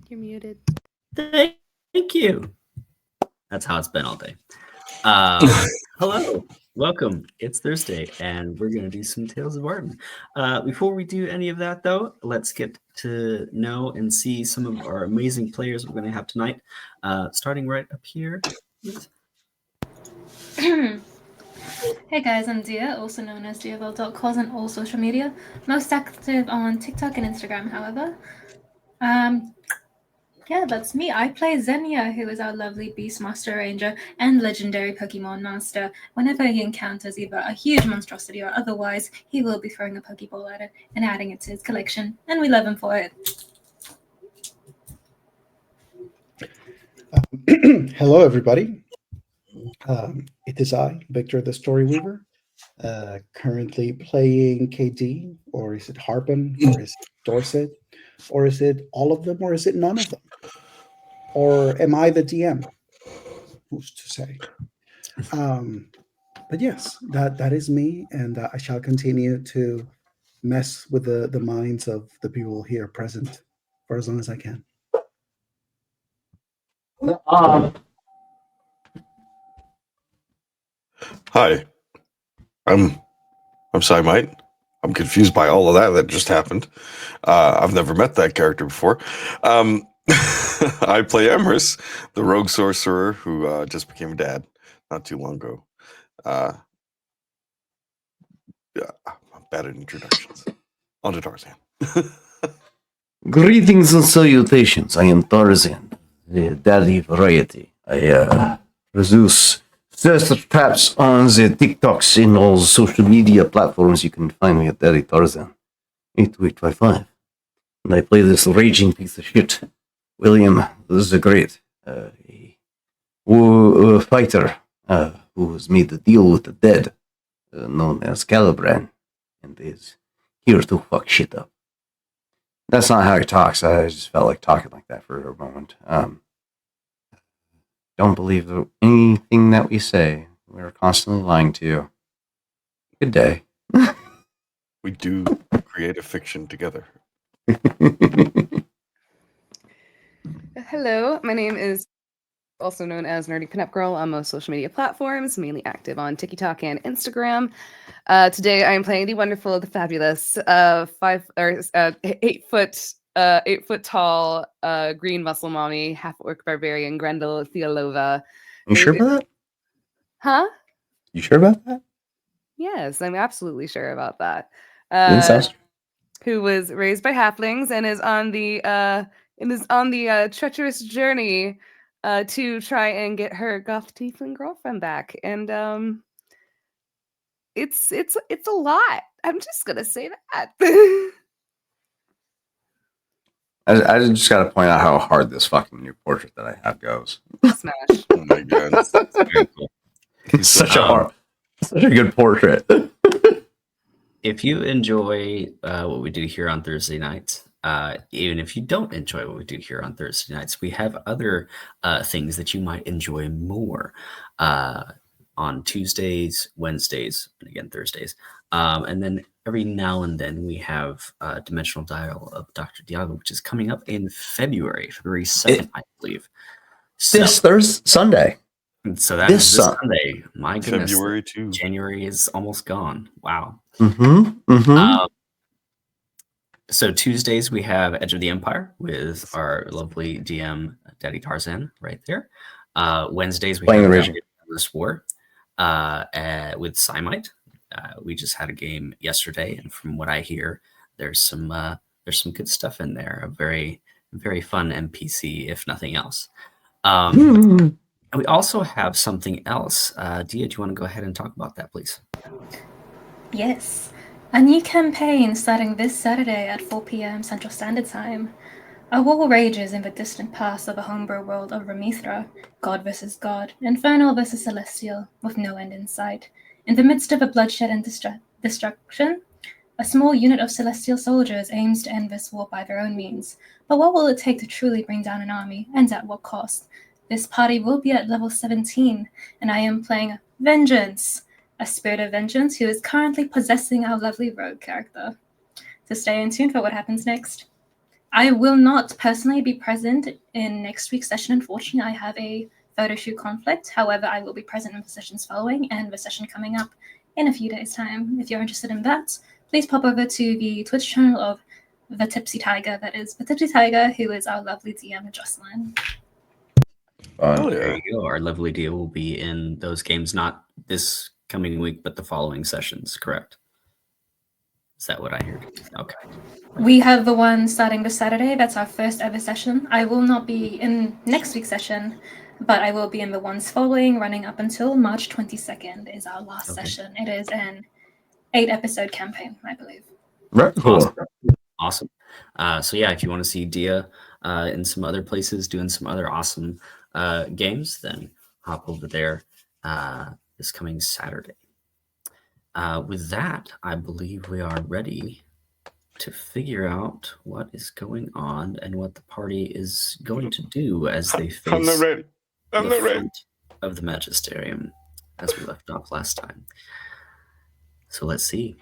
You're muted. Thank you. That's how it's been all day. Hello, welcome. It's Thursday, and we're going to do some Tales of Vardin. Before we do any of that, though, let's get to know and see some of our amazing players we're going to have tonight. Starting right up here. Hey guys, I'm Dia, also known as diavel.cos on all social media. Most active on TikTok and Instagram, however. Yeah, that's me. I play Xenia, who is our lovely Beastmaster Ranger and legendary Pokemon Master. Whenever he encounters either a huge monstrosity or otherwise, he will be throwing a Pokeball at it and adding it to his collection, and we love him for it. Hello, everybody. It is I, Victor the Story Weaver, currently playing KD, or is it Harpen, or is it Dorset, or is it all of them, or is it none of them? Or am I the DM? Who's to say? But yes, that is me, and I shall continue to mess with the minds of the people here present for as long as I can. Hi, I'm Simite. I'm confused by all of that just happened. I've never met that character before. I play Emrys, the rogue sorcerer who just became a dad not too long ago. Yeah, I'm bad at introductions. On to Tarzan. Greetings and salutations. I am Tarzan, the daddy variety. I produce thirst traps on the TikToks in all social media platforms. You can find me at Daddy Tarzan 8855. And I play this raging piece of shit, William the Great, a fighter who has made the deal with the dead, known as Calibran, and is here to fuck shit up. That's not how he talks. I just felt like talking like that for a moment. Don't believe anything that we say. We're constantly lying to you. Good day. We do creative fiction together. Hello, my name is also known as Nerdy Pinup Girl on most social media platforms, mainly active on TikTok and Instagram. Today I am playing the wonderful, the fabulous, 8 foot tall, green muscle mommy, half orc barbarian Grendel Theolova. You sure about that? Huh? You sure about that? Yes, I'm absolutely sure about that. Didn't sound Who was raised by halflings and is on the treacherous journey to try and get her goth tiefling girlfriend back. And it's a lot. I'm just gonna say that. I just got to point out how hard this fucking new portrait that I have goes. Smash. Oh my god. Very cool. It's such a good portrait. If you enjoy what we do here on Thursday nights, even if you don't enjoy what we do here on Thursday nights, we have other things that you might enjoy more on Tuesdays, Wednesdays, and again Thursdays. And then every now and then we have Dimensional Dial of Dr. Diago, which is coming up in February 2nd, I believe. This Thursday, Sunday. So that This is this Sunday. My goodness, February 2. January is almost gone. Wow. Mm-hmm. So Tuesdays we have Edge of the Empire with our lovely DM Daddy Tarzan right there. Wednesdays we Playing have the Raging This War with Simite. We just had a game yesterday, and from what I hear, there's some good stuff in there. A very very fun NPC, if nothing else. And we also have something else. Dia, do you want to go ahead and talk about that, please? Yes. A new campaign starting this Saturday at 4 p.m. Central Standard Time. A war rages in the distant past of the homebrew world of Ramithra, God versus God, Infernal versus Celestial, with no end in sight. In the midst of the bloodshed and destruction, a small unit of Celestial soldiers aims to end this war by their own means. But what will it take to truly bring down an army, and at what cost? This party will be at level 17, and I am playing Vengeance, a spirit of vengeance who is currently possessing our lovely rogue character. So stay in tune for what happens next. I will not personally be present in next week's session. Unfortunately, I have a photo shoot conflict. However, I will be present in the sessions following and the session coming up in a few days' time. If you're interested in that, please pop over to the Twitch channel of The Tipsy Tiger. That is The Tipsy Tiger, who is our lovely DM, Jocelyn. Oh, There yeah. you go. Our lovely Dia will be in those games, not this coming week, but the following sessions, correct? Is that what I heard? Okay. We have the one starting this Saturday. That's our first ever session. I will not be in next week's session, but I will be in the ones following, running up until March 22nd is our last session. It is an 8-episode campaign, I believe. Right. Cool. Awesome. So yeah, if you want to see Dia in some other places doing some other awesome games, then hop over there this coming Saturday. With that, I believe we are ready to figure out what is going on and what the party is going to do as they face I'm not ready. I'm the not ready. front of the Magisterium as we left off last time. So let's see.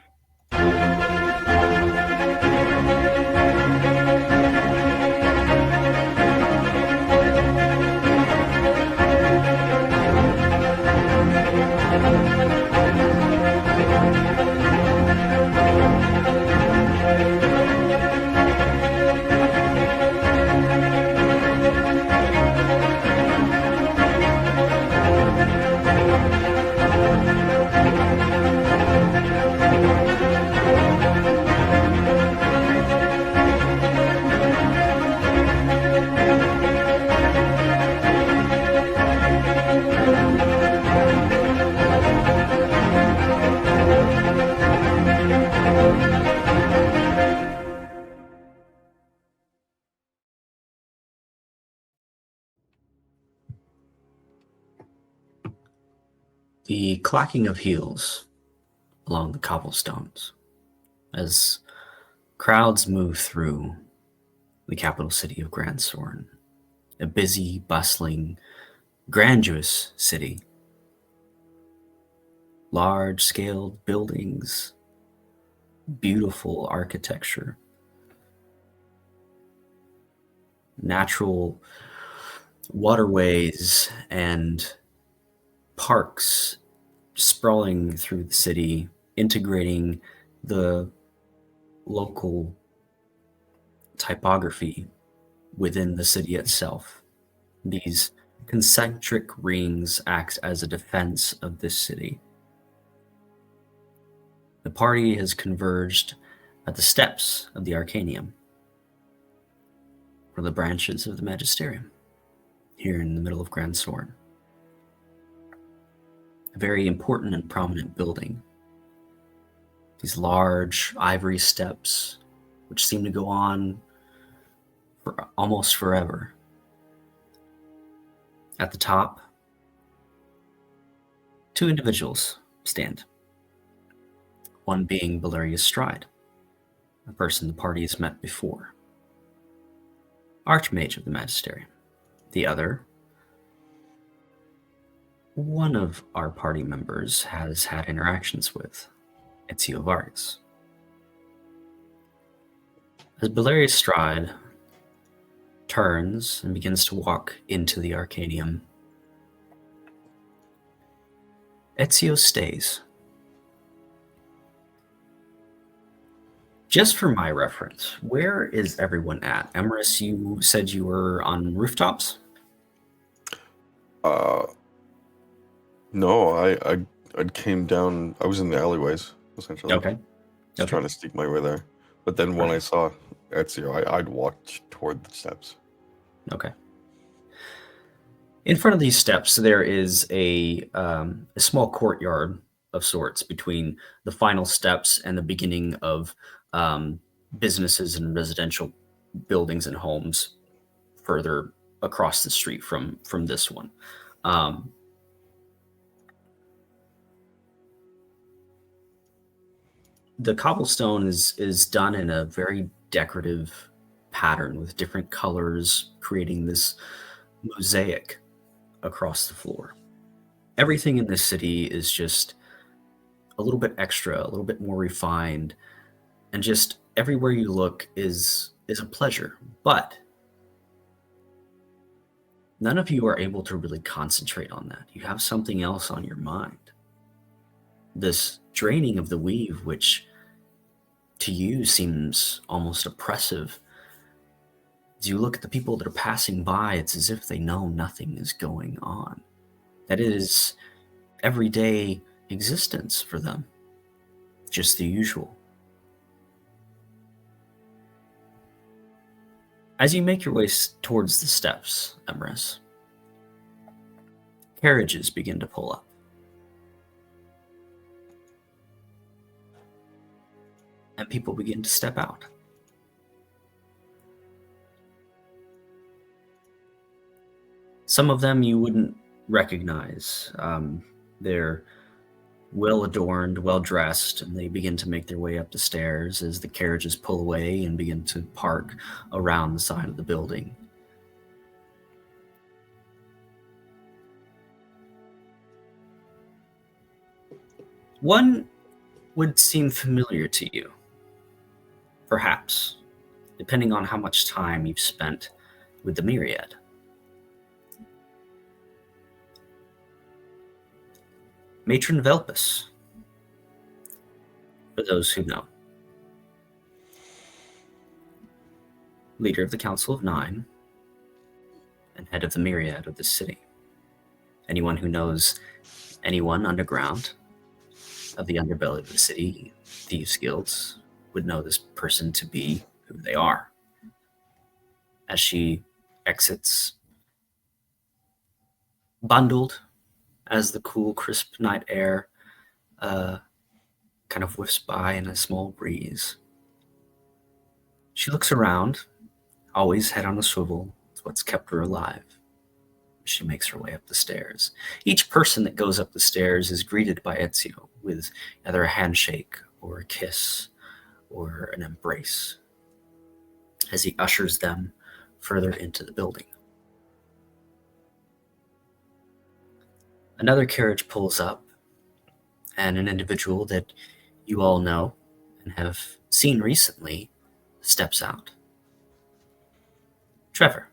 The clacking of heels along the cobblestones as crowds move through the capital city of Gran, a busy, bustling, grandiose city. Large-scale buildings, beautiful architecture, natural waterways and parks sprawling through the city, integrating the local typography within the city itself. These concentric rings act as a defense of this city. The party has converged at the steps of the Arcanium, or the branches of the Magisterium, here in the middle of Gran. A very important and prominent building. These large ivory steps, which seem to go on for almost forever. At the top, 2 individuals stand. One being Valerius Stride, a person the party has met before. Archmage of the Magisterium. The other, one of our party members has had interactions with, Ezio Vargas. As Valerius Stride turns and begins to walk into the Arcanium, Ezio stays. Just for my reference, where is everyone at? Emerus, you said you were on rooftops? No, I came down. I was in the alleyways essentially. Okay. Just trying to sneak my way there. But then when I saw Ezio, I'd walked toward the steps. Okay. In front of these steps, there is a small courtyard of sorts between the final steps and the beginning of businesses and residential buildings and homes further across the street from this one. The cobblestone is done in a very decorative pattern with different colors, creating this mosaic across the floor. Everything in this city is just a little bit extra, a little bit more refined, and just everywhere you look is a pleasure. But none of you are able to really concentrate on that. You have something else on your mind. This draining of the weave, which to you seems almost oppressive. As you look at the people that are passing by, it's as if they know nothing is going on. That is everyday existence for them. Just the usual. As you make your way towards the steps, Emrys, carriages begin to pull up. And people begin to step out. Some of them you wouldn't recognize. They're well adorned, well dressed, and they begin to make their way up the stairs as the carriages pull away and begin to park around the side of the building. One would seem familiar to you, perhaps, depending on how much time you've spent with the Myriad. Matron Velpus, for those who know. Leader of the Council of Nine and head of the Myriad of this city. Anyone who knows anyone underground of the underbelly of the city, thieves' guilds, would know this person to be who they are. As she exits, bundled as the cool, crisp night air kind of whiffs by in a small breeze. She looks around, always head on a swivel. It's what's kept her alive. She makes her way up the stairs. Each person that goes up the stairs is greeted by Ezio with either a handshake or a kiss or an embrace as he ushers them further into the building. Another carriage pulls up, and an individual that you all know and have seen recently steps out. Trevor.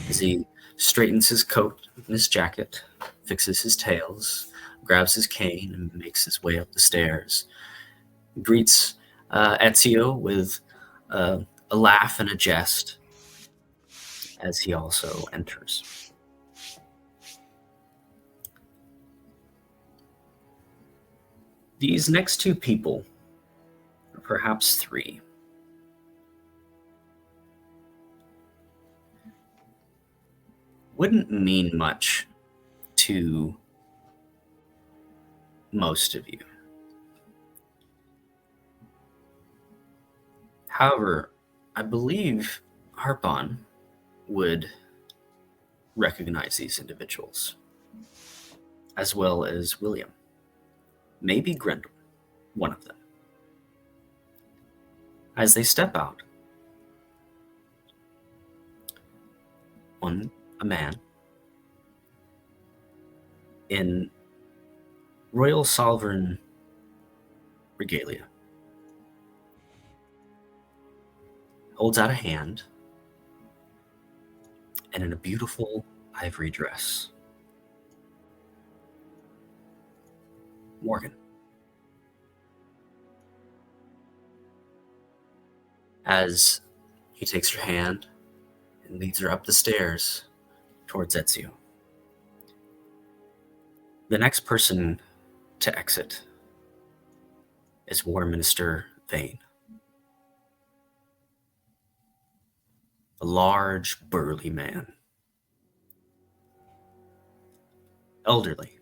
As he straightens his coat and his jacket, fixes his tails, grabs his cane, and makes his way up the stairs. Greets Ezio with a laugh and a jest as he also enters. These next two people, or perhaps three, wouldn't mean much to most of you. However, I believe Harpon would recognize these individuals, as well as William. Maybe Grendel, one of them. As they step out, a man in Royal Sovereign regalia holds out a hand and in a beautiful ivory dress. Morgan. As he takes her hand and leads her up the stairs towards Ezio. The next person to exit is War Minister Vane. A large, burly man. Elderly.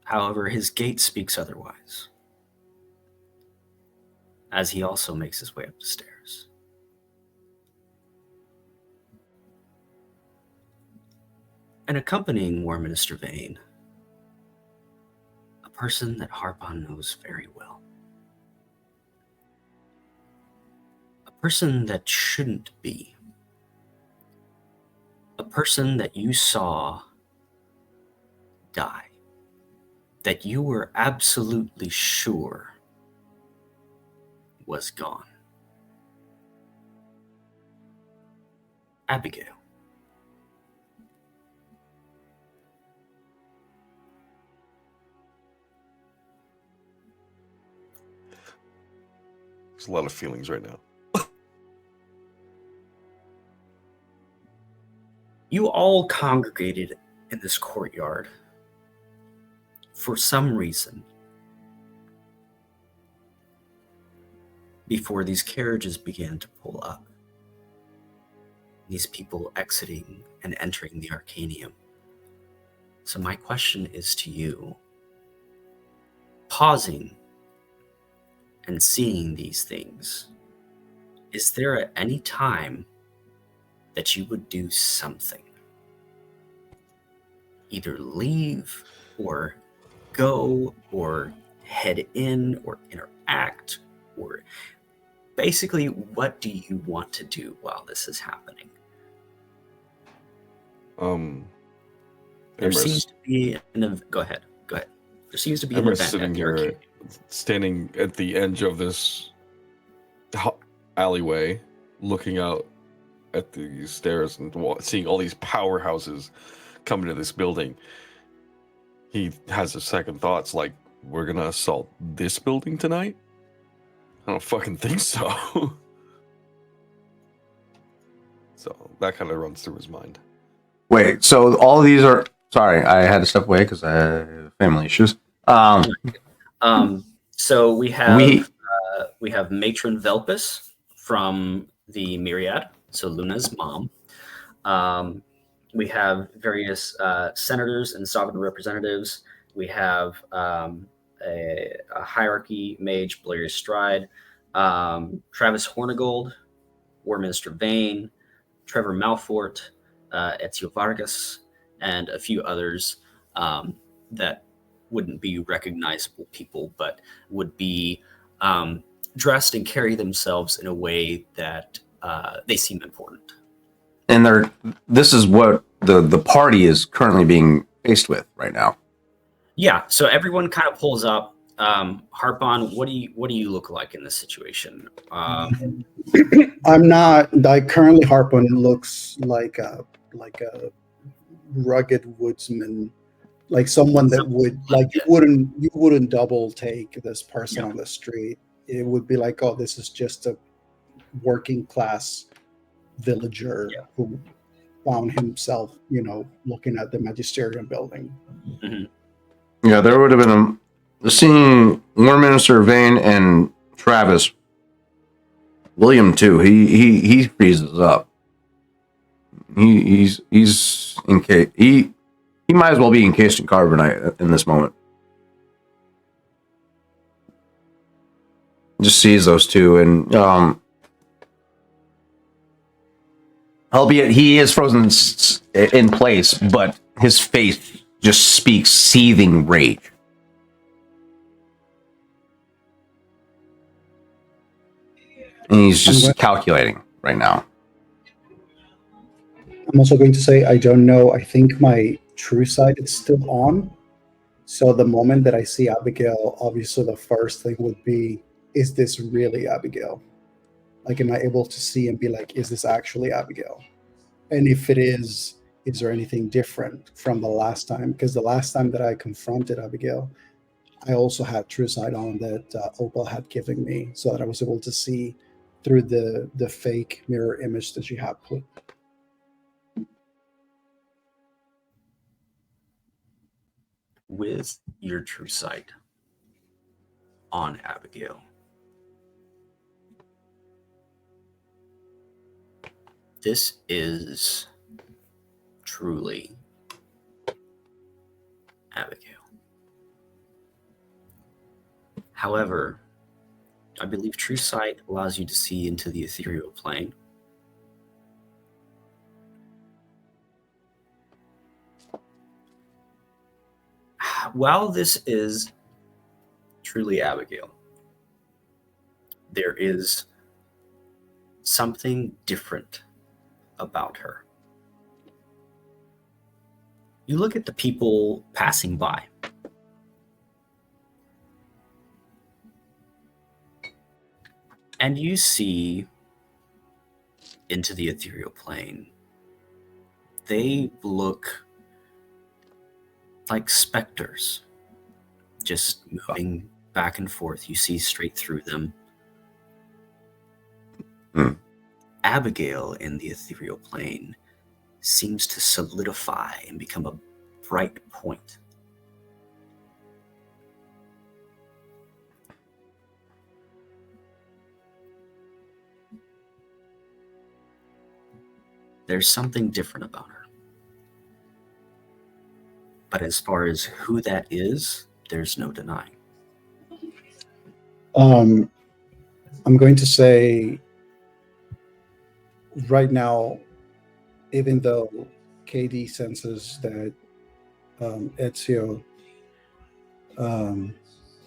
However, his gait speaks otherwise, as he also makes his way up the stairs. And accompanying War Minister Vane, a person that Harpon knows very well. A person that shouldn't be. A person that you saw die. That you were absolutely sure was gone. Abigail. There's a lot of feelings right now. You all congregated in this courtyard for some reason. before these carriages began to pull up. These people exiting and entering the Arcanium. So my question is to you, pausing and seeing these things, is there at any time that you would do something? Either leave or go or head in or interact, or basically what do you want to do while this is happening? There seems to be go ahead. There seems to be an Emma's event sitting at the here, arcade. standing at the edge of this alleyway, looking out at the stairs and seeing all these powerhouses coming to this building. He has a second thoughts, like, we're gonna assault this building tonight? I don't fucking think so. So that kind of runs through his mind. Wait, so all of these are... Sorry, I had to step away because I have family issues. So we have Matron Velpus from the Myriad, so Luna's mom. We have various senators and sovereign representatives. We have a hierarchy mage, Blair Stride, Travis Hornigold, War Minister Vane, Trevor Malfort, Ezio Vargas, and a few others that wouldn't be recognizable people, but would be dressed and carry themselves in a way that they seem important. And this is what the party is currently being faced with right now. Yeah, so everyone kind of pulls up. Harpon, what do you look like in this situation? I'm not like currently. Harpon looks like a rugged woodsman, like someone that would you wouldn't double take this person on the street. It would be like, oh, this is just a working class villager who found himself, looking at the magisterium building. Mm-hmm. Yeah, there would have been seeing War Minister Vane and Travis. William too. He freezes up. He's encased. He might as well be encased in carbonite in this moment. Just sees those two, and albeit he is frozen in place, but his face just speaks seething rage. And he's just calculating right now. I'm also going to say, I don't know. I think my true sight is still on. So the moment that I see Abigail, obviously the first thing would be, is this really Abigail? Like, am I able to see and be like, is this actually Abigail? And if it is there anything different from the last time? Because the last time that I confronted Abigail, I also had true sight on that Opal had given me, so that I was able to see through the fake mirror image that she had put. With your true sight on Abigail, this is truly Abigail. However, I believe true sight allows you to see into the ethereal plane. While this is truly Abigail, there is something different about her. You look at the people passing by. And you see into the ethereal plane. They look like specters, just moving back and forth. You see straight through them. Abigail in the ethereal plane seems to solidify and become a bright point. there's something different about her. But as far as who that is, there's no denying. I'm going to say right now, even though KD senses that Ezio,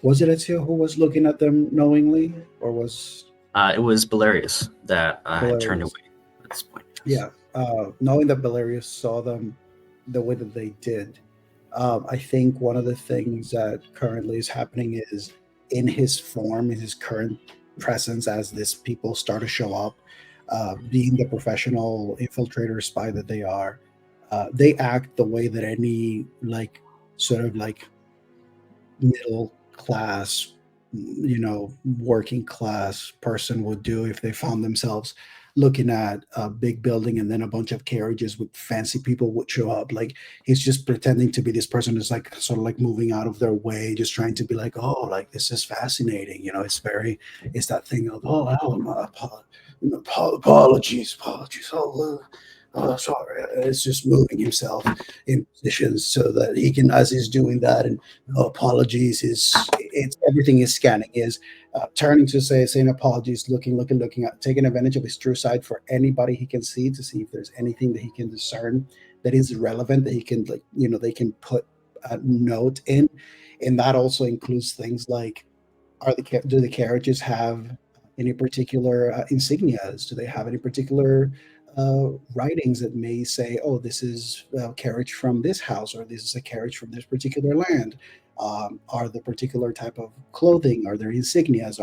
was it Ezio who was looking at them knowingly, or was It was Belarius that had turned Belarius? away at this point. Yeah, knowing that Belarius saw them the way that they did, I think one of the things that currently is happening is in his form, in his current presence, as these people start to show up, being the professional infiltrator spy that they act the way that any like sort of like middle class, working class person would do if they found themselves looking at a big building and then a bunch of carriages with fancy people would show up. Like he's just pretending to be this person who's like sort of like moving out of their way, just trying to be like, oh, like this is fascinating. It's that thing of, oh, apologies. Sorry. It's just moving himself in positions so that he can, as he's doing that, and apologies it's everything is scanning, is turning to saying apologies, looking at, taking advantage of his true side for anybody he can see, to see if there's anything that he can discern that is relevant, that he can, like, they can put a note in. And that also includes things like, do the carriages have any particular insignias? Do they have any particular writings that may say, oh, this is a carriage from this house, or this is a carriage from this particular land? Are the particular type of clothing, are there insignias?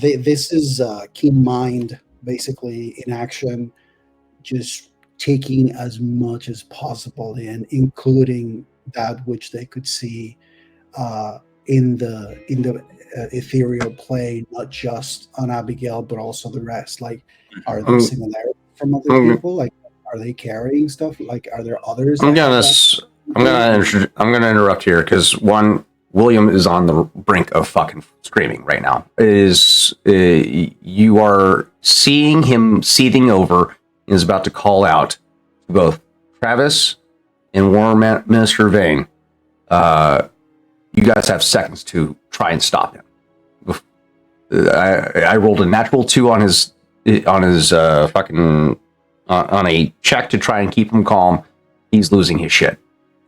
This is keen mind basically in action, just taking as much as possible in, including that which they could see in the ethereal plane, not just on Abigail but also the rest. Like, are there similarities from other people? Like, are they carrying stuff? Like, are there others? I'm gonna interrupt here because one, William is on the brink of fucking screaming right now. You are seeing him seething over and is about to call out to both Travis and War Minister Vane. You guys have seconds to try and stop him. I rolled a natural 2 on his fucking on a check to try and keep him calm. He's losing his shit.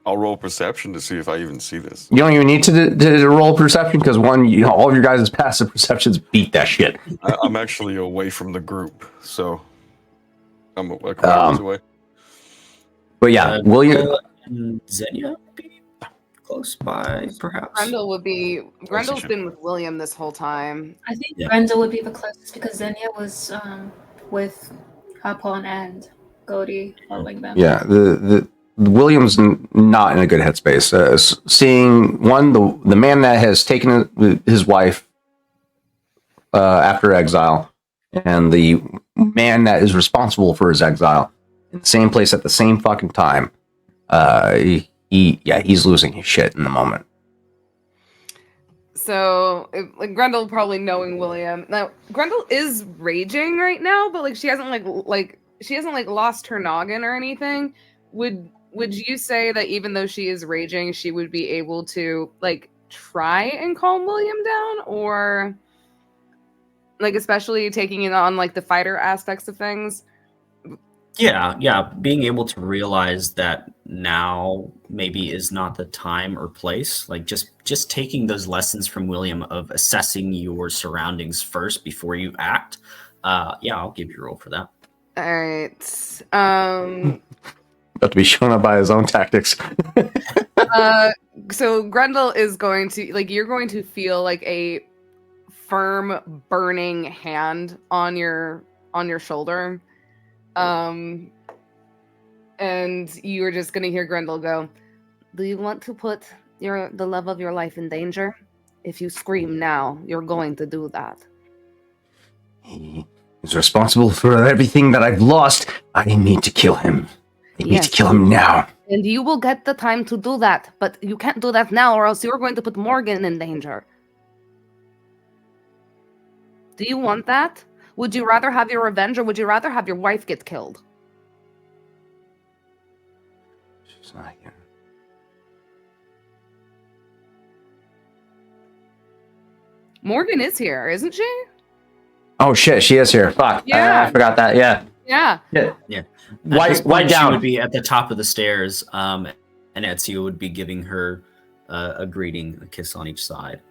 I'll roll perception to see if I even see this. You don't even need to roll perception because all of your guys' passive perceptions beat that shit. I'm actually away from the group, so I'm a couple hours away. But yeah, William and Xenia be close by, perhaps. Grendel's been with William this whole time. I think Grendel would be the closest because Xenia was with Harpon and Goldie following them. Yeah, the William's not in a good headspace. Seeing the man that has taken his wife after exile, and the man that is responsible for his exile in the same place at the same fucking time. He's losing his shit in the moment. So, Grendel probably knowing William. Now, Grendel is raging right now, but she hasn't lost her noggin or anything. Would you say that even though she is raging, she would be able to try and calm William down, or especially taking it on the fighter aspects of things? Yeah. Being able to realize that now maybe is not the time or place. Just taking those lessons from William of assessing your surroundings first before you act. I'll give you a roll for that. All right. About to be shown up by his own tactics. So Grendel is going to you're going to feel a firm burning hand on your shoulder. And you're just gonna hear Grendel go, "Do you want to put the love of your life in danger? If you scream now, you're going to do that." He is responsible for everything that I've lost. I need to kill him. I need to kill him now. And you will get the time to do that, but you can't do that now, or else you're going to put Morgan in danger. Do you want that? Would you rather have your revenge, or would you rather have your wife get killed? It's not here. Morgan is here, isn't she? Oh shit, she is here. Fuck. Yeah. I forgot that. Yeah. Yeah. Yeah. Yeah. At White, this white point, she down. would be at the top of the stairs, and Ezio would be giving her a greeting, a kiss on each side.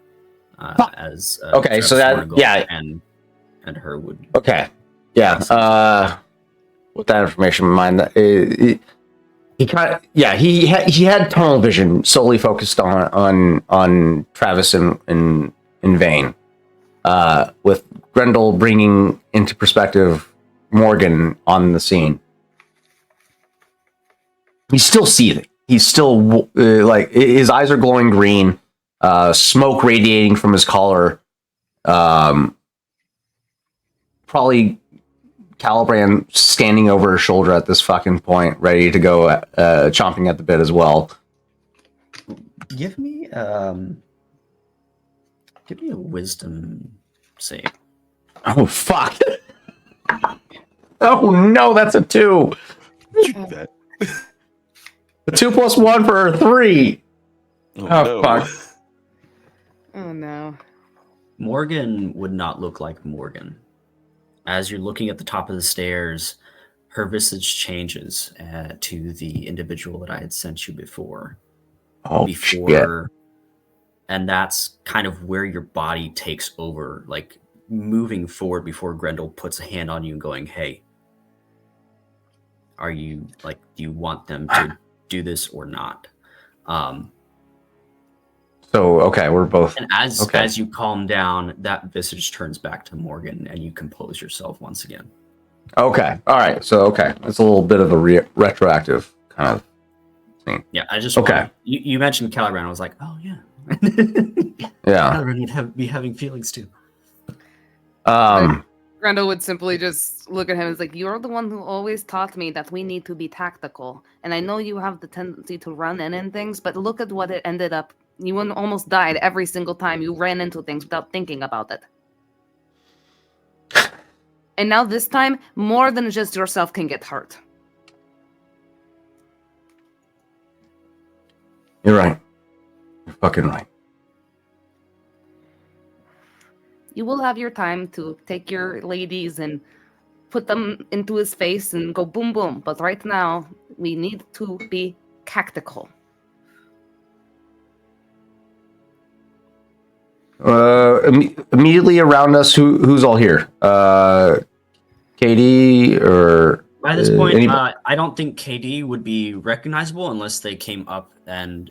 As Okay, so that- Swarnagle yeah. and her would. Okay. Yeah. With that information in mind, he kind of he had tunnel vision solely focused on Travis in Vane. With Grendel bringing into perspective Morgan on the scene. He's still seething. He's still like his eyes are glowing green. Smoke radiating from his collar. Probably Caliban standing over her shoulder at this fucking point, ready to go, chomping at the bit as well. Give me a wisdom save. Oh fuck! Oh no, that's a 2. That. A 2 plus 1 for 3. Oh no. fuck! Oh no. Morgan would not look like Morgan. As you're looking at the top of the stairs, her visage changes to the individual that I had sent you before. Oh shit! And that's kind of where your body takes over, like moving forward before Grendel puts a hand on you and going, "Hey, are you like? Do you want them to do this or not?" So okay, we're both. And as you calm down, that visage turns back to Morgan, and you compose yourself once again. Okay, all right. So okay, it's a little bit of a retroactive kind of thing. Yeah, I just you mentioned Caliban. I was like, oh yeah, Yeah. Caliban would be having feelings too. Grendel would simply just look at him and is like, "You're the one who always taught me that we need to be tactical. And I know you have the tendency to run in and things, but look at what it ended up. You almost died every single time you ran into things without thinking about it. And now this time, more than just yourself can get hurt." You're right. You're fucking right. You will have your time to take your ladies and put them into his face and go boom boom. But right now, we need to be tactical. Immediately around us, who's all here? KD or By this point, anybody? I don't think KD would be recognizable unless they came up and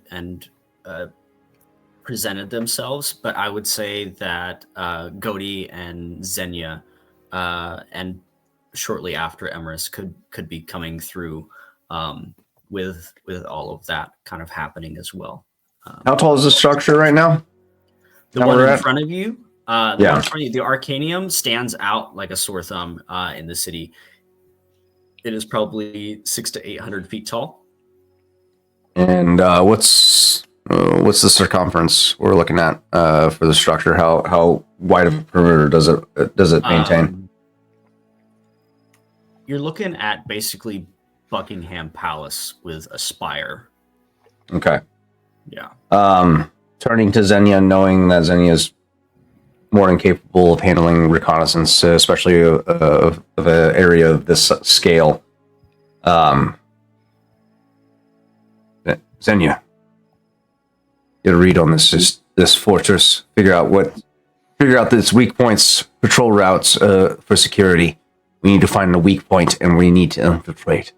presented themselves. But I would say that Godi and Xenia, and shortly after Emerus could be coming through with all of that kind of happening as well. How tall is the structure right now? The Now one we're in at- front of you, one in front of you, the Arcanium stands out like a sore thumb in the city. It is probably 600 to 800 feet tall. And what's the circumference we're looking at for the structure? How wide of a perimeter does it maintain? You're looking at basically Buckingham Palace with a spire. Okay. Yeah. Turning to Xenia, knowing that Xenia is more than capable of handling reconnaissance, especially of an area of this scale. Xenia, get a read on this fortress. Figure out its weak points, patrol routes for security. We need to find a weak point, and we need to infiltrate.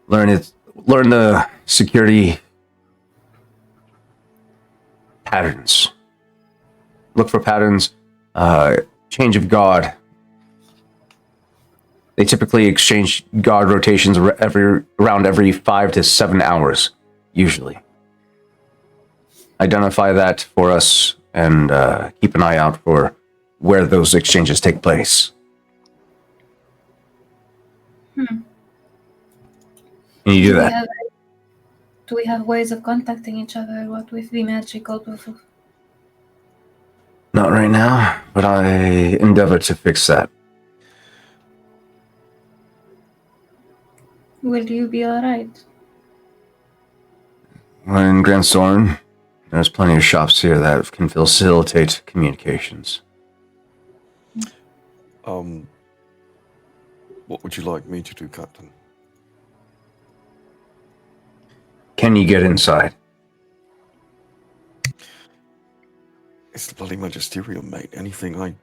Learn the security patterns. Look for patterns. Change of guard. They typically exchange guard rotations around every 5 to 7 hours, usually. Identify that for us and keep an eye out for where those exchanges take place. Can you do that? Do we have ways of contacting each other? What with the magical proof? Not right now, but I endeavor to fix that. Will you be alright? In Grand Soren, there's plenty of shops here that can facilitate communications. What would you like me to do, Captain? Can you get inside? It's the bloody magisterium, mate. Anything I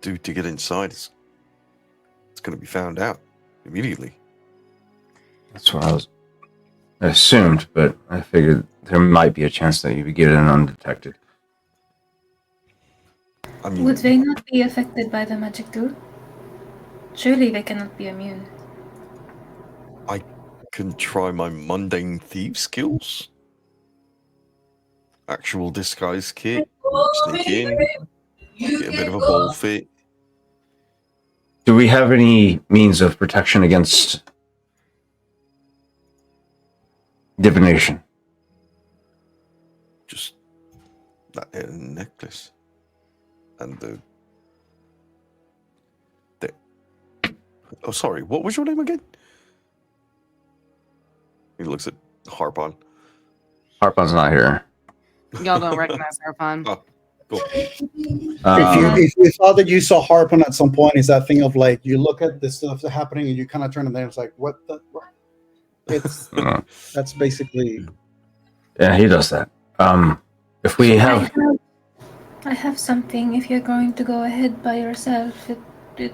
do to get inside is it's going to be found out immediately. That's what I assumed, but I figured there might be a chance that you would get in undetected. I mean, Would they not be affected by the magic too? Surely they cannot be immune. I can try my mundane thief skills. Actual disguise kit, sneak in, get a bit of a ball fit. Do we have any means of protection against divination? Just that necklace and the. Oh, sorry. What was your name again? He looks at Harpon. Harpon's not here. Y'all don't recognize Harpon. Oh, cool. If you thought that you saw Harpon at some point, is that thing of like you look at the stuff that's happening and you kind of turn and then it's like, what the? What? It's that's basically. Yeah, he does that. If we have, I have something. If you're going to go ahead by yourself, it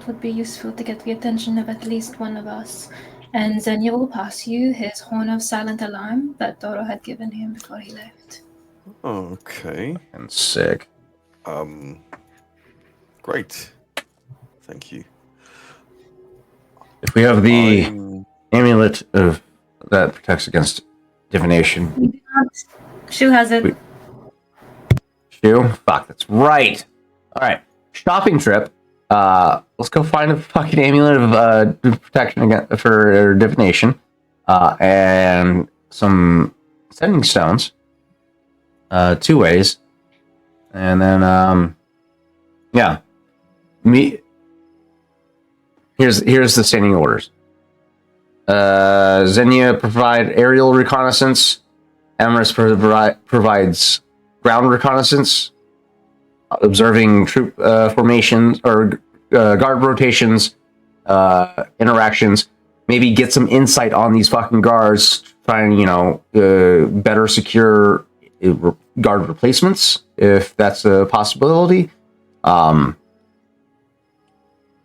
would be useful to get the attention of at least one of us. And Xenia will pass you his horn of silent alarm that Doro had given him before he left. Okay. and sick. Great. Thank you. If we have the I'm- amulet of that protects against divination, We do not. Shu has it. Shoe? Fuck, that's right. All right, shopping trip. Let's go find a fucking amulet of protection against for divination, and some sending stones. 2 ways, and then yeah. Here's the standing orders. Xenia provide aerial reconnaissance. Amaris provides ground reconnaissance, observing troop formations or guard rotations, interactions. Maybe get some insight on these fucking guards. Try and better secure guard replacements if that's a possibility.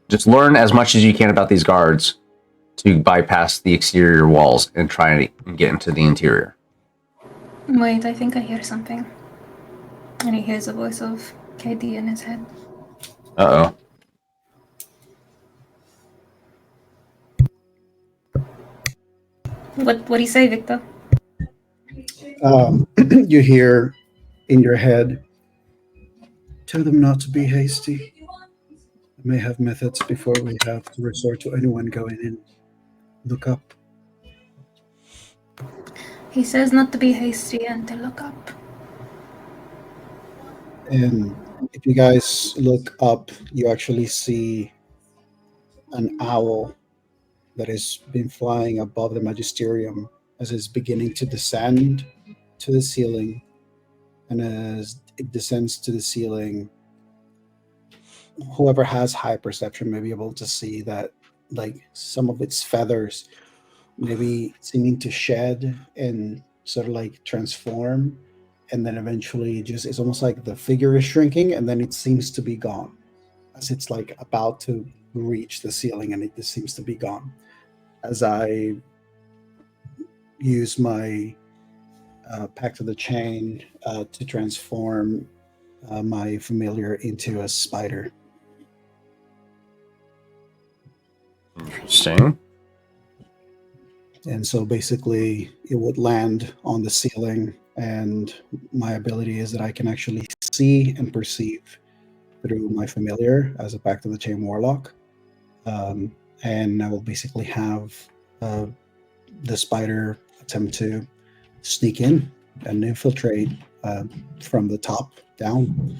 Just learn as much as you can about these guards to bypass the exterior walls and try and get into the interior. Wait, I think I hear something. And he hears the voice of KD in his head. Uh-oh. What do you say, Victor? You hear in your head, tell them not to be hasty. We may have methods before we have to resort to anyone going in. Look up. He says not to be hasty and to look up. And if you guys look up, you actually see an owl that has been flying above the magisterium as it's beginning to descend to the ceiling. And as it descends to the ceiling, whoever has high perception may be able to see that like some of its feathers maybe seeming to shed and sort of like transform, and then eventually just it's almost like the figure is shrinking and then it seems to be gone as it's like about to reach the ceiling, and it just seems to be gone as I use my Pact of the Chain to transform my familiar into a spider. Interesting. And so basically it would land on the ceiling, and my ability is that I can actually see and perceive through my familiar as a Pact of the Chain Warlock. And I will basically have the spider attempt to sneak in and infiltrate from the top down,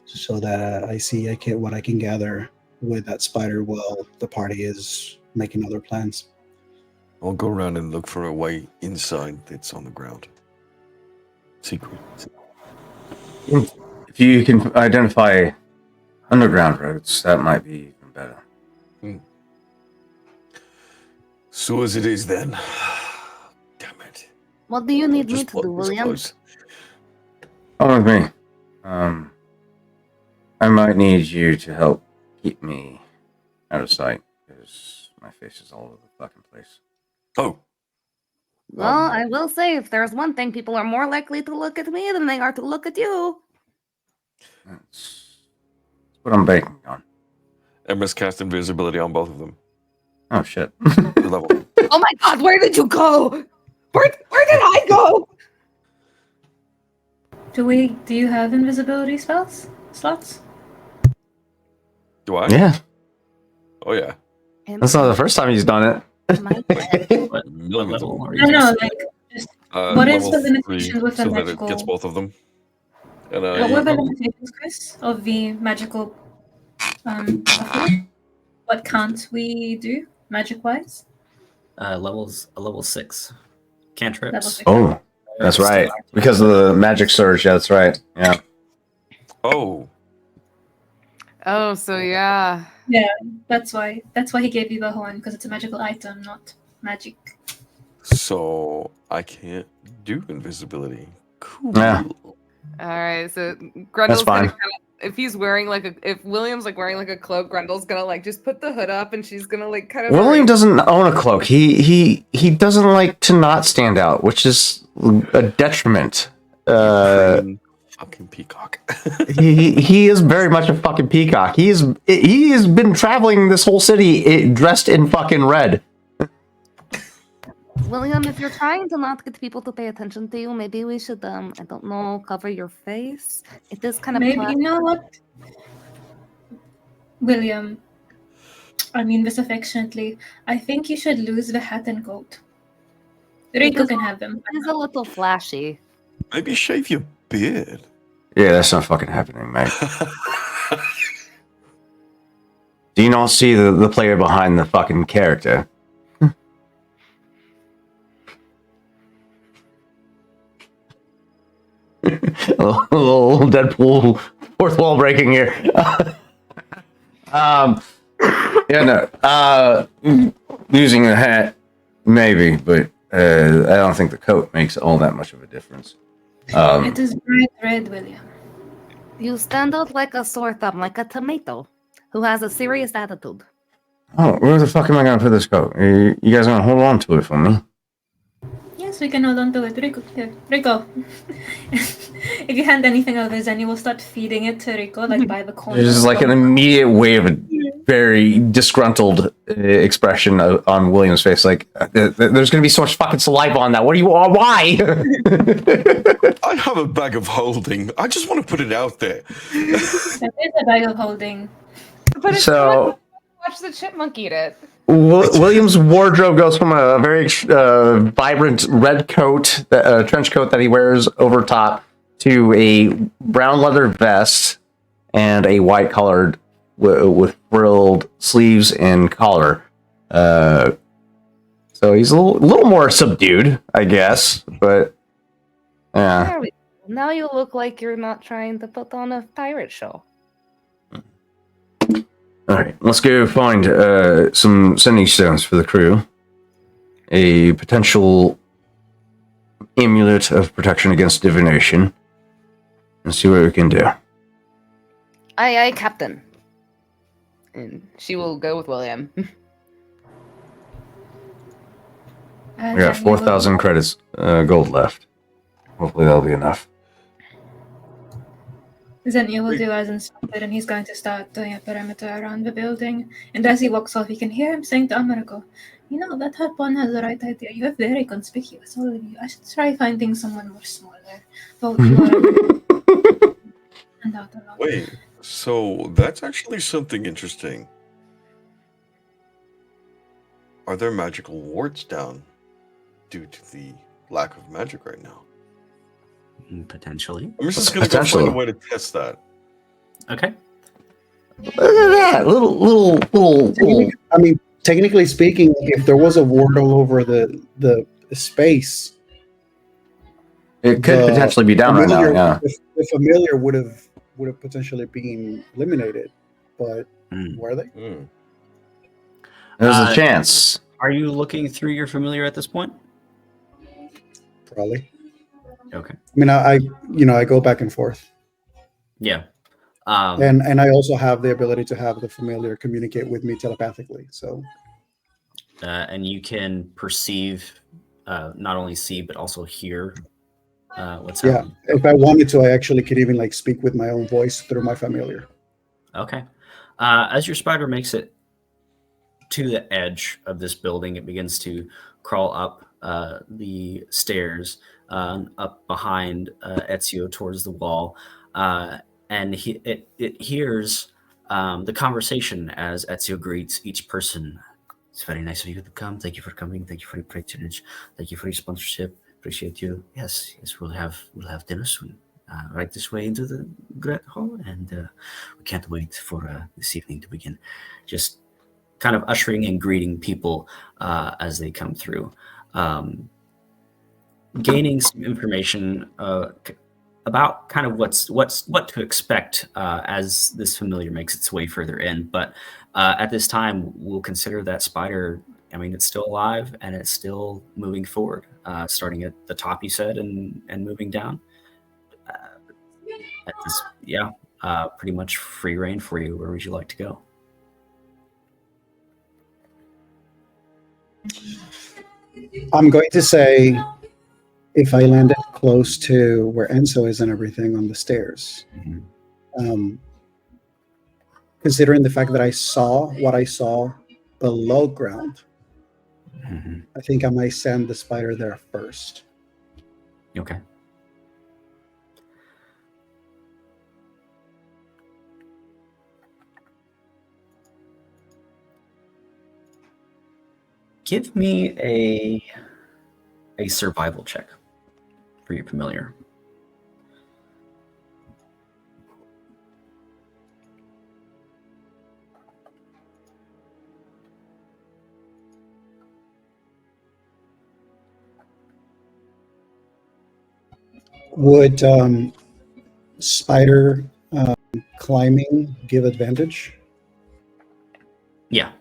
so that I see what I can gather with that spider while the party is making other plans. I'll go around and look for a way inside that's on the ground. Secret. If you can identify underground roads, that might be even better. So as it is then. Damn it. What do you need me Just to do, walk this William? close. Come with me. I might need you to help keep me out of sight, because my face is all over the fucking place. Oh. Well, I will say, if there's one thing, people are more likely to look at me than they are to look at you. That's what I'm banking on. Emma's cast invisibility on both of them. Oh, shit. The level. Oh my god, where did you go? Where did I go? Do you have invisibility slots? Do I? Yeah, Oh, yeah. that's not the first time he's done it. My friend. What level are No, you? no, like, just what is Level the limitation 3, with the so that it magical? gets both of them. And What were the limitations, Chris, of the magical buffalo? What can't we do magic-wise? Level 6. Cantrips. Level 6. Oh, that's right. Because of the magic surge, yeah, that's right. Yeah. Oh. Oh, so yeah. Yeah, that's why he gave you the horn, because it's a magical item, not magic. So I can't do invisibility. Cool. Yeah. All right, so Grundle's fine. gonna if he's wearing if William's like wearing like a cloak, Grundle's gonna like just put the hood up and she's gonna like kind of. William doesn't own a cloak. He doesn't like to not stand out, which is a detriment. Fucking peacock. he is very much a fucking peacock. He has been traveling this whole city dressed in fucking red. William, if you're trying to not get people to pay attention to you, maybe we should I don't know, cover your face. It is kind of Maybe, you know what? William, I mean this affectionately, I think you should lose the hat and coat. Rico can have them. It's a little flashy. Maybe shave your beard. Yeah, that's not fucking happening, mate. Do you not see the player behind the fucking character? a little Deadpool fourth wall breaking here. Using the hat, maybe, but I don't think the coat makes all that much of a difference. It is bright red, William. You stand out like a sore thumb, like a tomato, who has a serious attitude. Oh, where the fuck am I gonna put this coat? You guys gonna hold on to it for me? Yes, we can hold on to it. Rico, here. Rico. If you hand anything over, then you will start feeding it to Rico, like by the corner. There's like an immediate wave of very disgruntled expression on William's face. Like, there's gonna be so much fucking saliva on that. What do you? Why? I have a bag of holding. I just want to put it out there. That is a bag of holding. But it's So- watch the chipmunk eat it. William's wardrobe goes from a very vibrant red coat, trench coat that he wears over top, to a brown leather vest and a white collared with frilled sleeves and collar. So he's a little more subdued, I guess. But yeah, There we go. Now you look like you're not trying to put on a pirate show. all right. Let's go find some sending stones for the crew. A potential amulet of protection against divination. And see what we can do. Aye, aye, Captain. And she will go with William. We got 4,000 credits gold left. Hopefully that'll be enough. Then you will do as instructed, and he's going to start doing a perimeter around the building. And as he walks off, you can hear him saying to Americo, "You know, that Harpon has the right idea. You are very conspicuous. All of you. I should try finding someone more smaller. Though you are and out a lot." Wait, so that's actually something interesting. Are there magical wards down due to the lack of magic right now? Potentially. I'm just gonna go find a way to test that. Okay. Look at that little. I mean, technically speaking, if there was a ward all over the space, It could the potentially be down right now. familiar, Yeah. the familiar would have potentially been eliminated, but Hmm. were they? Mm. There's a Uh, chance. Are you looking through your familiar at this point? Probably. Okay. I mean, I go back and forth, Yeah. and I also have the ability to have the familiar communicate with me telepathically. So And you can perceive, not only see but also hear what's yeah, happening. if I wanted to, I actually could even like speak with my own voice through my familiar. Okay. As your spider makes it to the edge of this building, it begins to crawl up the stairs, up behind Ezio towards the wall, and it hears the conversation as Ezio greets each person. It's very nice of you to come. Thank you for coming. Thank you for your patronage. Thank you for your sponsorship. Appreciate you. Yes, we'll have dinner soon. Right this way into the great hall, and we can't wait for this evening to begin. Just kind of ushering and greeting people as they come through, gaining some information about kind of what to expect as this familiar makes its way further in. But at this time, we'll consider that spider. I mean, it's still alive and it's still moving forward, starting at the top, you said, and moving down. At this, yeah, pretty much free reign for you. Where would you like to go? I'm going to say, if I landed close to where Enzo is and everything on the stairs, um, considering the fact that I saw what I saw below ground, Mm-hmm. I think I might send the spider there first. Okay. Give me a survival check for your familiar. Would spider climbing give advantage? Yeah.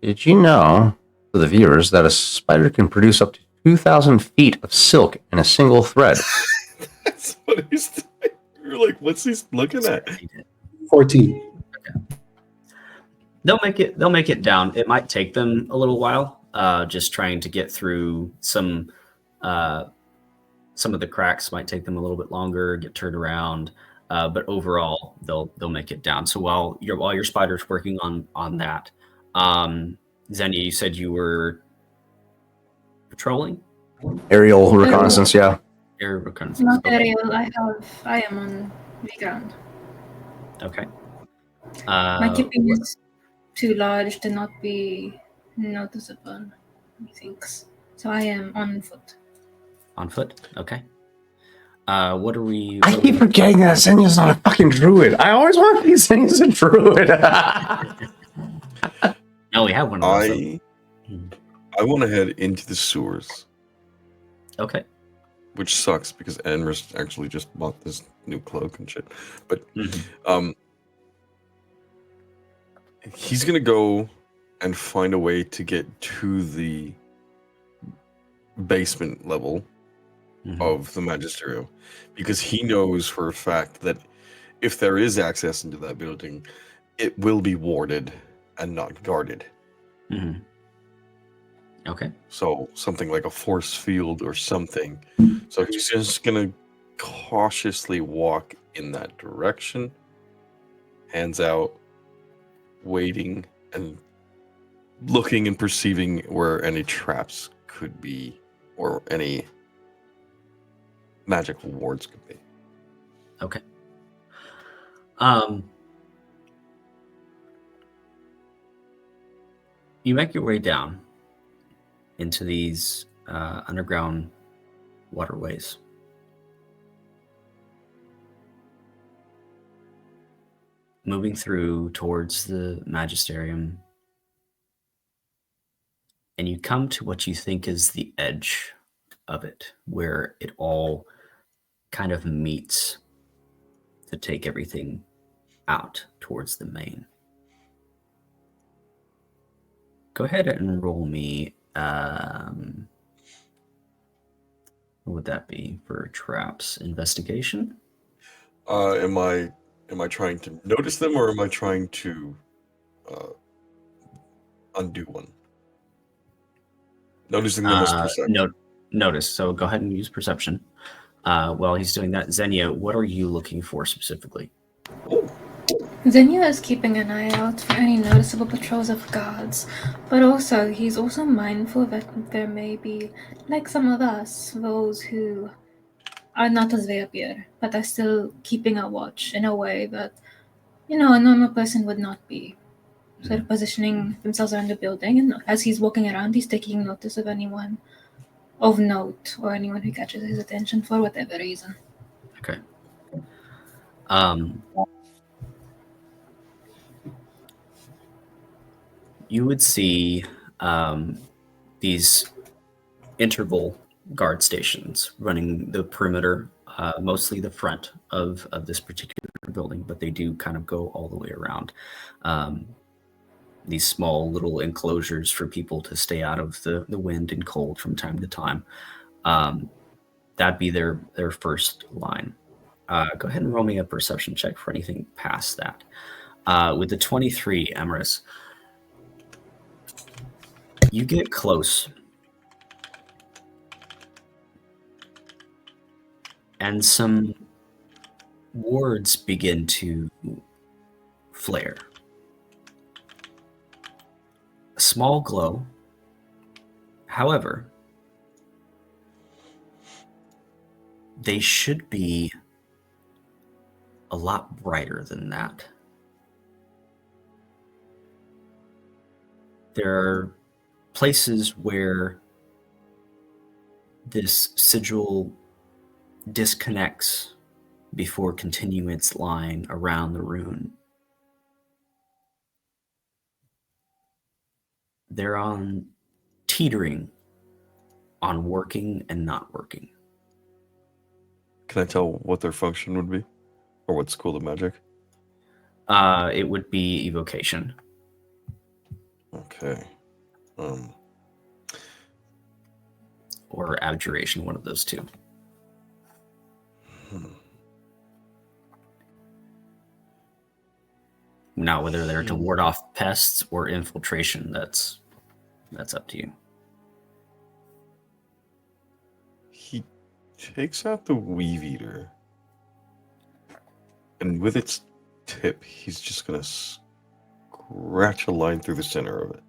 Did you know, for the viewers, that a spider can produce up to 2,000 feet of silk in a single thread? That's what he's doing. You're like, what's he looking at? 14. They'll make it down. It might take them a little while, just trying to get through some of the cracks might take them a little bit longer, get turned around. But overall, they'll make it down. So while your spider's working on that, Xenia, you said you were patrolling? Aerial reconnaissance, yeah. Air reconnaissance. Not Okay. aerial. I am on the ground. Okay. My keeping is too large to not be noticeable, methinks. So I am on foot. On foot? Okay. What are we... I keep forgetting that Xenia's not a fucking druid. I always want to be Xenia's a druid. No, we have one of those. I want to head into the sewers, Okay. which sucks because Enris actually just bought this new cloak and shit. But he's gonna go and find a way to get to the basement level of the Magisterial, because he knows for a fact that if there is access into that building, it will be warded and not guarded. Okay. So something like a force field or something. So he's just gonna cautiously walk in that direction, hands out, waiting and looking and perceiving where any traps could be or any magical wards could be. Okay. You make your way down into these underground waterways. Moving through towards the magisterium, and you come to what you think is the edge of it, where it all kind of meets to take everything out towards the main. Go ahead and roll me. What would that be for traps? Investigation? Am I trying to notice them, or am I trying to undo one? Noticing them is perception. Notice. So go ahead and use perception. While he's doing that, Xenia, what are you looking for specifically? Xenia is keeping an eye out for any noticeable patrols of guards, but also he's also mindful that there may be, like some of us, those who are not as they appear, but are still keeping a watch in a way that, a normal person would not be. So they're positioning themselves around the building, and as he's walking around, he's taking notice of anyone of note or anyone who catches his attention for whatever reason. Okay. You would see these interval guard stations running the perimeter, mostly the front of this particular building, but they do kind of go all the way around. These small little enclosures for people to stay out of the wind and cold from time to time. That'd be their first line. Go ahead and roll me a perception check for anything past that. With the 23, Emerus, you get close. And some words begin to flare. A small glow. However, they should be a lot brighter than that. There are places where this sigil disconnects before continuing its line around the rune. They're on teetering on working and not working. Can I tell what their function would be? Or what school of magic? It would be evocation. Okay. Or abjuration, one of those two. Now, whether they're to ward off pests or infiltration, that's up to you. He takes out the weave eater, and with its tip, he's just gonna scratch a line through the center of it,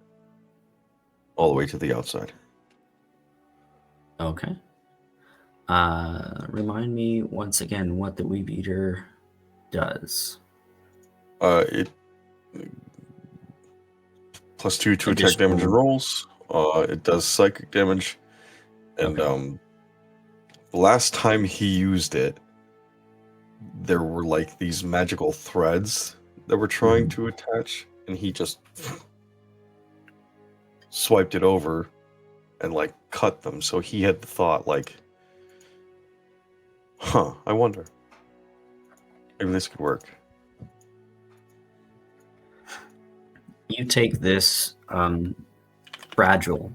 all the way to the outside. Okay. Remind me once again what the weave eater does. It +2 to attack damage and rolls. It does psychic damage, and the last time he used it, there were like these magical threads that were trying to attach, and he just swiped it over and like cut them. So he had the thought like, I wonder, maybe this could work. You take this fragile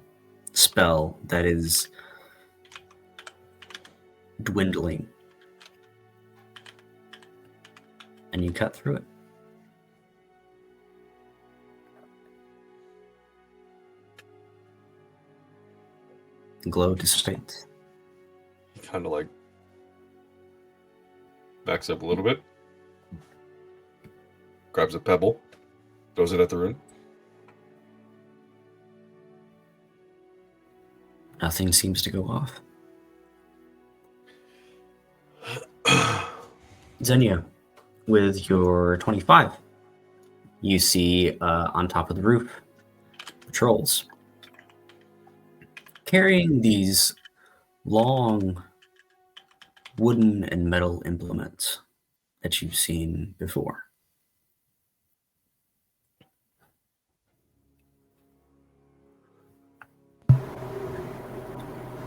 spell that is dwindling, and you cut through it. The glow dissipates. He kind of like backs up a little bit, grabs a pebble, throws it at the rune. Nothing seems to go off. Xenia, with your 25, you see on top of the roof patrols carrying these long wooden and metal implements that you've seen before.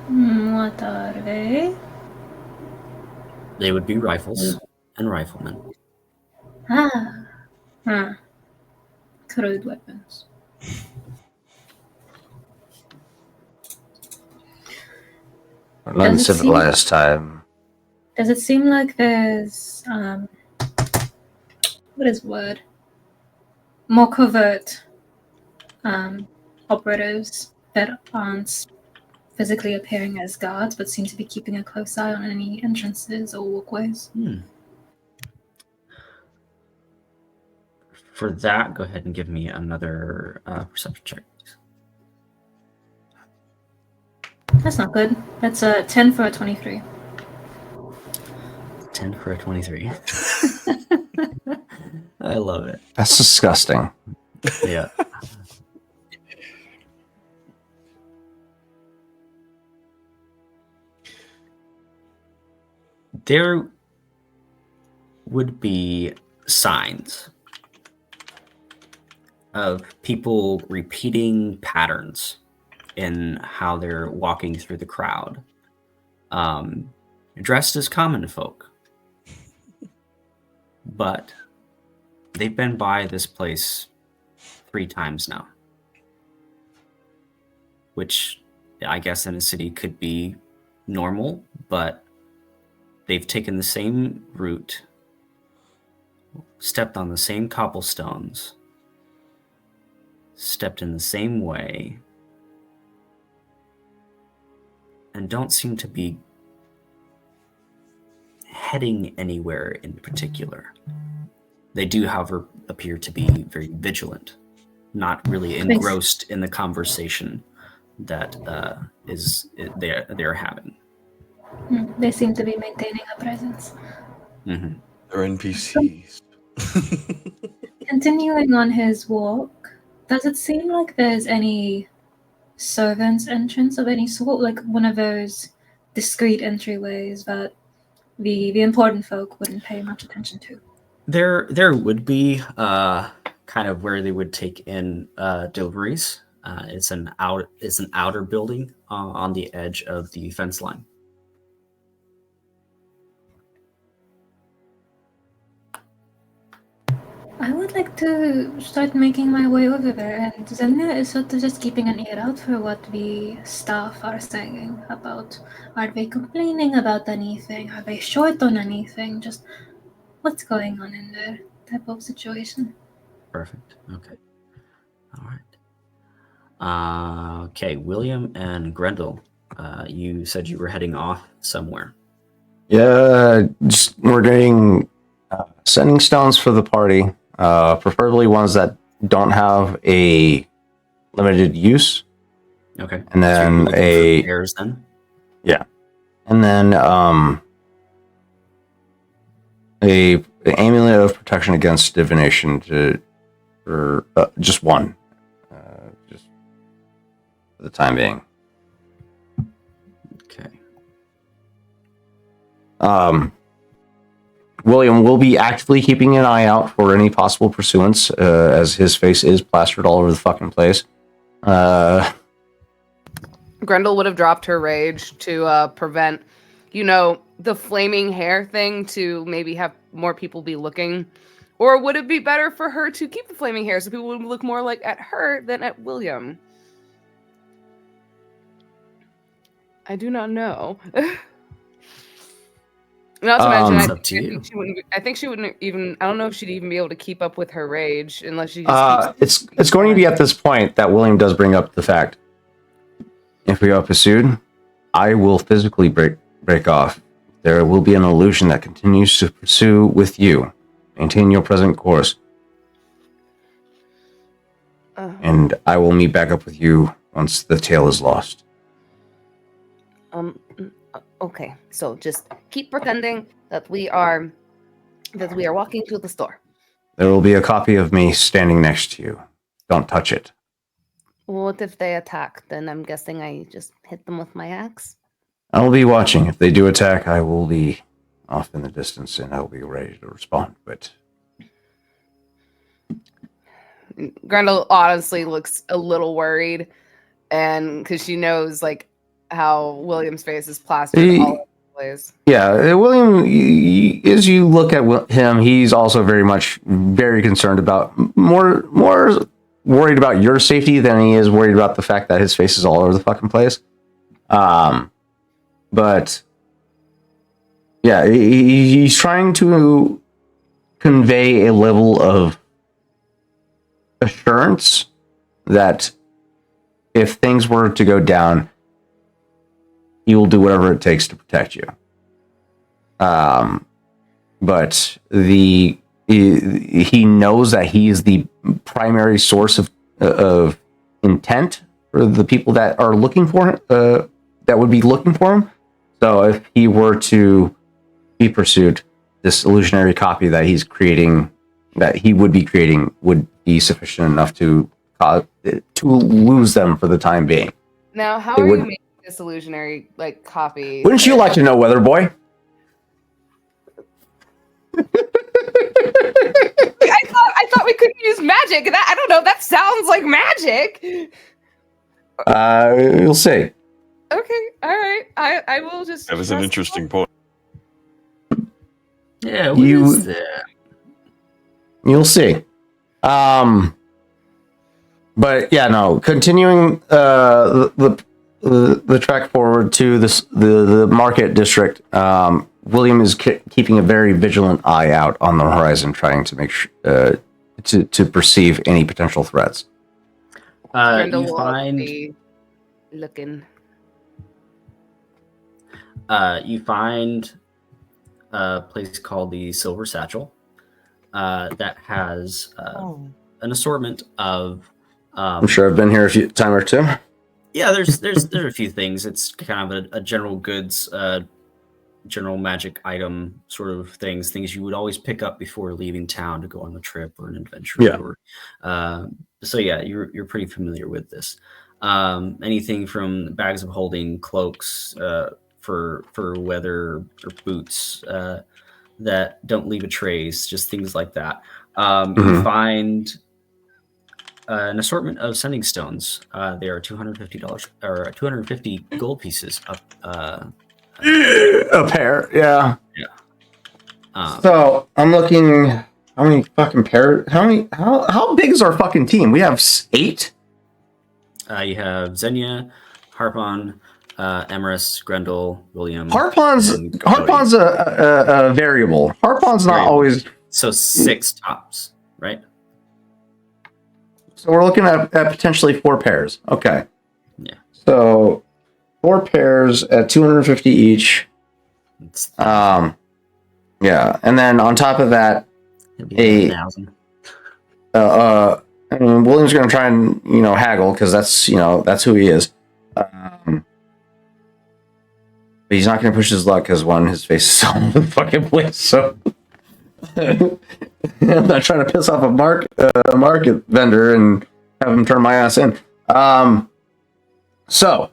What are they? They would be rifles and riflemen. Crude weapons. Not Does it seem- civilized time. Does it seem like there's what is the word? More covert operatives that aren't physically appearing as guards, but seem to be keeping a close eye on any entrances or walkways? For that, go ahead and give me another perception check. That's not good. That's a 10 for a 23. 10 for a 23. I love it. That's disgusting. Yeah. There would be signs of people repeating patterns in how they're walking through the crowd, dressed as common folk. But they've been by this place 3 times now, which I guess in a city could be normal, but they've taken the same route, stepped on the same cobblestones, stepped in the same way, and don't seem to be heading anywhere in particular. They do, however, appear to be very vigilant, not really engrossed in the conversation that they're having. They seem to be maintaining a presence. Mm-hmm. They're NPCs. Continuing on his walk, does it seem like there's any servants' entrance of any sort, like one of those discreet entryways that the important folk wouldn't pay much attention to? There would be kind of where they would take in deliveries. It's an outer building on the edge of the fence line. I would like to start making my way over there, and Zenia is sort of just keeping an ear out for what the staff are saying about. Are they complaining about anything? Are they short on anything? Just what's going on in there type of situation. Perfect. Okay. All right. Okay, William and Grendel, you said you were heading off somewhere. Yeah, just we're getting sending stones for the party, preferably ones that don't have a limited use. Okay. And then so you're looking for pairs then? Yeah, and then a amulet of protection against divination for just one, just for the time being. Okay. William will be actively keeping an eye out for any possible pursuance, as his face is plastered all over the fucking place. Grendel would have dropped her rage to prevent, the flaming hair thing to maybe have more people be looking. Or would it be better for her to keep the flaming hair so people would look more like at her than at William? I do not know. Not to mention, It's up to you. I think she wouldn't even. I don't know if she'd even be able to keep up with her rage unless she just keeps. It's going to be at this point that William does bring up the fact: if we are pursued, I will physically break off. There will be an illusion that continues to pursue with you. Maintain your present course, and I will meet back up with you once the tail is lost. Okay, so just keep pretending that we are walking to the store. There will be a copy of me standing next to you. Don't touch it. What if they attack? Then I'm guessing I just hit them with my axe. I'll be watching. If they do attack, I will be off in the distance and I'll be ready to respond. But Grendel honestly looks a little worried, and because she knows like how William's face is plastered all over the place. Yeah, William, as you look at him, he's also very concerned about more worried about your safety than he is worried about the fact that his face is all over the fucking place. But yeah, he's trying to convey a level of assurance that if things were to go down, he will do whatever it takes to protect you. But he knows that he is the primary source of intent for the people that are looking for him, that would be looking for him. So if he were to be pursued, this illusionary copy that he's creating, that he would be creating, would be sufficient enough to lose them for the time being. Now, how are you making this illusionary like copy? Wouldn't you like to know, Weather Boy? I thought we couldn't use magic. I don't know. That sounds like magic. You'll see. Okay, all right. I will just. That was an interesting point. Yeah, what is that? You'll see. But yeah, no. Continuing the trek forward to the market district. William is keeping a very vigilant eye out on the horizon, trying to make to perceive any potential threats. You find looking. You find a place called the Silver Satchel that has an assortment of. I'm sure I've been here a time or two. Yeah, there's a few things. It's kind of a general goods, general magic item sort of things you would always pick up before leaving town to go on a trip or an adventure. Yeah. So yeah, you're pretty familiar with this. Anything from bags of holding, cloaks for weather, or boots that don't leave a trace, just things like that. You find an assortment of sending stones. They are $250 or 250 gold pieces up. A pair, yeah. Yeah. So I'm looking. How many fucking pairs? How big is our fucking team? We have 8. You have Xenia, Harpon, Emerus, Grendel, William. Harpon's a variable. Harpon's not always. So 6 tops, right? So we're looking at potentially 4 pairs. Okay. Yeah. So 4 pairs at 250 each. Yeah, and then on top of that, $1,000. I mean, William's going to try and haggle because that's who he is. But he's not going to push his luck because his face is all over the fucking place. So I'm not trying to piss off a market vendor and have him turn my ass in. So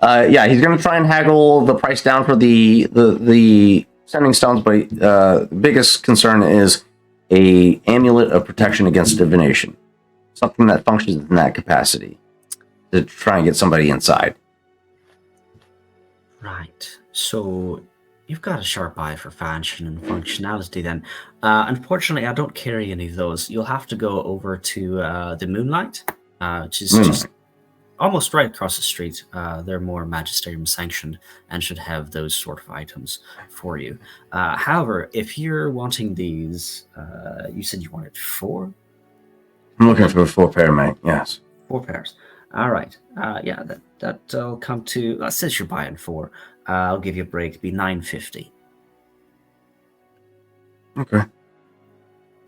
yeah, he's going to try and haggle the price down for the sending stones, but the biggest concern is a amulet of protection against divination, something that functions in that capacity to try and get somebody inside. Right. So you've got a sharp eye for fashion and functionality then. Unfortunately, I don't carry any of those. You'll have to go over to the Moonlight, which is just almost right across the street. They're more magisterium sanctioned and should have those sort of items for you. However, if you're wanting these, you said you wanted 4? I'm looking for a 4 pair, mate. Yes. 4 pairs. All right. Yeah, that'll come to. Since you're buying 4, I'll give you a break. It'll be $950. Okay.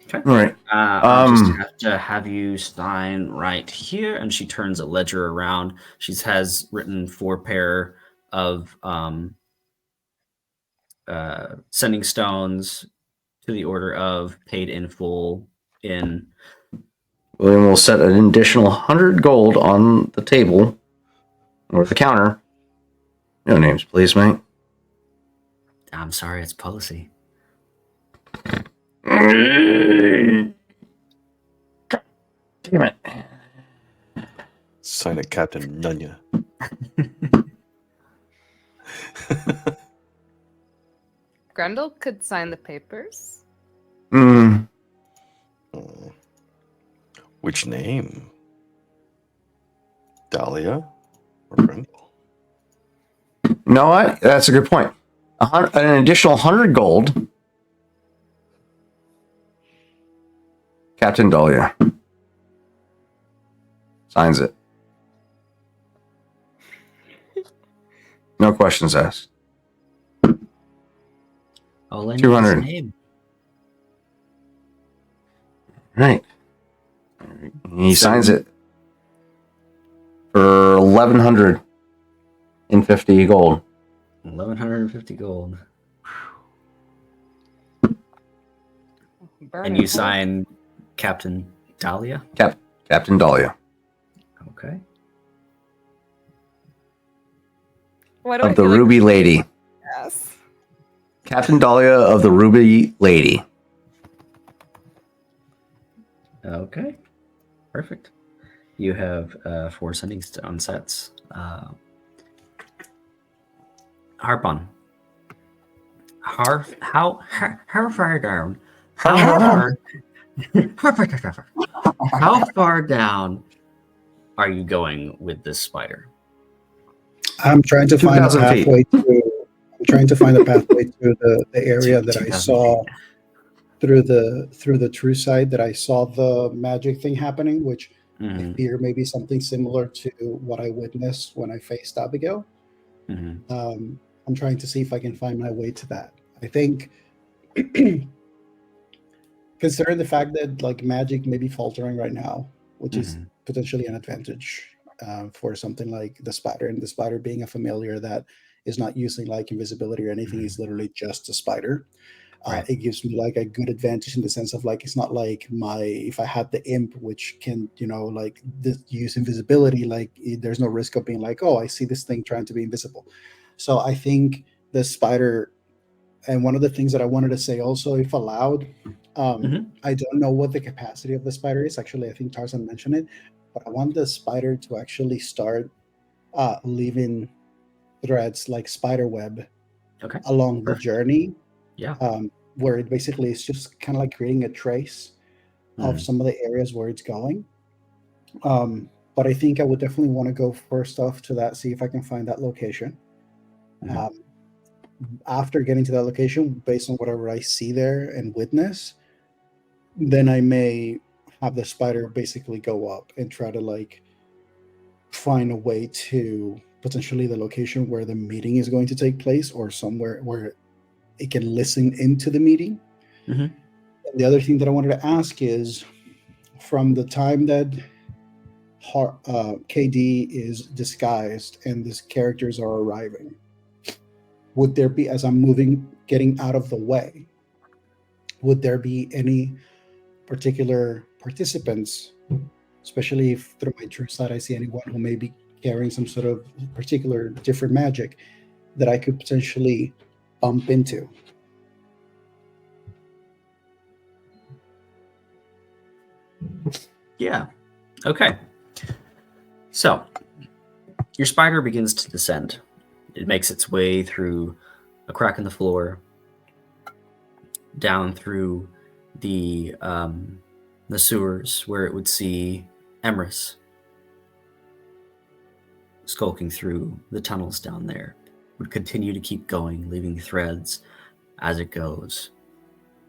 Okay. All right. I'll just have to have you sign right here. And she turns a ledger around. She has written 4 pair of sending stones to the order of paid in full in William will set an additional 100 gold on the table or the counter. No names, please, mate. I'm sorry, it's policy. Damn it. Sign it, Captain Nunya. Grendel could sign the papers. Mm, Which name? Dahlia or Grendel? you know what? That's a good point. An additional 100 gold. Captain Dahlia signs it. No questions asked. I'll lend you 200. his name. Right. He signs it for 1,150 gold. 1,150 gold. Burn And it. you sign Captain Dahlia? Captain Dahlia Okay. Why do I of the feel like Ruby Lady. yes. Captain Dahlia of the Ruby Lady. Okay. Perfect. You have 4 sending stone sets. Harpon. How far down? How far down are you going with this spider? I'm trying to find a 2,000 feet. pathway to. I'm trying to find a pathway to the area that I 2,000 saw through the true side that I saw the magic thing happening, which I Mhm, fear may be something similar to what I witnessed when I faced Abigail. mhm. I'm trying to see if I can find my way to that. I think, considering the fact that like magic may be faltering right now, which is Mhm. potentially an advantage for something like the spider, and the spider being a familiar that is not using like invisibility or anything, is literally just a spider. Right. It gives me like a good advantage in the sense of like it's not like my if I had the imp which can like use invisibility, like there's no risk of being like, oh, I see this thing trying to be invisible. So I think the spider, and one of the things that I wanted to say also, if allowed, Mhm. I don't know what the capacity of the spider is. Actually, I think Tarzan mentioned it, but I want the spider to actually start leaving threads like spider web Okay. along the Perfect. journey, Yeah. where it basically is just kind of like creating a trace of Mhm. some of the areas where it's going. But I think I would definitely want to go first off to that, see if I can find that location. Mhm. After getting to that location, based on whatever I see there and witness, then I may have the spider basically go up and try to like find a way to potentially the location where the meeting is going to take place, or somewhere where it can listen into the meeting. Mhm. And the other thing that I wanted to ask is, from the time that KD is disguised and these characters are arriving, would there be, as I'm moving, getting out of the way, would there be any particular participants, especially if through my true side I see anyone who may be carrying some sort of particular different magic that I could potentially bump into? Yeah. Okay. So your spider begins to descend. It makes its way through a crack in the floor, down through the sewers, where it would see Emrys skulking through the tunnels down there. Would continue to keep going, leaving threads as it goes,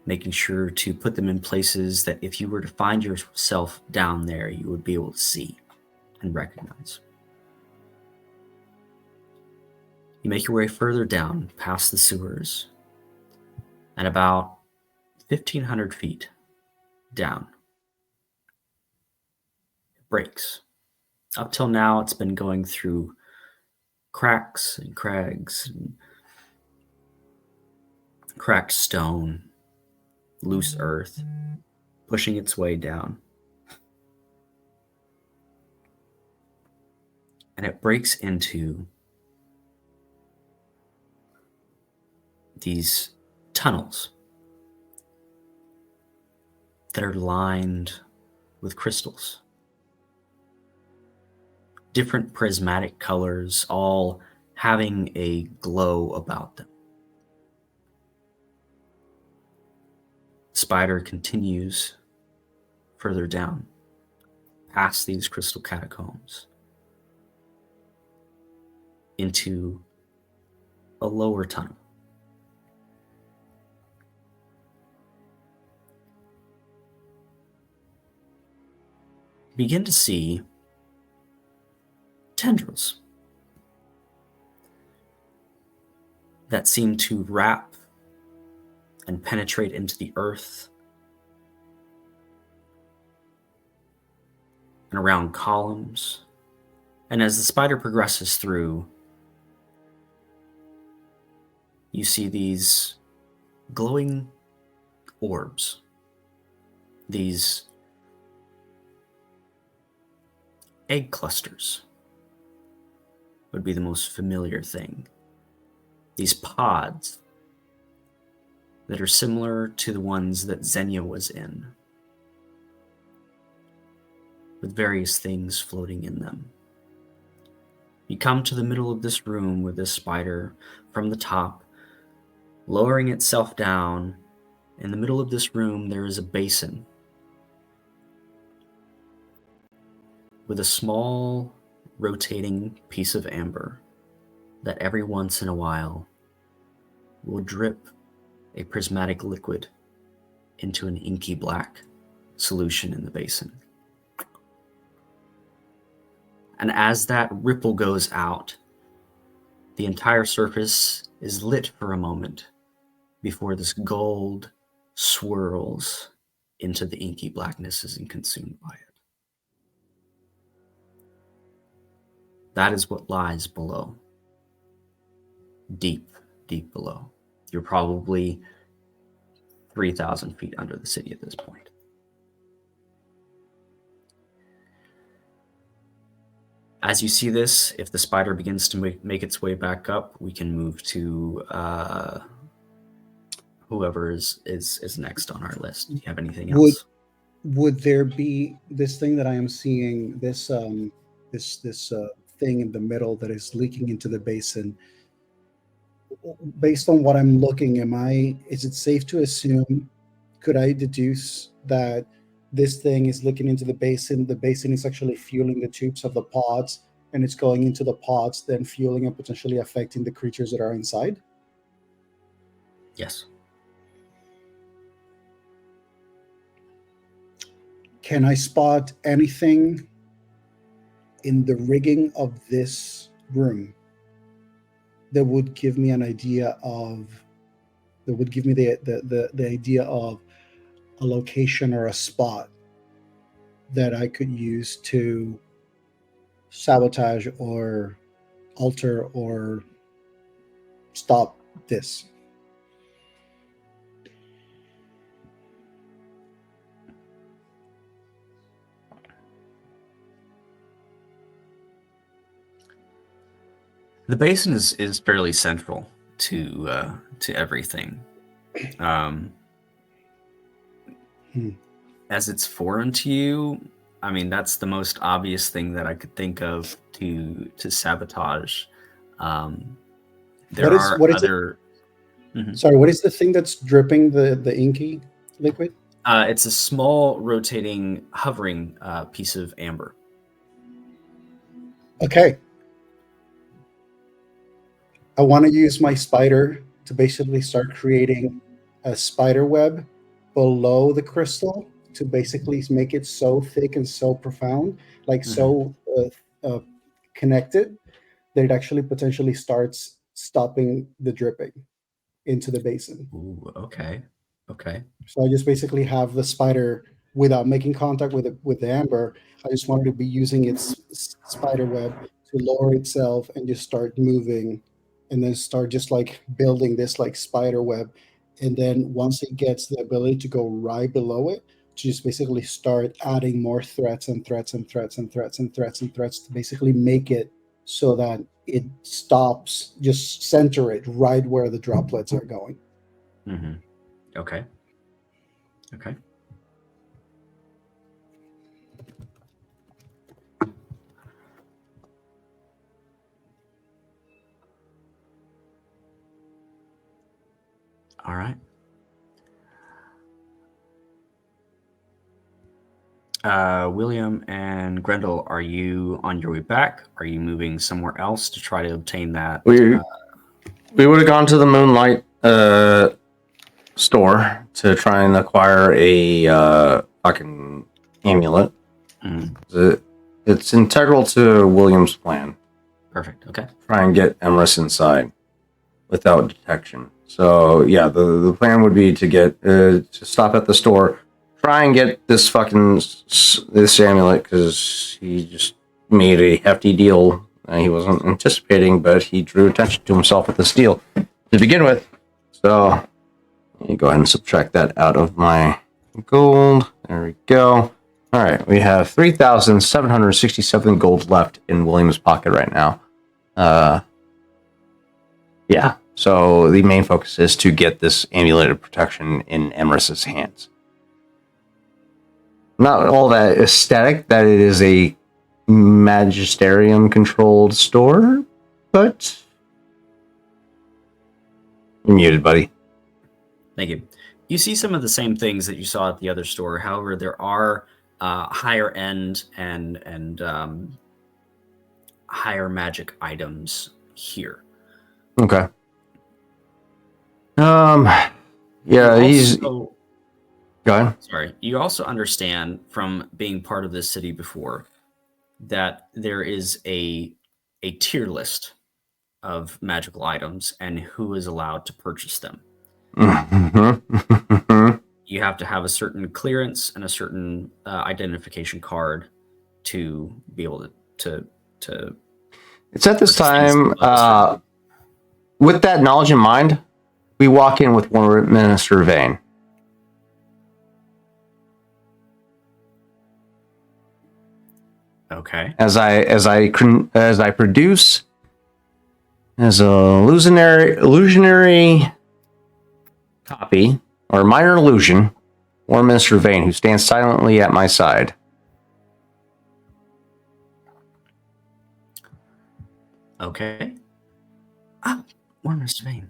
making sure to put them in places that if you were to find yourself down there, you would be able to see and recognize. You make your way further down past the sewers, and about 1,500 feet down, it breaks. Up till now, it's been going through cracks and crags, and cracked stone, loose earth, pushing its way down. and it breaks into these tunnels that are lined with crystals. Different prismatic colors, all having a glow about them. Spider continues further down, past these crystal catacombs, into a lower tunnel. Begin to see tendrils that seem to wrap and penetrate into the earth and around columns. And as the spider progresses through, you see these glowing orbs, these egg clusters would be the most familiar thing. These pods that are similar to the ones that Xenia was in, with various things floating in them. You come to the middle of this room with this spider from the top, lowering itself down. In the middle of this room, there is a basin with a small rotating piece of amber that every once in a while will drip a prismatic liquid into an inky black solution in the basin. And as that ripple goes out, the entire surface is lit for a moment before this gold swirls into the inky blackness and consumed by it. That is what lies below. Deep, deep below. You're probably 3,000 feet under the city at this point. As you see this, if the spider begins to make its way back up, we can move to whoever is next on our list. Do you have anything else? Would there be this thing that I am seeing, this thing in the middle that is leaking into the basin? Based on what I'm looking, is it safe to assume, could I deduce that this thing is leaking into the basin is actually fueling the tubes of the pods, and it's going into the pods, then fueling and potentially affecting the creatures that are inside? Yes. Can I spot anything in the rigging of this room that would give me an idea of, that would give me the idea of a location or a spot that I could use to sabotage or alter or stop this? The basin is fairly central to everything. As it's foreign to you, I mean, that's the most obvious thing that I could think of to sabotage. There are other. Mm-hmm. Sorry, what is the thing that's dripping the inky liquid? It's a small rotating, hovering piece of amber. Okay. I want to use my spider to basically start creating a spider web below the crystal to basically make it so thick and so profound, like so connected, that it actually potentially starts stopping the dripping into the basin. Ooh, okay. So I just basically have the spider, without making contact with the amber, I just wanted to be using its spider web to lower itself and just start moving, and then start just like building this like spider web. And then once it gets the ability to go right below it, to just basically start adding more threats and threats and threats and threats and threats and threats to basically make it so that it stops. Just center it right where the droplets are going. Mm-hmm. Okay. Okay. All right. William and Grendel, are you on your way back? Are you moving somewhere else to try to obtain that? We would have gone to the Moonlight store to try and acquire a fucking amulet. It's integral to William's plan. Perfect. Okay. Try and get Emrys inside without detection. So yeah, the plan would be to get to stop at the store, try and get this fucking this amulet, because he just made a hefty deal he wasn't anticipating, but he drew attention to himself with this deal to begin with. So let me go ahead and subtract that out of my gold. There we go. All right, we have 3,767 gold left in William's pocket right now. Yeah. So the main focus is to get this amulet of protection in Emrys's hands. Not all that ecstatic that it is a magisterium-controlled store, but you're muted, buddy. Thank you. You see some of the same things that you saw at the other store. However, there are higher end and higher magic items here. Okay. Yeah, he's... Go ahead. Sorry. You also understand from being part of this city before that there is a tier list of magical items and who is allowed to purchase them. Mm-hmm. You have to have a certain clearance and a certain identification card to be able to It's at this time, with that knowledge in mind, we walk in with one Minister Vane. Okay. As I produce as a illusionary copy or minor illusion, War Minister Vane, who stands silently at my side. Okay. Ah, War Minister Vane.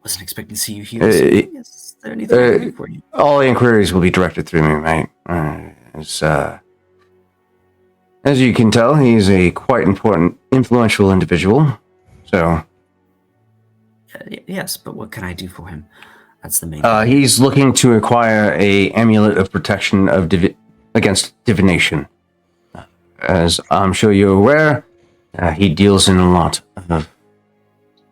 Wasn't expecting to see you here. Is there anything I can do for you? All the inquiries will be directed through me, mate. As you can tell, he's a quite important, influential individual. So, yes, but what can I do for him? That's the main. He's looking to acquire a amulet of protection against divination. As I'm sure you're aware, he deals in a lot of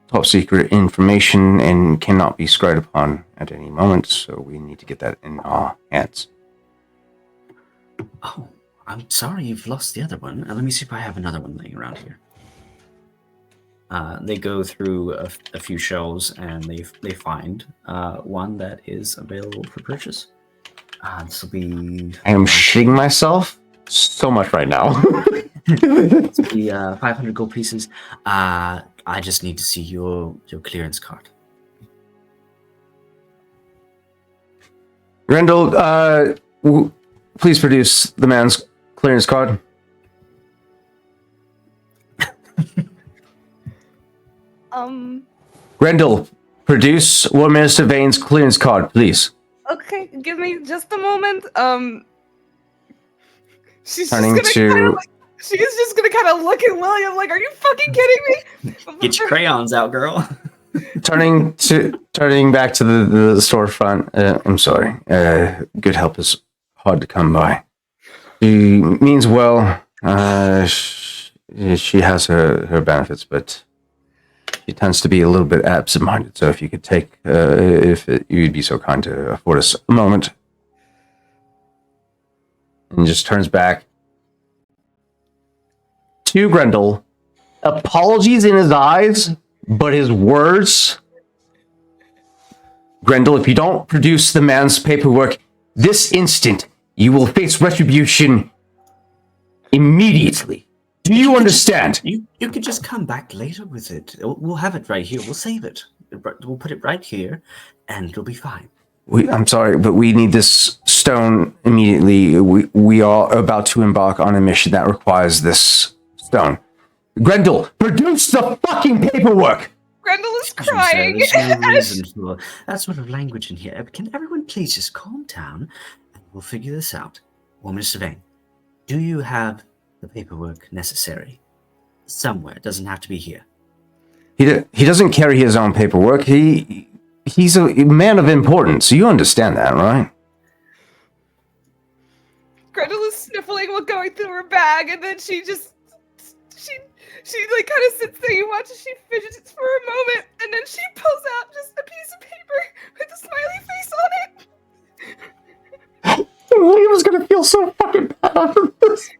top secret information and cannot be scryed upon at any moment. So we need to get that in our hands. Oh. I'm sorry you've lost the other one. Let me see if I have another one laying around here. They go through a few shelves and they find one that is available for purchase. This will be... I am shitting myself so much right now. This will be 500 gold pieces. I just need to see your clearance card. Grendel, please produce the man's clearance card. Grendel, produce War Minister Vane's clearance card, please. Okay, give me just a moment. She's Turning just to... gonna she's just gonna kind of look at William like, "Are you fucking kidding me?" Get your crayons out, girl. Turning back to the storefront. I'm sorry. Good help is hard to come by. She means well. She has her benefits, but she tends to be a little bit absent-minded. So if you could take, you'd be so kind to afford us a moment. And just turns back to Grendel. Apologies in his eyes, but his words. Grendel, if you don't produce the man's paperwork this instant, you will face retribution immediately. Do you understand? You could just come back later with it. We'll have it right here. We'll save it. We'll put it right here, and it'll be fine. I'm sorry, but we need this stone immediately. We are about to embark on a mission that requires this stone. Grendel, produce the fucking paperwork! Grendel is Excuse me, sir, crying. there's no reason for that sort of language in here. Can everyone please just calm down, and we'll figure this out. Well, Mr. Vane, do you have the paperwork necessary? Somewhere. It doesn't have to be here. He doesn't carry his own paperwork. He's a man of importance. You understand that, right? Grendel is sniffling while going through her bag, and then she like kind of sits there. You watch as she fidgets for a moment, and then she pulls out just a piece of paper with a smiley face on it. William's gonna feel so fucking bad after this.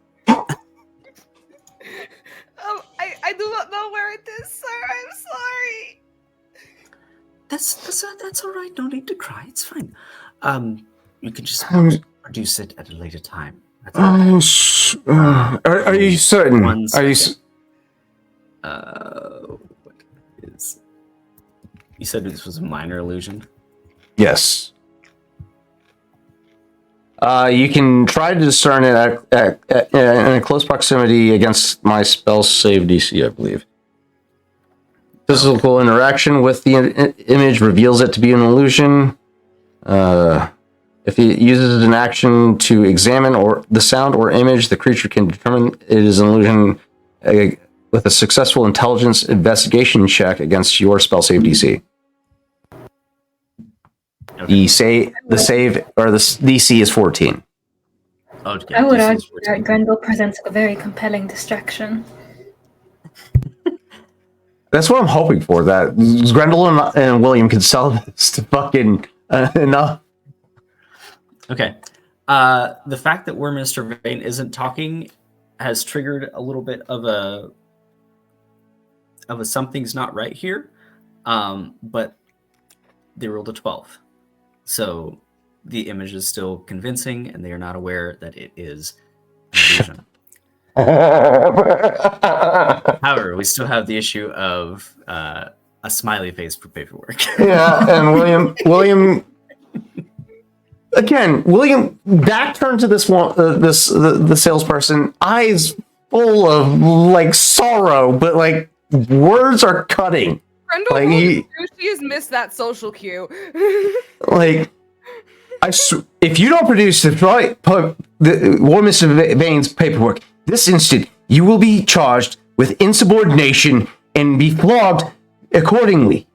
I do not know where it is, sir. I'm sorry. That's all right. No need to cry. It's fine. You can just produce it at a later time. Are you certain? Are you? What is? You said this was a minor illusion. Yes. You can try to discern it in a close proximity against my spell save DC, I believe. Physical interaction with the image reveals it to be an illusion. If it uses an action to examine or the sound or image, the creature can determine it is an illusion with a successful intelligence investigation check against your spell save DC. Okay. The save or the DC is 14. Okay, I would this is argue what's- that Grendel presents a very compelling distraction. That's what I'm hoping for. That Grendel and William can sell this to fucking enough. Okay. The fact that Mr. Vane isn't talking has triggered a little bit of a something's not right here. But they rolled a 12. So the image is still convincing, and they are not aware that it is an illusion. However, we still have the issue of a smiley face for paperwork. Yeah, and William again, William back turned to this one, the salesperson, eyes full of like sorrow, but like words are cutting. Grendel, Like, she has missed that social cue. Like, if you don't produce the Mr. Vane's paperwork this instant, you will be charged with insubordination and be flogged accordingly.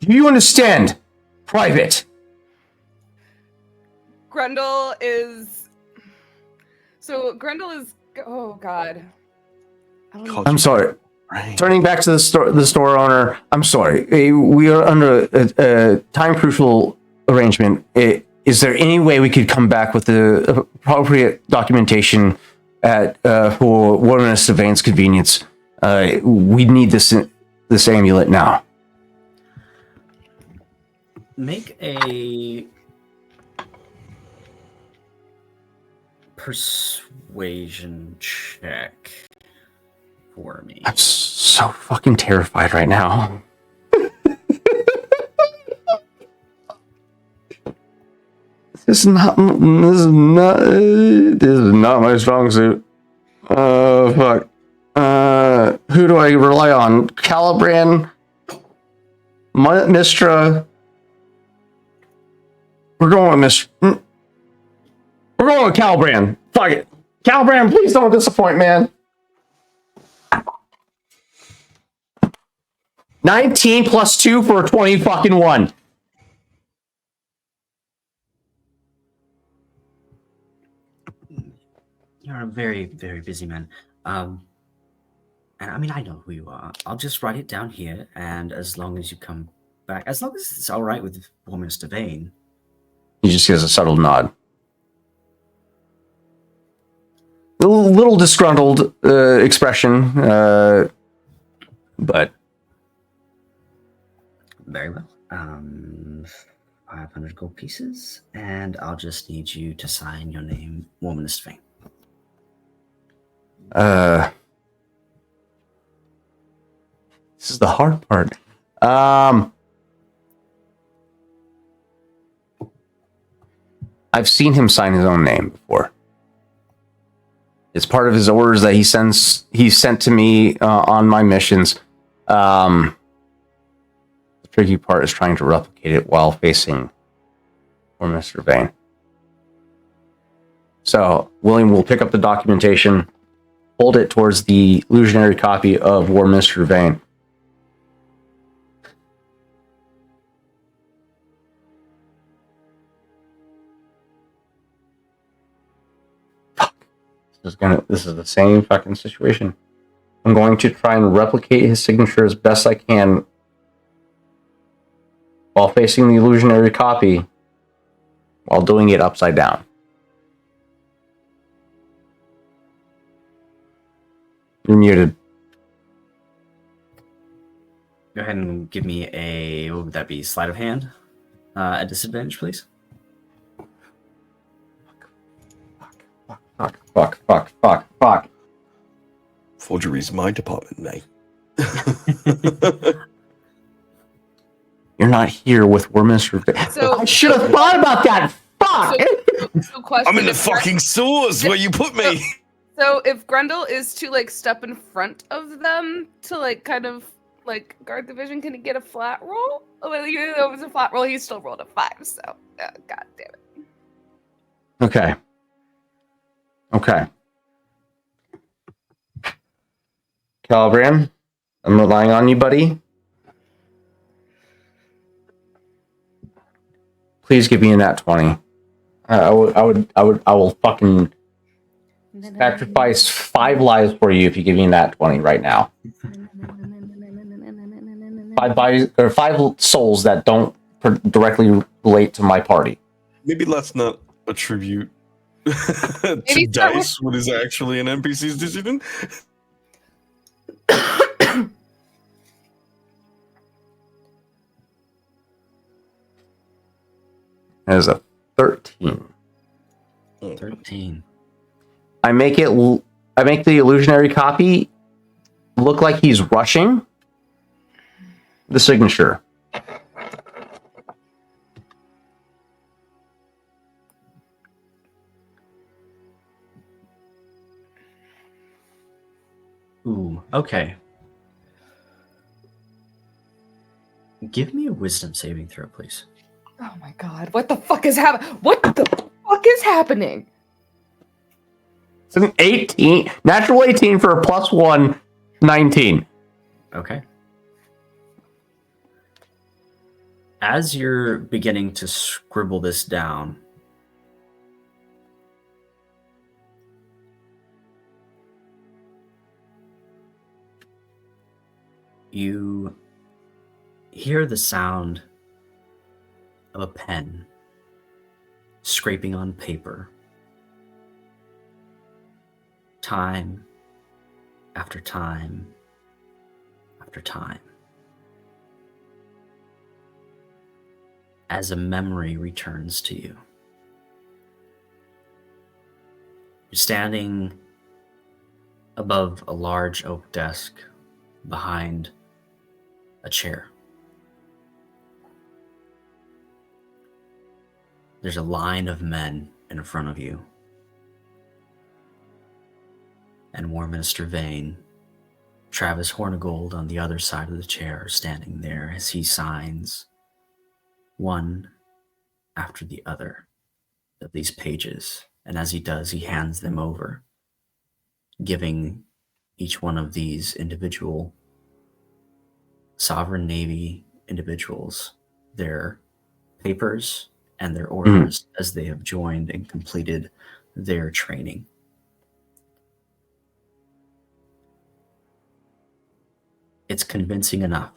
Do you understand, Private? Grendel is. So Grendel is. Oh God. I don't know. I'm sorry. Turning back to the store owner, I'm sorry. We are under a time crucial arrangement. Is there any way we could come back with the appropriate documentation for Mr. Vane's convenience? We need this amulet now. Make a persuasion check for me. I'm so fucking terrified right now. This is not my strong suit. Fuck. Who do I rely on? Calibran, Mistra. We're going with We're going with Calibran. Fuck it. Calibran, please don't disappoint, man. 19 plus 2 for a 20 fucking 1. You're a very, very busy man. And I mean, I know who you are. I'll just write it down here, and as long as you come back, as long as it's all right with Mr. Vane. He just gives a subtle nod. A little disgruntled expression, but Very well. 500 gold pieces, and I'll just need you to sign your name, Mr. Vane. This is the hard part. I've seen him sign his own name before. It's part of his orders that he sent to me on my missions. The tricky part is trying to replicate it while facing War Mr. Vane. So William will pick up the documentation, hold it towards the illusionary copy of War Mr. Vane. This is the same fucking situation. I'm going to try and replicate his signature as best I can while facing the illusionary copy while doing it upside down. You're muted. Go ahead and give me a, what would that be, sleight of hand? At disadvantage, please. Fuck. Forgery's my department, mate. You're not here with Warminster. So- I should have thought about that. Fuck. So question, I'm in the if fucking sewers where you put me. So if Grendel is to like step in front of them to like kind of like guard the vision, can he get a flat roll? Well, even though it was a flat roll, he still rolled a 5. So, god damn it. Okay. Calibran, I'm relying on you, buddy. Please give me a nat 20. I will fucking sacrifice 5 lives for you if you give me a nat 20 right now. 5 souls that don't directly relate to my party. Maybe let's not attribute to Maybe start dice what is actually an NPC's decision. That is a 13. 13. I make the illusionary copy look like he's rushing the signature. Ooh, okay. Give me a wisdom saving throw, please. Oh my god, what the fuck is happening? What the fuck is happening? It's an 18. Natural 18 for a +1, 19. Okay. As you're beginning to scribble this down, you hear the sound of a pen scraping on paper. Time after time after time. As a memory returns to you. You're standing above a large oak desk behind a chair. There's a line of men in front of you. And Warminster Vane, Travis Hornigold on the other side of the chair, standing there as he signs one after the other of these pages. And as he does, he hands them over, giving each one of these individual Sovereign Navy individuals their papers and their orders as they have joined and completed their training. It's convincing enough.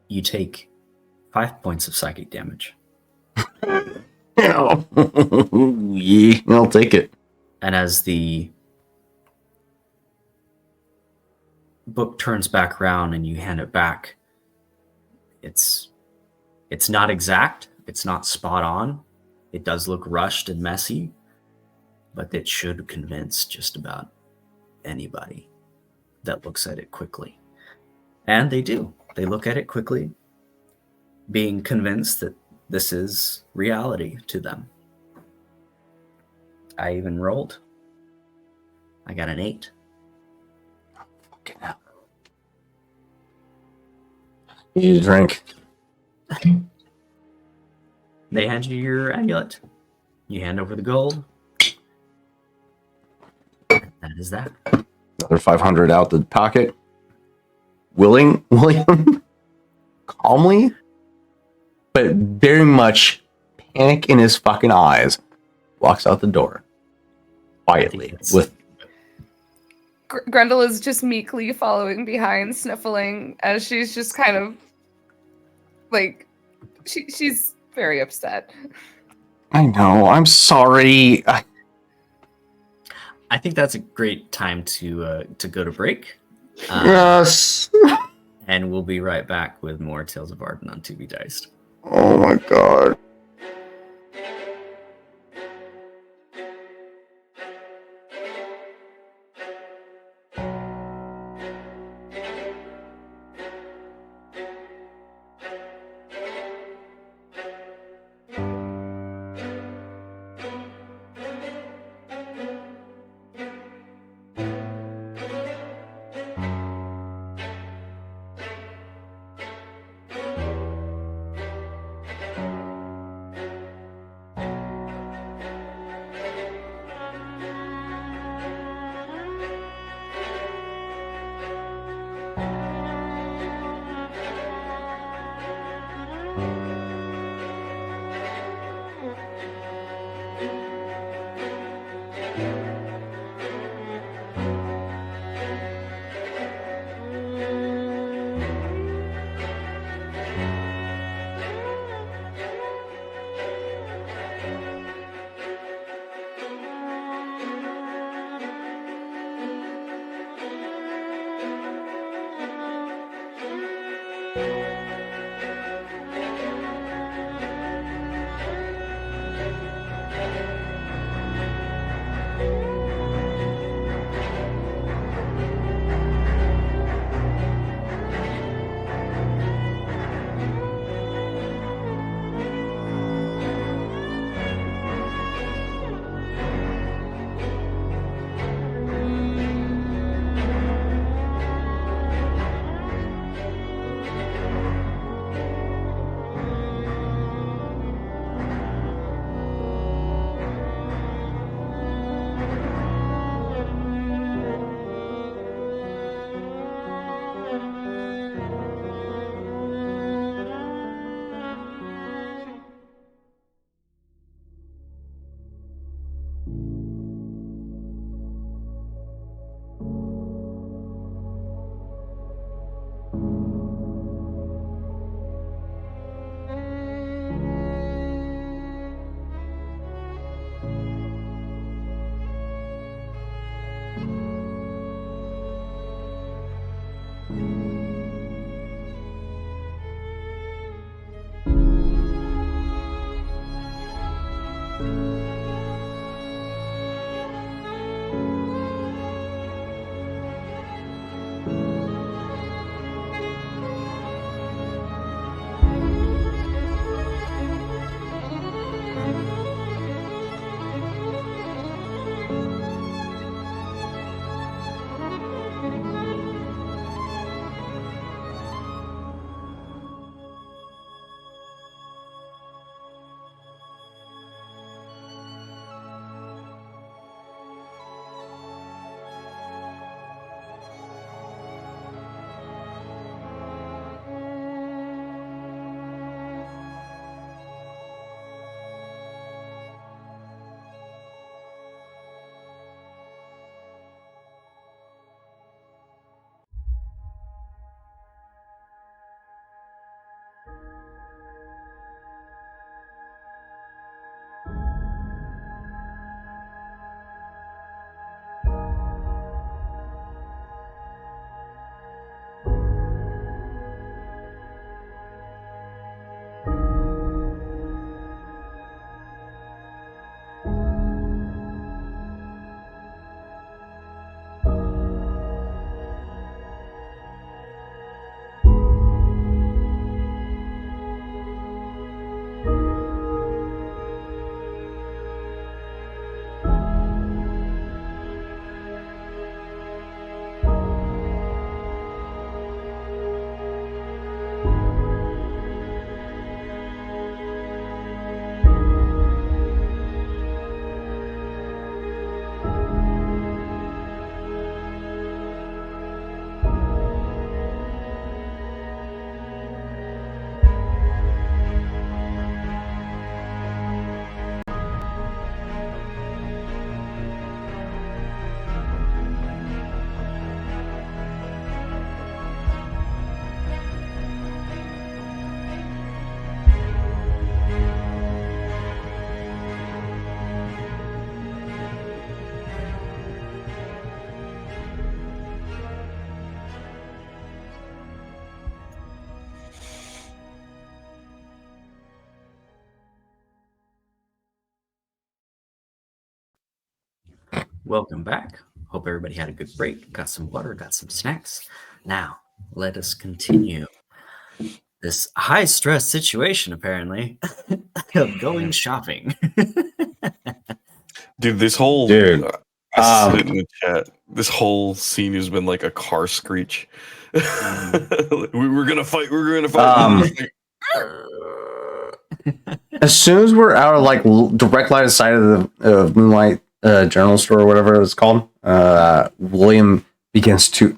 You take 5 points of psychic damage. Yeah, I'll take it. And as the book turns back around and you hand it back, it's not exact, it's not spot on. It does look rushed and messy, but it should convince just about anybody that looks at it quickly. And they do. They look at it quickly, being convinced that this is reality to them. I even rolled. I got an 8. Fucking hell. You drink. They hand you your amulet. You hand over the gold. That is that. Another 500 out the pocket. William, calmly, but very much panic in his fucking eyes, walks out the door quietly with. Grendel is just meekly following behind, sniffling as she's just kind of like she's very upset. I know. I'm sorry. I think that's a great time to go to break. Yes. And we'll be right back with more Tales of Vardin on To Be Diced. Oh my god. welcome back. Hope everybody had a good break, got some water, got some snacks. Now, let us continue this high stress situation, apparently, of going shopping. Dude, this whole Dude, I said it in the chat. This whole scene has been like a car screech. we were gonna fight. We were gonna fight. As soon as we're out of like direct line of sight of the Moonlight General Store or whatever it's called, William begins to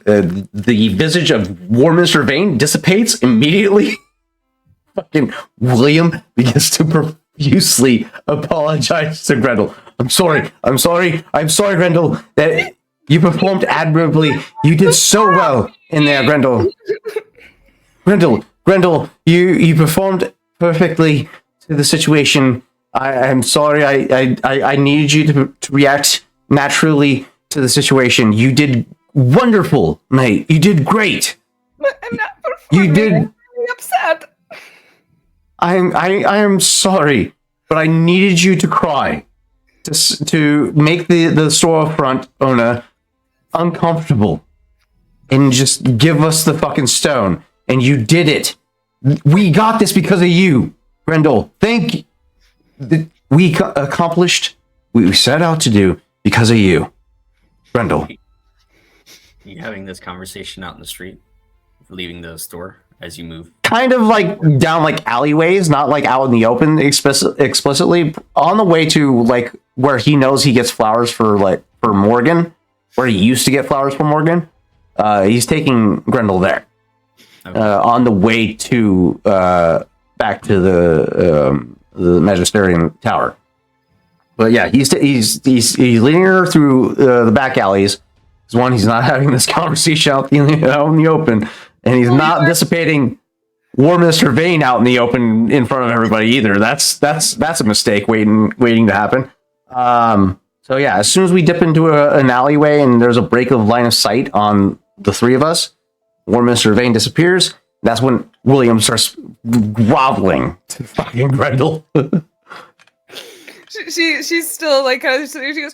the visage of War Minister Vane dissipates immediately. Fucking William begins to profusely apologize to Grendel. I'm sorry, Grendel. That you performed admirably. You did so well in there, Grendel. Grendel, you performed perfectly to the situation. I'm sorry. I needed you to react naturally to the situation. You did wonderful, mate. You did great. But I'm not performing. You did. I'm really upset. I am sorry, but I needed you to cry to make the storefront owner uncomfortable and just give us the fucking stone. And you did it. We got this because of you, Grendel. Thank you. We accomplished what we set out to do because of you, Grendel. You having this conversation out in the street, leaving the store as you move? Kind of like down like alleyways, not like out in the open explicitly. On the way to like where he knows he gets flowers for Morgan, where he used to get flowers for Morgan. He's taking Grendel there. Okay. On the way to back to the Magisterium Tower. But yeah, he's leading her through the back alleys. Because one, he's not having this conversation out in the open, and he's not dissipating War Minister Vane out in the open in front of everybody either. That's a mistake waiting to happen. So yeah, as soon as we dip into an alleyway and there's a break of line of sight on the three of us, War Minister Vane disappears. That's when William starts groveling to fucking Grendel. She's still like kind of sitting. She goes,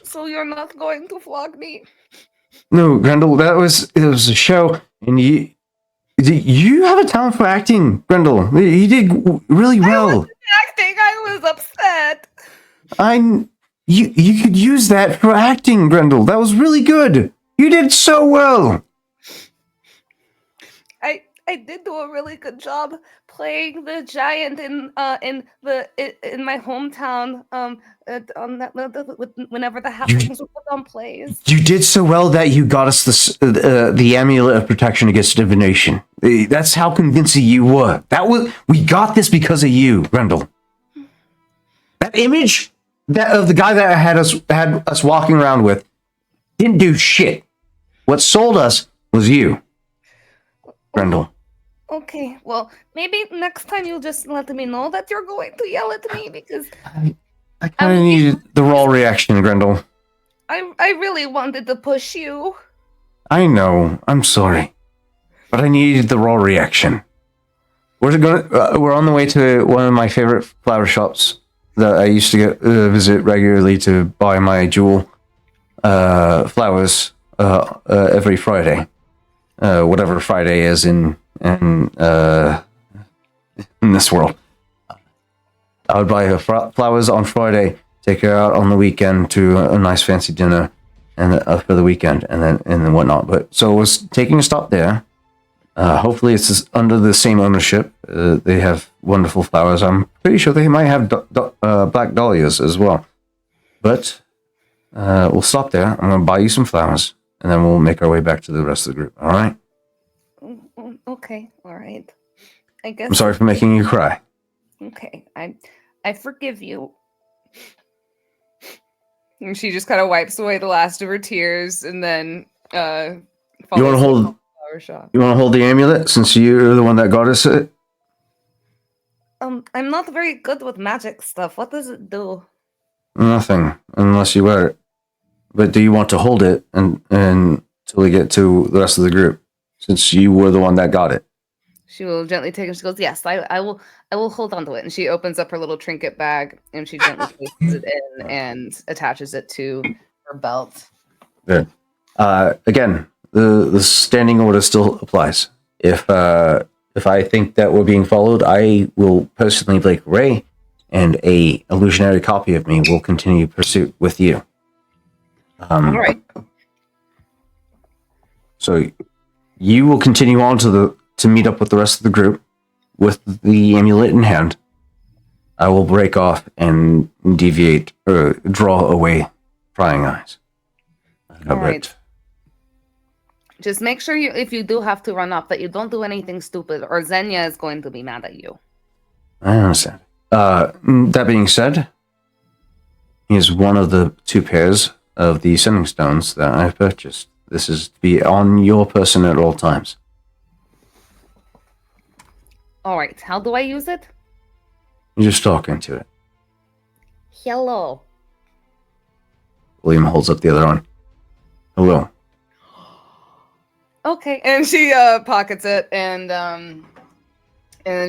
so you're not going to flog me? No, Grendel, it was a show, and you have a talent for acting, Grendel. You did really well. I wasn't acting. I was upset. You could use that for acting, Grendel. That was really good. You did so well. I did do a really good job playing the giant in my hometown. Whenever the halflings would put on plays. You did so well that you got us the amulet of protection against divination. That's how convincing you were. We got this because of you, Grendel. That image of the guy that had us walking around with didn't do shit. What sold us was you, Grendel. Okay, well, maybe next time you'll just let me know that you're going to yell at me because I kind of needed the raw reaction, Grendel. I really wanted to push you. I know. I'm sorry, but I needed the raw reaction. We're on the way to one of my favorite flower shops that I used to visit regularly to buy my jewel flowers every Friday. Whatever Friday is in this world. I would buy her flowers on Friday, take her out on the weekend to a nice fancy dinner, and for the weekend, and then whatnot. But so I was taking a stop there. Hopefully, it's under the same ownership. They have wonderful flowers. I'm pretty sure they might have black dahlias as well. But we'll stop there. I'm going to buy you some flowers, and then we'll make our way back to the rest of the group. All right? Okay, all right. I guess. I'm sorry for making you cry. Okay, I forgive you. And she just kind of wipes away the last of her tears, and then You want to hold? flower shop. You want to hold the amulet since you're the one that got us it? I'm not very good with magic stuff. What does it do? Nothing, unless you wear it. But do you want to hold it until we get to the rest of the group? Since you were the one that got it. She will gently take it. She goes, "Yes, I will. I will hold on to it." And she opens up her little trinket bag and she gently places it in and attaches it to her belt. Good. Again, the standing order still applies. If I think that we're being followed, I will personally Blake Ray, and a illusionary copy of me will continue pursuit with you. All right. So you will continue on to meet up with the rest of the group with the amulet in hand. I will break off and deviate or draw away prying eyes. All right. Just make sure if you do have to run off, that you don't do anything stupid, or Xenia is going to be mad at you. I understand. That being said, here's one of the 2 pairs of the sending stones that I've purchased. This is to be on your person at all times. All right. How do I use it? You just talk into it. Hello. William holds up the other one. Hello. Okay, and she pockets it, and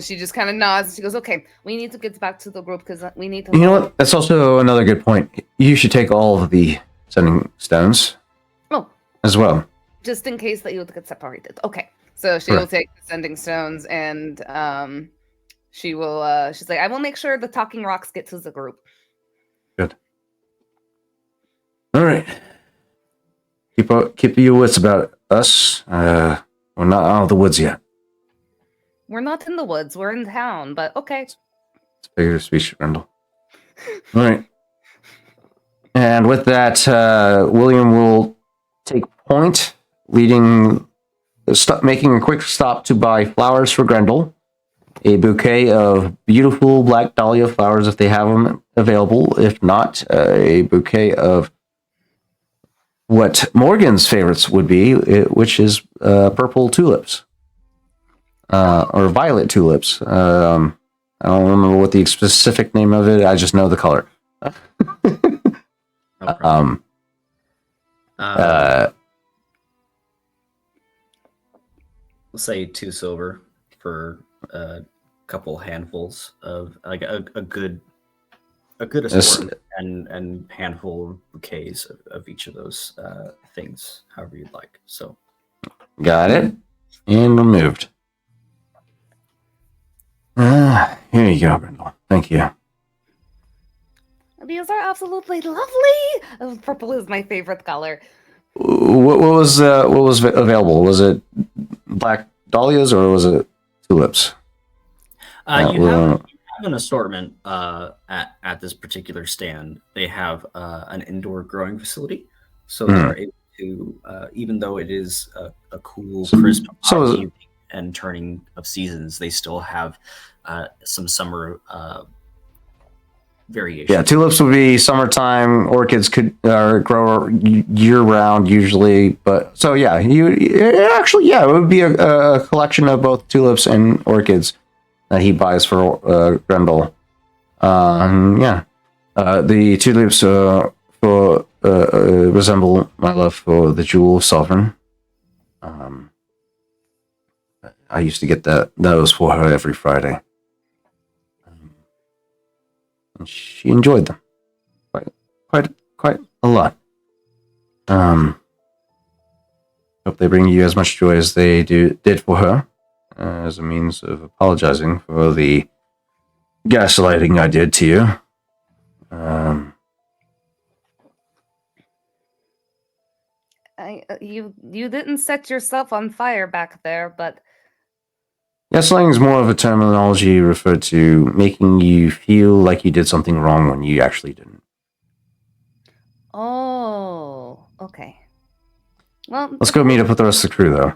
she just kind of nods. And she goes, "Okay, we need to get back to the group because we need to." You know what? That's also another good point. You should take all of the sending stones. Oh. As well. Just in case that you would get separated. Okay, so she will take the sending stones, and she will. She's like, "I will make sure the talking rocks get to the group." Good. All right. Keep your wits about us. We're not out of the woods yet. We're not in the woods. We're in town, but okay. It's a figure of speech, Randall. All right. And with that, William will take point, making a quick stop to buy flowers for Grendel, a bouquet of beautiful black dahlia flowers if they have them available. If not, a bouquet of what Morgan's favorites would be, which is purple tulips. Or violet tulips. I don't remember what the specific name of it. I just know the color. We'll say 2 silver for a couple handfuls of like a good assortment and handful of bouquets of each of those things, however you'd like. So, got it and removed. Here you go, Brindle. Thank you. These are absolutely lovely. Purple is my favorite color. What was available? Was it black dahlias or was it tulips? You have an assortment at this particular stand. They have an indoor growing facility, so they're able to, even though it is a cool, crisp evening and turning of seasons, they still have some summer variations. Yeah, tulips would be summertime. Orchids could grow year round usually, but so yeah, it would be a collection of both tulips and orchids that he buys for Grendel. The tulips resemble my love for the Jewel Sovereign. I used to get those for her every Friday. And she enjoyed them quite a lot. Hope they bring you as much joy as they did for her, as a means of apologizing for the gaslighting I did to you. You didn't set yourself on fire back there, but gaslighting is more of a terminology referred to making you feel like you did something wrong when you actually didn't. Oh, okay. Well, let's go meet up with the rest of the crew, though.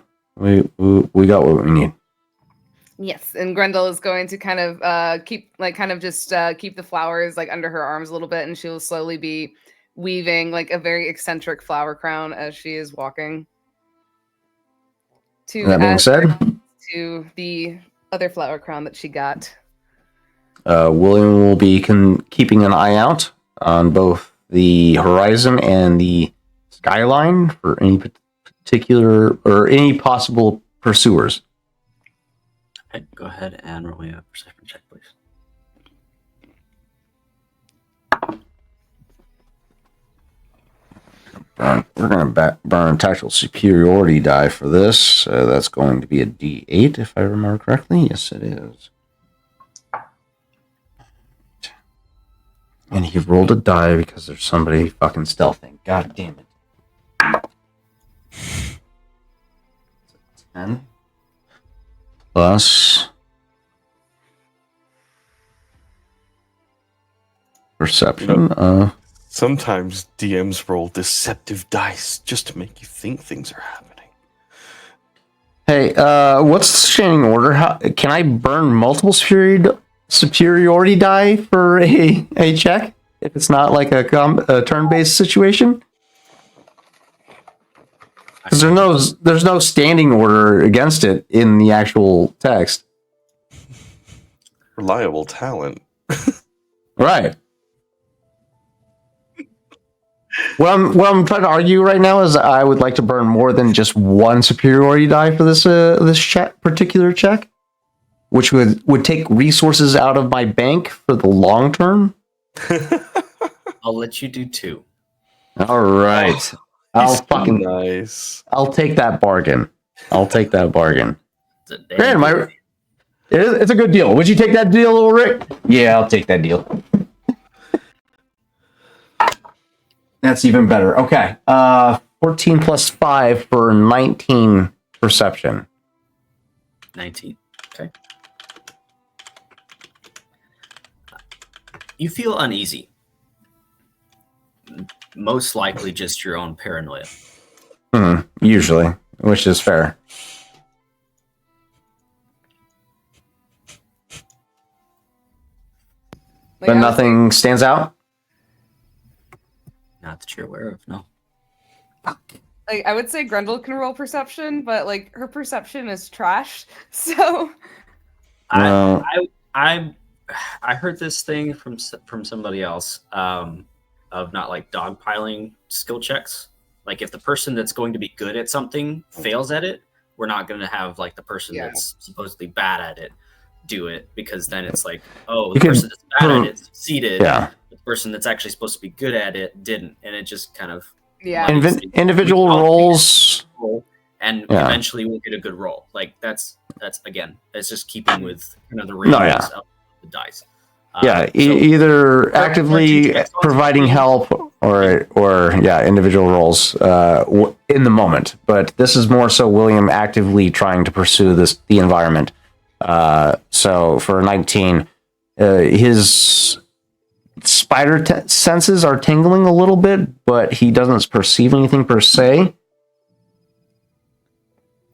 We got what we need. Yes, and Grendel is going to kind of keep the flowers like under her arms a little bit, and she'll slowly be weaving like a very eccentric flower crown as she is walking. That being said, to the other flower crown that she got. William will be keeping an eye out on both the horizon and the skyline for any particular or any possible pursuers. Okay, go ahead and roll me a perception check, please. We're going to burn tactical superiority die for this. That's going to be a D8, if I remember correctly. Yes, it is. And he rolled a die because there's somebody fucking stealthing. God damn it. 10 plus perception. Sometimes DMs roll deceptive dice just to make you think things are happening. Hey, what's the standing order? How can I burn multiple superiority die for a check if it's not like a turn-based situation? Because there's no standing order against it in the actual text. Reliable talent. Right. What I'm trying to argue right now is I would like to burn more than just one superiority die for this particular check, which would take resources out of my bank for the long term. I'll let you do 2. All right. Nice. I'll take that bargain. It's a damn Gran, it's a good deal. Would you take that deal, little Rick? Yeah, I'll take that deal. That's even better. Okay. 14 plus 5 for 19 perception. 19. Okay. You feel uneasy. Most likely just your own paranoia. Usually, which is fair. But nothing stands out? Not that you're aware of, no. Like, I would say Grendel can roll perception, but like her perception is trash. So I heard this thing from somebody else of not like dogpiling skill checks. Like if the person that's going to be good at something fails at it, we're not going to have like the person that's supposedly bad at it do it, because then it's like, oh, the person that's bad at it succeeded. Yeah. The person that's actually supposed to be good at it didn't, and it just kind of individual roles, and eventually we'll get a good roll. Like that's again, it's just keeping with the ranges of the dice. Either actively providing help or individual roles in the moment. But this is more so William actively trying to pursue the environment. So for 19, his spider senses are tingling a little bit, but he doesn't perceive anything per se.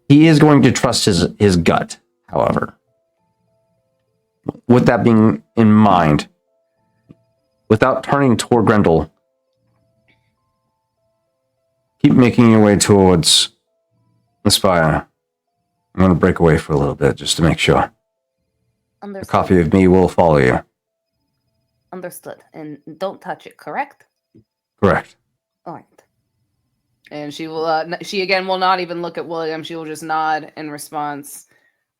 He is going to trust his gut, however. With that being in mind, without turning toward Grendel, keep making your way towards the spire. I'm going to break away for a little bit just to make sure. Understood. A copy of me will follow you. Understood. And don't touch it, correct? Correct. All right. And she will. She again will not even look at William. She will just nod in response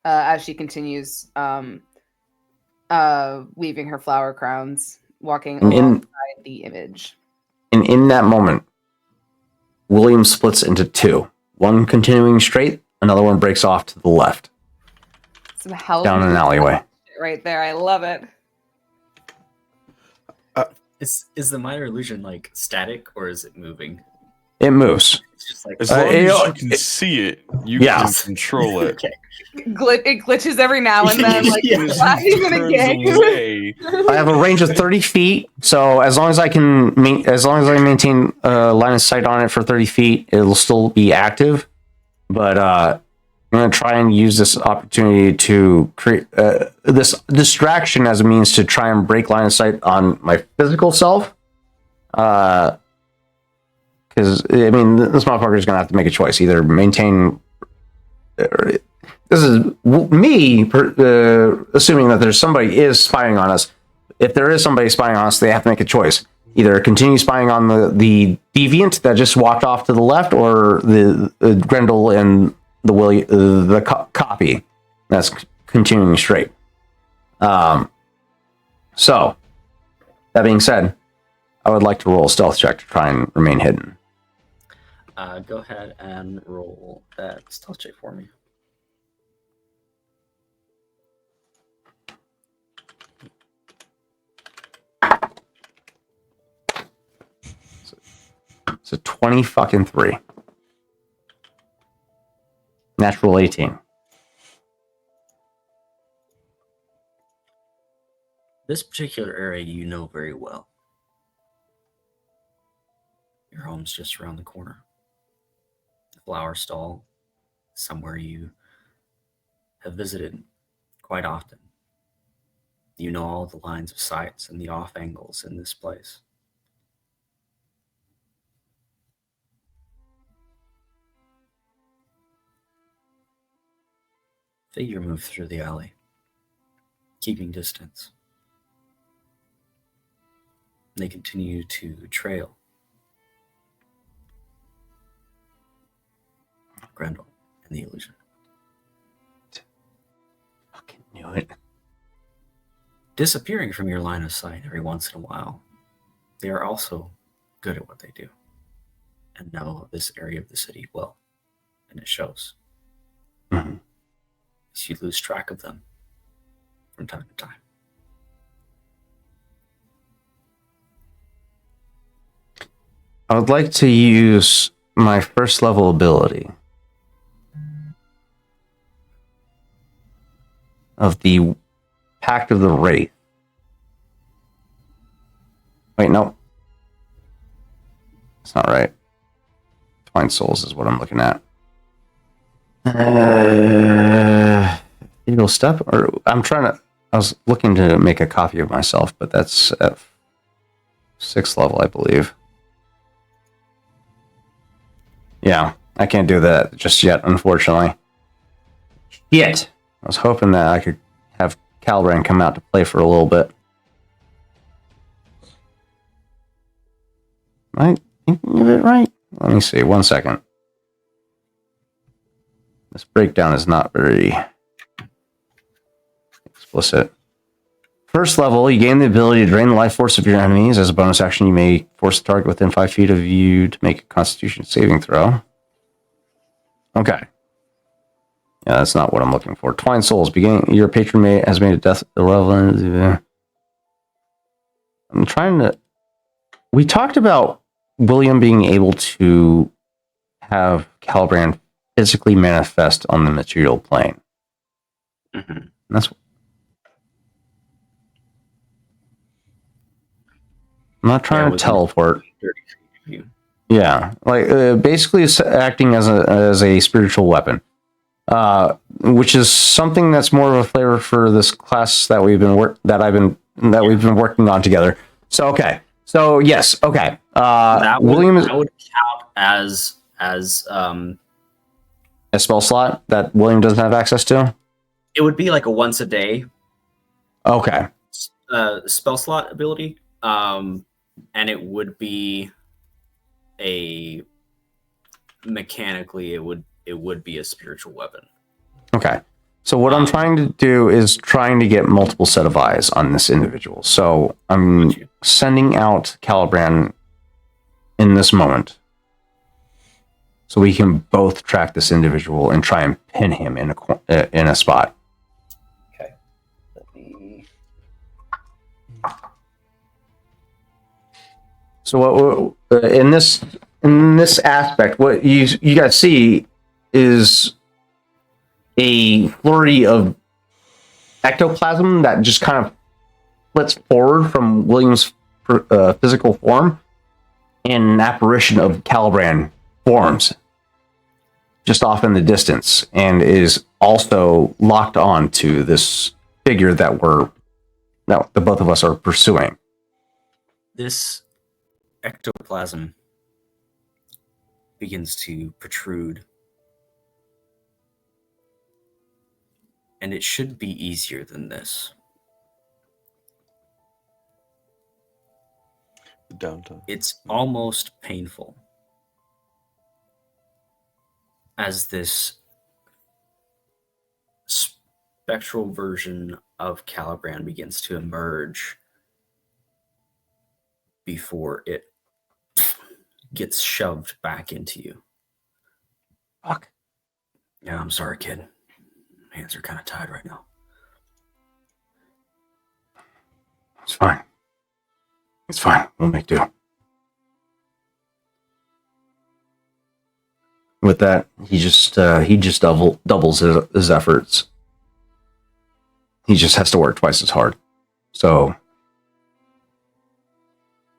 as she continues weaving her flower crowns, walking alongside the image. And in that moment, William splits into two. One continuing straight, another one breaks off to the left. Some hell down an alleyway. Right there. I love it. Is the minor illusion like static or is it moving? It moves. It's just like as long as you can see it, you can control it. Okay. It glitches every now and then, like not even a game. I have a range of 30 feet, so as long as I maintain line of sight on it for 30 feet, it'll still be active. But I'm going to try and use this opportunity to create this distraction as a means to try and break line of sight on my physical self. Because, I mean, this motherfucker is going to have to make a choice. Either maintain... This is me assuming that there's somebody is spying on us. If there is somebody spying on us, they have to make a choice. Either continue spying on the deviant that just walked off to the left, or the Grendel and the copy that's continuing straight. So, that being said, I would like to roll a stealth check to try and remain hidden. Go ahead and roll that stealth check for me. It's a 23. Natural 18. This particular area you know very well. Your home's just around the corner. The flower stall, somewhere you have visited quite often. You know all the lines of sights and the off angles in this place. Figure moved through the alley, keeping distance. They continue to trail Grendel and the illusion. Fucking knew it. Disappearing from your line of sight every once in a while, they are also good at what they do and know this area of the city well, and it shows. Mm-hmm. As you lose track of them from time to time. I would like to use my first level ability of the Pact of the Wraith. Wait, no. That's not right. Twine Souls is what I'm looking at. Eagle Step? Or I'm trying to... I was looking to make a copy of myself, but that's at 6th level, I believe. Yeah, I can't do that just yet, unfortunately. Yet! I was hoping that I could have Calbran come out to play for a little bit. Am I thinking of it right? Let me see, 1 second. This breakdown is not very explicit. First level, you gain the ability to drain the life force of your enemies. As a bonus action, you may force a target within 5 feet of you to make a Constitution saving throw. Okay. Yeah, that's not what I'm looking for. Twine Souls. Beginning, your patron has made a death irrelevant. I'm trying to... We talked about William being able to have Calbran physically manifest on the material plane. Mm-hmm. And that's... I'm not trying to teleport. 30 feet of you. Yeah, like basically it's acting as a spiritual weapon, which is something that's more of a flavor for this class that we've been working on together. So okay, so yes, okay. That William is that would count as a spell slot that William doesn't have access to. it would be like a once a day Okay, spell slot ability, and it would be a mechanically it would be a spiritual weapon. okay. So what I'm trying to do is trying to get multiple set of eyes on this individual. So I'm sending out Calibran in this moment, so we can both track this individual and try and pin him in a spot. Okay. Let me. So what, in this aspect, what you guys see is a flurry of ectoplasm that just kind of flits forward from William's physical form, and an apparition of Calibran forms just off in the distance and is also locked on to this figure that the both of us are pursuing. This ectoplasm begins to protrude, and it should be easier than this. Downtime. It's almost painful as this spectral version of Caliban begins to emerge before it gets shoved back into you. Fuck. Yeah, I'm sorry, kid. Hands are kind of tied right now. It's fine. It's fine. We'll make do. With that, he just doubles his efforts. He just has to work twice as hard. So,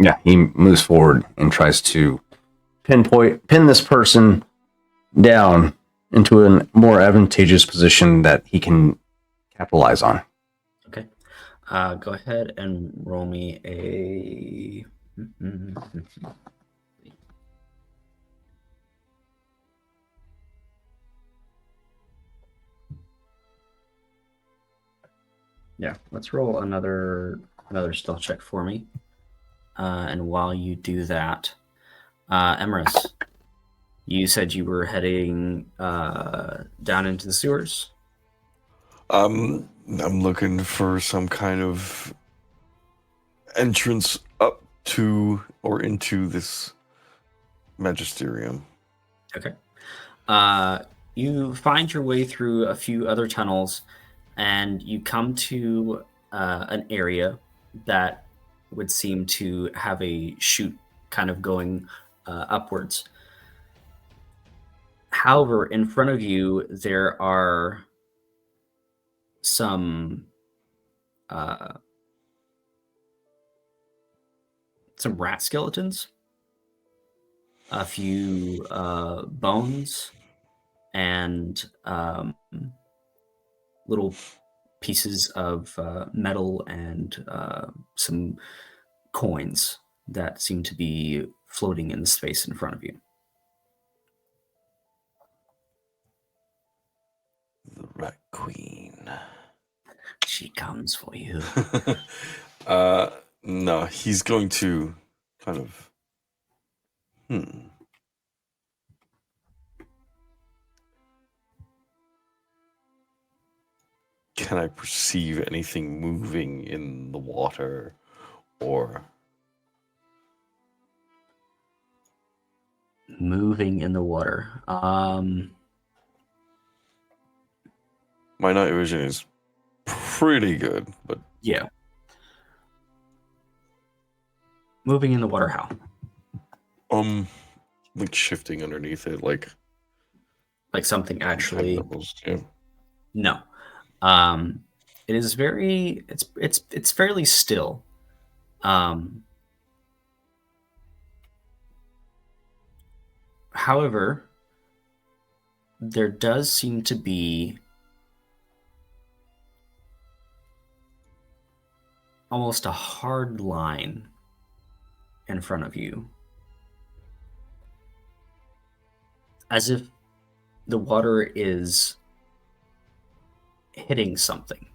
yeah, he moves forward and tries to pin this person down into a more advantageous position that he can capitalize on. Okay. Go ahead and roll me a... Yeah, let's roll another stealth check for me. And while you do that, Emerus, you said you were heading down into the sewers? I'm looking for some kind of entrance up to or into this magisterium. Okay. You find your way through a few other tunnels, and you come to an area that would seem to have a chute kind of going upwards. However, in front of you, there are some rat skeletons, a few bones, and little pieces of metal and some coins that seem to be floating in the space in front of you. The Rat Queen. She comes for you. No, he's going to kind of... Can I perceive anything moving in the water or... Moving in the water. My night vision is pretty good, but... Yeah. Moving in the water, how? Like shifting underneath it, like something actually... Yeah. No. It is very... It's fairly still. However, there does seem to be almost a hard line in front of you, as if the water is hitting something.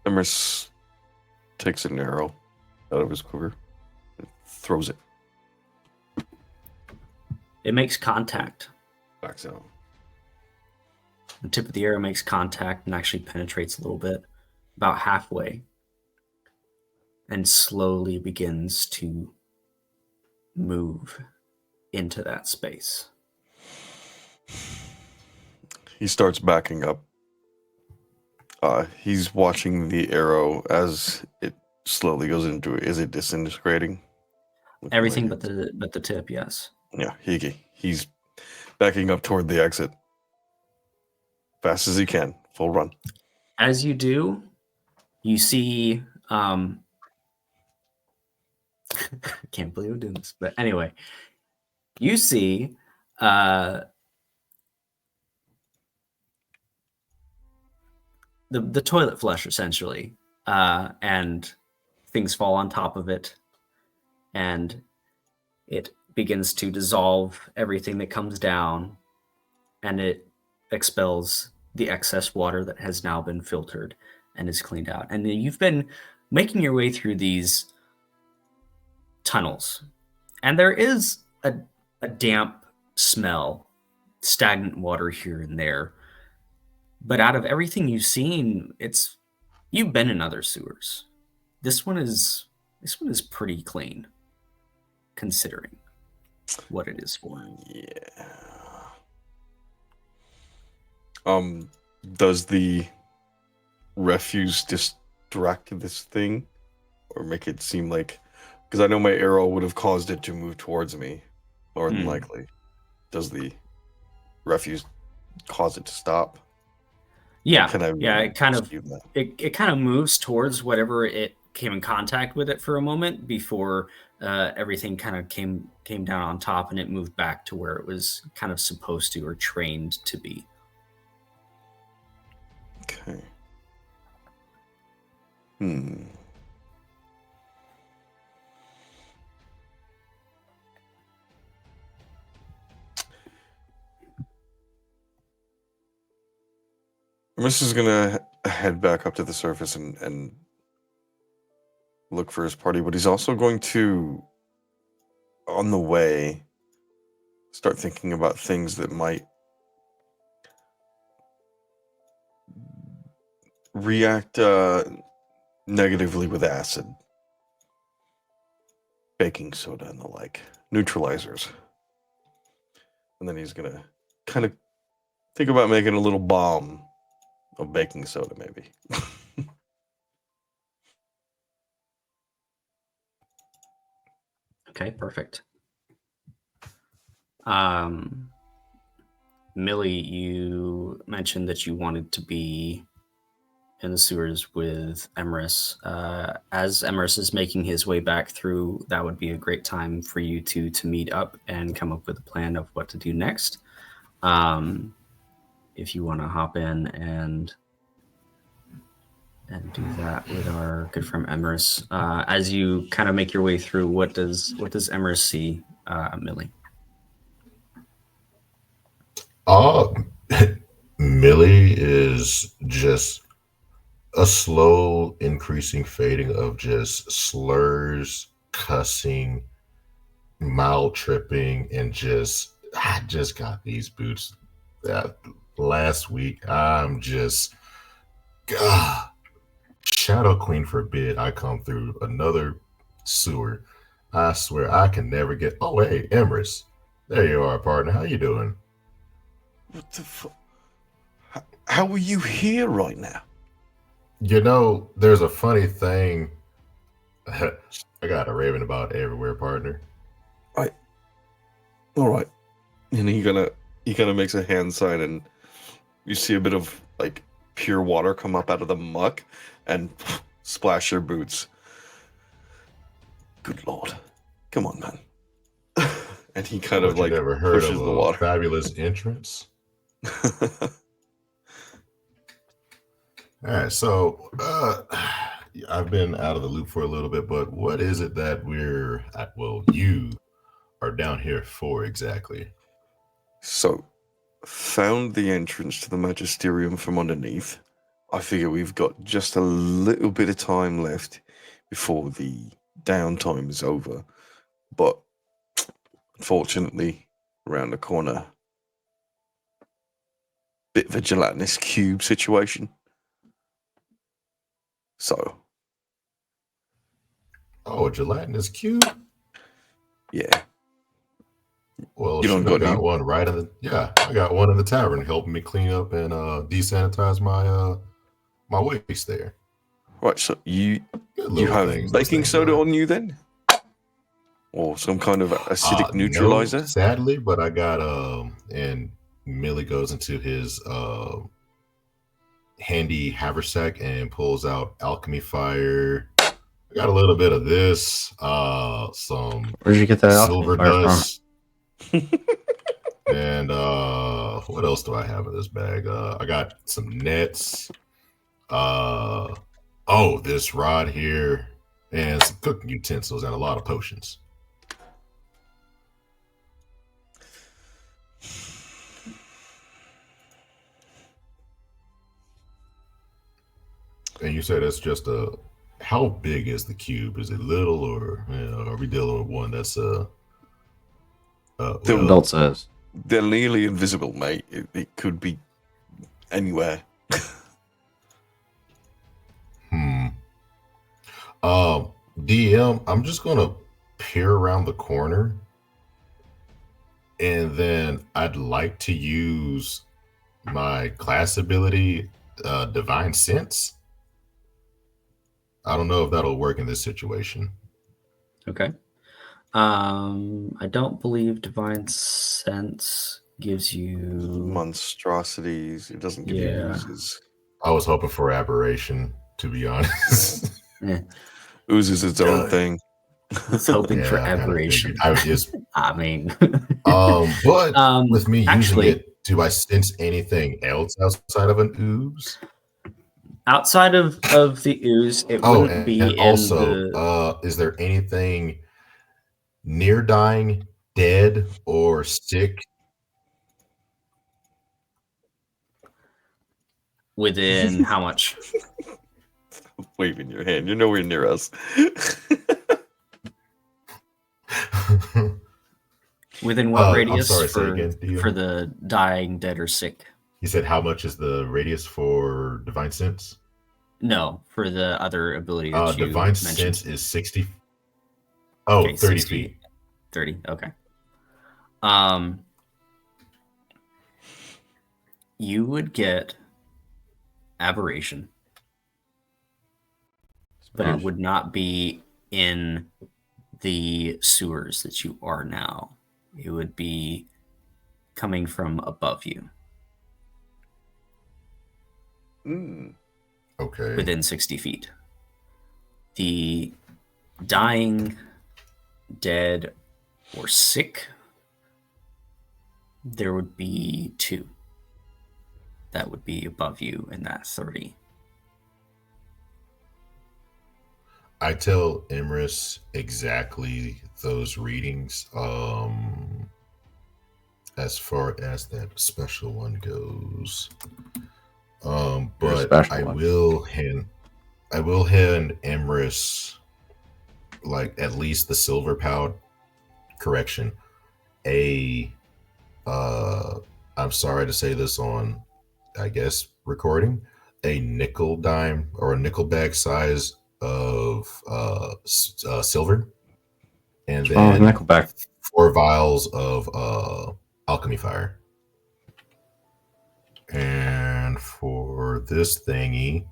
Emerus takes an arrow out of his quiver and throws it. It makes contact. Backs out. The tip of the arrow makes contact and actually penetrates a little bit, about halfway, and slowly begins to move into that space. He starts backing up. He's watching the arrow as it slowly goes into it. Is it disintegrating? Everything but the tip, yes. Yeah, he's backing up toward the exit. Fast as he can. Full run. As you do, you see... I can't believe I'm doing this. But anyway, you see... the toilet flush, essentially, and things fall on top of it, and it begins to dissolve everything that comes down, and it expels the excess water that has now been filtered and is cleaned out. And you've been making your way through these tunnels, and there is a damp smell, stagnant water here and there. But out of everything you've seen, you've been in other sewers. This one is pretty clean, considering what it is for. Yeah. Does the refuse distract this thing, or make it seem like? Because I know my arrow would have caused it to move towards me, more than likely. Does the refuse cause it to stop? Yeah, Can I it kind of dispute that? it kind of moves towards whatever it came in contact with it for a moment before everything kind of came down on top, and it moved back to where it was kind of supposed to or trained to be. Okay. Miss is gonna head back up to the surface and look for his party, but he's also going to, on the way, start thinking about things that might react negatively with acid, baking soda, and the like, neutralizers. And then he's gonna kind of think about making a little bomb of baking soda, maybe. Okay, perfect. Millie, you mentioned that you wanted to be in the sewers with Emerus. As Emerus is making his way back through, that would be a great time for you two to meet up and come up with a plan of what to do next. If you want to hop in and do that with our good friend Emerus. As you kind of make your way through, what does Emerus see, Millie? Millie is just a slow increasing fading of just slurs, cussing, mild tripping, and I just got these boots last week. I'm just Shadow Queen forbid I come through another sewer. I swear I can never get. Oh hey, Emrys, there you are, partner. How you doing? What the fuck? How are you here right now? You know, there's a funny thing. I got a raving about everywhere, partner. All right. And he kind of makes a hand sign, and you see a bit of like pure water come up out of the muck and splash your boots. Good lord. Come on, man. And he kind of like never heard pushes of the a water. fabulous entrance. All right, so I've been out of the loop for a little bit, but what is it that you are down here for exactly? So, found the entrance to the Magisterium from underneath. I figure we've got just a little bit of time left before the downtime is over. But unfortunately, around the corner, bit of a gelatinous cube situation. So. Oh, a gelatinous cube? Yeah. Well, You don't got got any? one right in the I got one in the tavern helping me clean up and desanitize my waste there. Right, so you have things, baking soda are. on you then? Or some kind of acidic No, neutralizer? sadly, but I got and Millie goes into his handy haversack and pulls out alchemy fire. I got a little bit of this, some Where'd you get that silver alchemy fire dust. And what else do I have in this bag? I got some nets. This rod here, and some cooking utensils and a lot of potions. And you said that's just how big is the cube? Is it little, or are we dealing with one that's They're- Adult says. They're nearly invisible, mate. It could be anywhere. DM, I'm just gonna peer around the corner, and then I'd like to use my class ability, Divine Sense. I don't know if that'll work in this situation. Okay. I don't believe Divine Sense gives you. Monstrosities. It doesn't give you Yeah. oozes. I was hoping for aberration, to be honest. Eh, Oozes its own thing. I was hoping for Yeah, I kinda aberration. figured. I was just, I mean, but with me using actually, it, do I sense anything else outside of an ooze? outside of the ooze, it Oh, wouldn't be and in also, the. is there anything near dying, dead, or sick? Within how much? Waving your hand. You're nowhere near us. Within what I'm radius sorry, say for again, DM? for the dying, dead, or sick? You said how much is the radius for Divine Sense? No, for the other ability that you Divine mentioned. Sense is 60. Oh, Okay, 30 60, feet. 30. Okay. You would get aberration, but it would not be in the sewers that you are now. It would be coming from above you. Okay. Within 60 feet. The dying, dead, or sick, there would be 2. That would be above you in that 30. I tell Emrys exactly those readings. As far as that special one goes. But I will hand Emrys like at least the silver pound correction. I'm sorry to say this on, I guess, recording, a nickel dime or a nickel bag size of silver, and then Nickelback. 4 vials of alchemy fire. And for this thingy,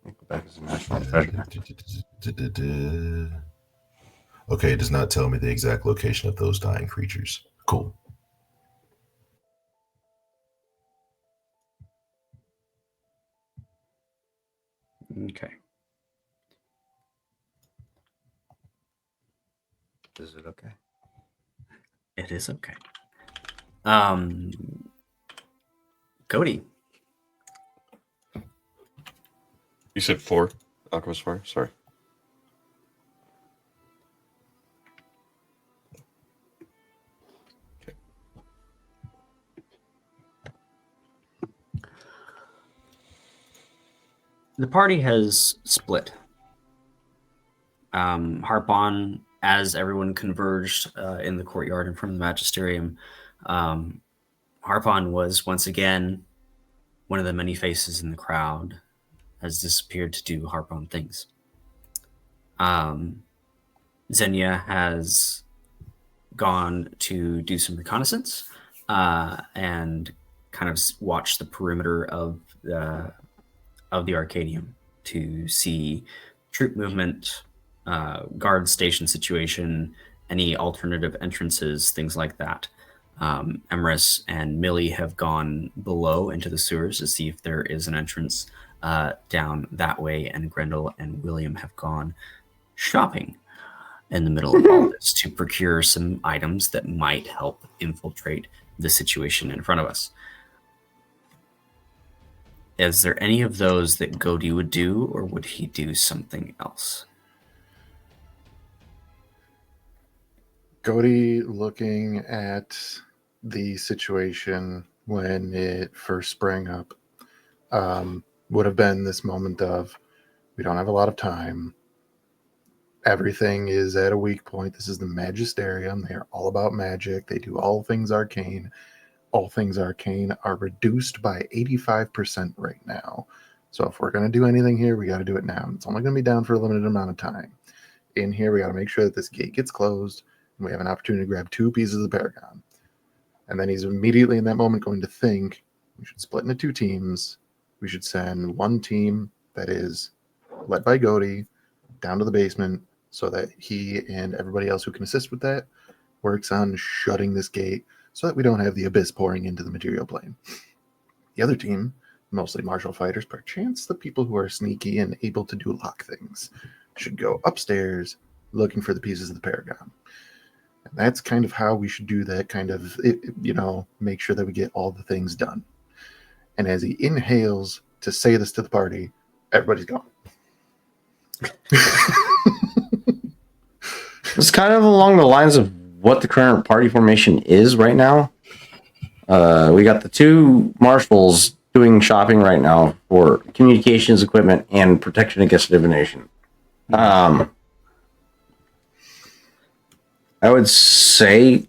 Nickelback is a national treasure. Okay, it does not tell me the exact location of those dying creatures. Cool. Okay. Is it okay? It is okay. Cody. You said 4 alchemist fire? Sorry. Okay. The party has split. Harpon, as everyone converged in the courtyard in front of the magisterium, Harpon was once again one of the many faces in the crowd, has disappeared to do Harpon things. Xenia has gone to do some reconnaissance and kind of watch the perimeter of the Arcadium to see troop movement, guard station situation, any alternative entrances, things like that. Emrys and Millie have gone below into the sewers to see if there is an entrance down that way, and Grendel and William have gone shopping in the middle of all this to procure some items that might help infiltrate the situation in front of us. Is there any of those that Godi would do, or would he do something else? Godi, looking at the situation when it first sprang up, would have been this moment of, we don't have a lot of time. everything is at a weak point. This is the Magisterium. They are all about magic. They do all things arcane. All things arcane are reduced by 85% right now. So if we're going to do anything here, we got to do it now. It's only going to be down for a limited amount of time. In here, we got to make sure that this gate gets closed, and we have an opportunity to grab 2 pieces of the Paragon. And then he's immediately in that moment going to think, we should split into 2 teams. We should send one team that is led by Godi down to the basement so that he and everybody else who can assist with that works on shutting this gate so that we don't have the abyss pouring into the material plane. The other team, mostly martial fighters, perchance the people who are sneaky and able to do lock things, should go upstairs looking for the pieces of the Paragon. And that's kind of how we should do that, kind of, make sure that we get all the things done. And as he inhales to say this to the party, everybody's gone. It's kind of along the lines of what the current party formation is right now. We got the 2 marshals doing shopping right now for communications equipment and protection against divination. I would say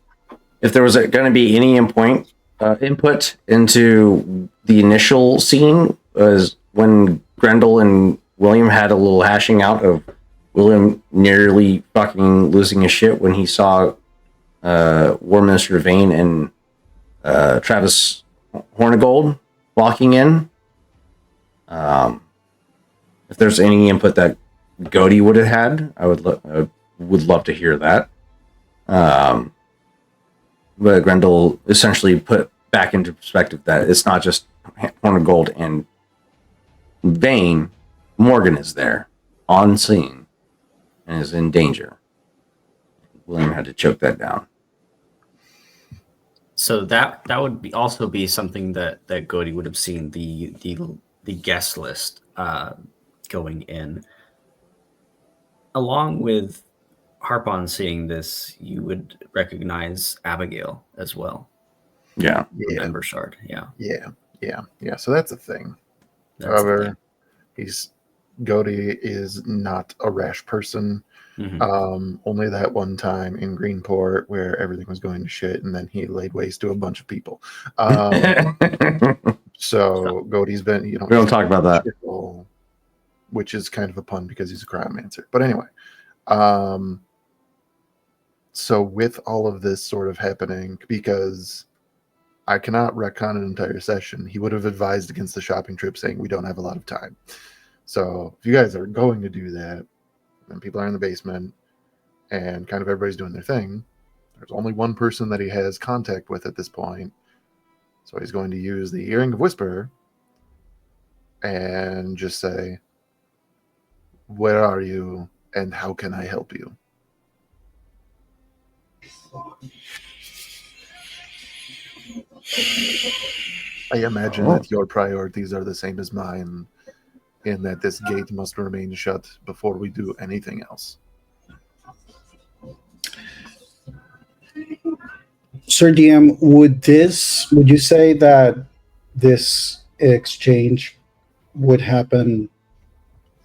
if there was going to be any input into the initial scene was when Grendel and William had a little hashing out of William nearly fucking losing his shit when he saw War Minister Vane and Travis Hornigold walking in. If there's any input that Godi would have had, I would love to hear that. But Grendel essentially put back into perspective that it's not just Hornigold and Vane. Morgan is there on scene and is in danger. William had to choke that down. So that would also be something that Godi would have seen, the guest list going in. Along with Harpon seeing this, you would recognize Abigail as well. Yeah. Ember Shard. Yeah. So that's a thing. However, Godi is not a rash person. Mm-hmm. Only that one time in Greenport where everything was going to shit and then he laid waste to a bunch of people. So Godi's been, we don't talk about that. Which is kind of a pun because he's a cryomancer. But anyway, so with all of this sort of happening, because I cannot retcon an entire session, he would have advised against the shopping trip saying we don't have a lot of time. So if you guys are going to do that, and people are in the basement, and kind of everybody's doing their thing, there's only one person that he has contact with at this point. So he's going to use the Earring of Whisper and just say, "Where are you, and how can I help you?" I imagine that your priorities are the same as mine, in that this gate must remain shut before we do anything else. Sir DM, would you say that this exchange would happen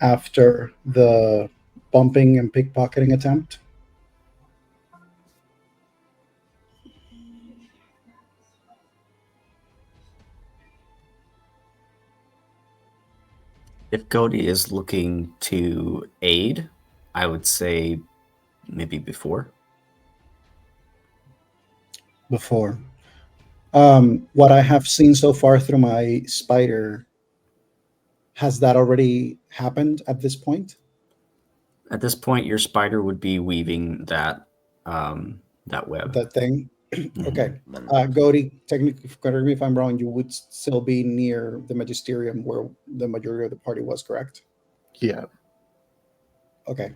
after the bumping and pickpocketing attempt? If Godi is looking to aid, I would say maybe before. Before. What I have seen so far through my spider, has that already happened at this point? At this point, your spider would be weaving that web. That thing? Okay. Godi, technically, correct me if I'm wrong, you would still be near the Magisterium where the majority of the party was, correct? Yeah. Okay.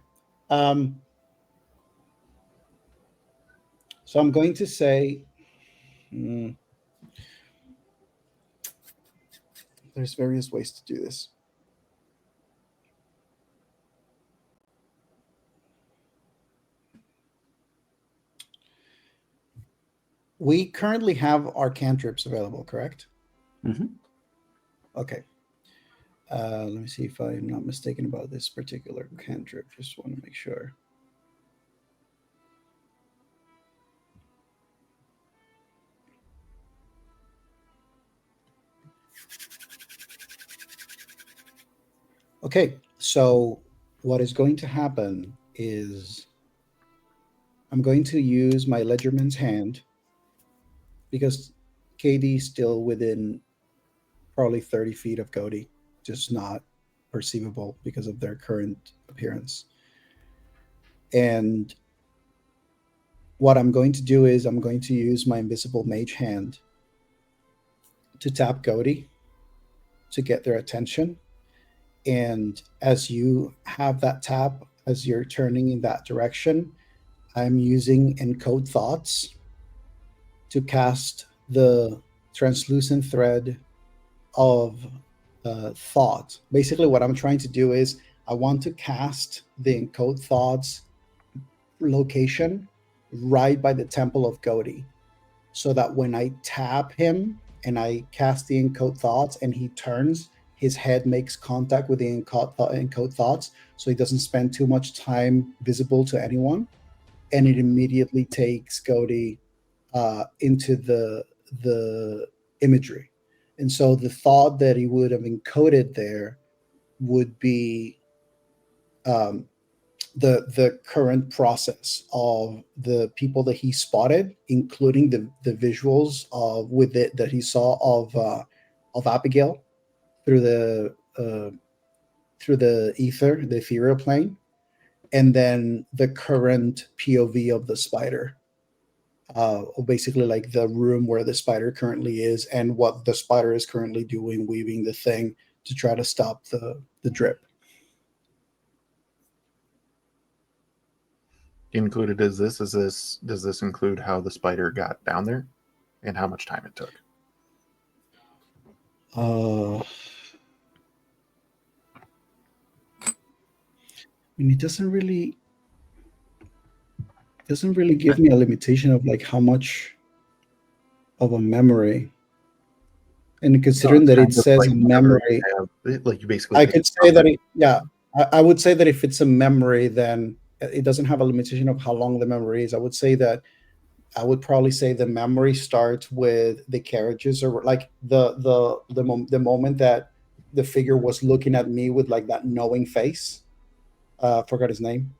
So I'm going to say there's various ways to do this. We currently have our cantrips available, correct? Mm-hmm. Okay. Let me see if I'm not mistaken about this particular cantrip. Just want to make sure. Okay, so what is going to happen is I'm going to use my Ledgerman's hand because KD is still within probably 30 feet of Cody, just not perceivable because of their current appearance. And what I'm going to do is I'm going to use my invisible mage hand to tap Cody to get their attention. And as you have that tap, as you're turning in that direction, I'm using Encode Thoughts to cast the translucent thread of thought. Basically, what I'm trying to do is I want to cast the Encode Thoughts location right by the Temple of Godi, so that when I tap him and I cast the Encode Thoughts and he turns, his head makes contact with the Encode Thoughts, so he doesn't spend too much time visible to anyone, and it immediately takes Godi into the imagery. And so the thought that he would have encoded there would be um, the current process of the people that he spotted, including the visuals of with it that he saw of Abigail through the ether, the ethereal plane, and then the current POV of the spider. Basically, like the room where the spider currently is, and what the spider is currently doing, weaving the thing to try to stop the drip. Included is this? Does this include how the spider got down there and how much time it took? I mean, it doesn't really give me a limitation of like how much of a memory. And considering that it Kind of says like a whenever memory, like you basically I pick could say that something. I would say that if it's a memory, then it doesn't have a limitation of how long the memory is. I would probably say the memory starts with the carriages, or like the moment that the figure was looking at me with like that knowing face. Forgot his name.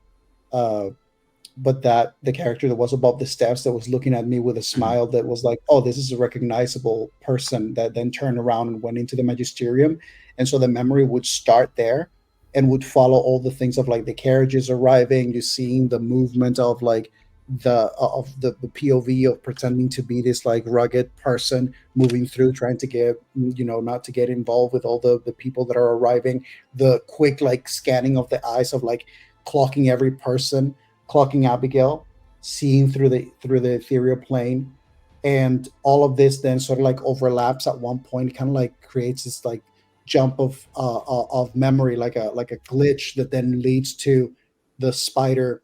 Uh, but that the character that was above the steps that was looking at me with a smile that was like, oh, this is a recognizable person, that then turned around and went into the magisterium. And so the memory would start there and would follow all the things of like the carriages arriving, you seeing the movement of like the POV of pretending to be this like rugged person moving through, trying to get, not to get involved with all the people that are arriving, the quick like scanning of the eyes of like clocking every person, clocking Abigail, seeing through the ethereal plane, and all of this then sort of like overlaps at one point. It kind of like creates this like jump of memory, like a glitch that then leads to the spider,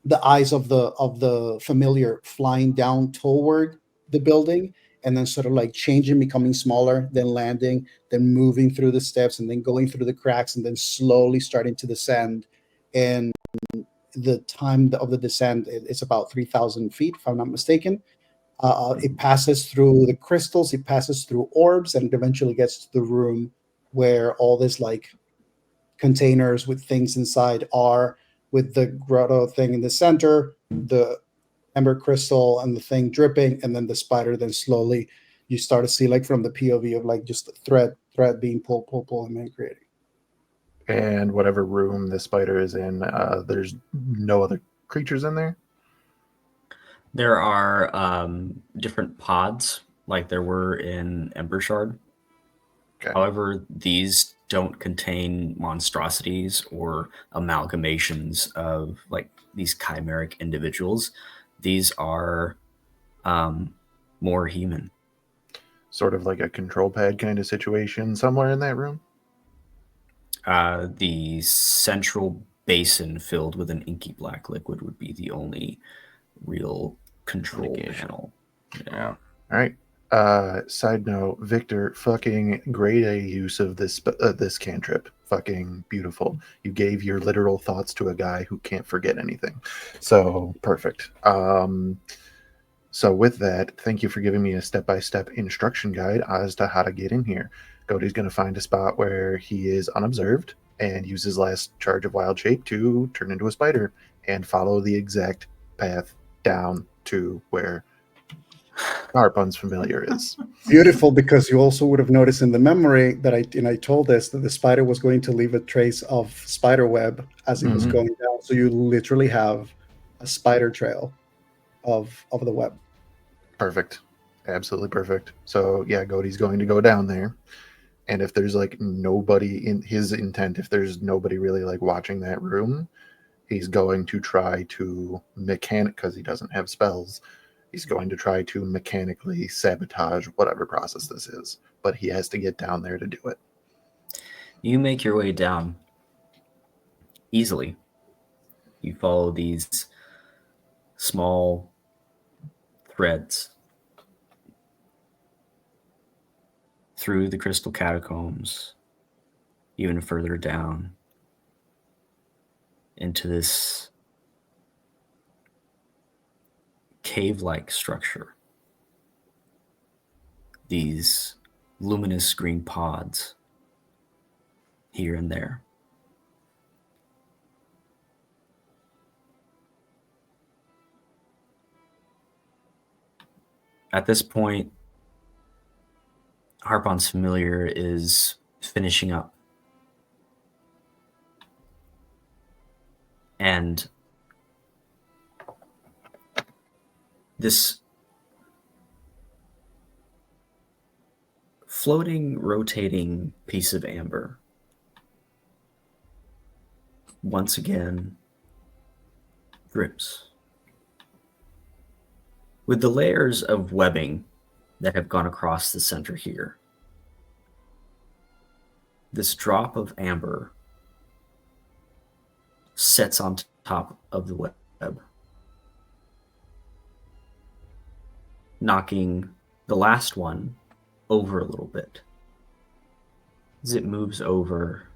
the eyes of the familiar flying down toward the building, and then sort of like changing, becoming smaller, then landing, then moving through the steps, and then going through the cracks, and then slowly starting to descend. And the time of the descent is about 3,000 feet, if I'm not mistaken. It passes through the crystals, it passes through orbs, and it eventually gets to the room where all this like containers with things inside are, with the grotto thing in the center, the ember crystal and the thing dripping, and then the spider. Then slowly you start to see like from the POV of like just the thread being pulled, and then creating. And whatever room the spider is in, there's no other creatures in there. There are different pods, like there were in Ember Shard. Okay. However, these don't contain monstrosities or amalgamations of like these chimeric individuals. These are more human. Sort of like a control pad kind of situation somewhere in that room. The central basin filled with an inky black liquid would be the only real control Indication. panel. Yeah. All right. Side note, Victor, fucking great A use of this cantrip. Fucking beautiful. You gave your literal thoughts to a guy who can't forget anything. So perfect. So with that, thank you for giving me a step-by-step instruction guide as to how to get in here. Cody's going to find a spot where he is unobserved, and use his last charge of wild shape to turn into a spider and follow the exact path down to where Harpun's familiar is. Beautiful, because you also would have noticed in the memory that I told this that the spider was going to leave a trace of spider web as it was Mhm. going down. So you literally have a spider trail of the web. Perfect. Absolutely perfect. So yeah, Godey's going to go down there. And if there's like nobody in his intent, if there's nobody really like watching that room, he's going to try to because he doesn't have spells. He's going to try to mechanically sabotage whatever process this is, but he has to get down there to do it. You make your way down easily. You follow these small threads through the crystal catacombs, even further down into this cave-like structure. These luminous green pods here and there. At this point, Harpon's familiar is finishing up. And this floating, rotating piece of amber once again drips. With the layers of webbing that have gone across the center here, this drop of amber sets on top of the web, knocking the last one over a little bit. As it moves over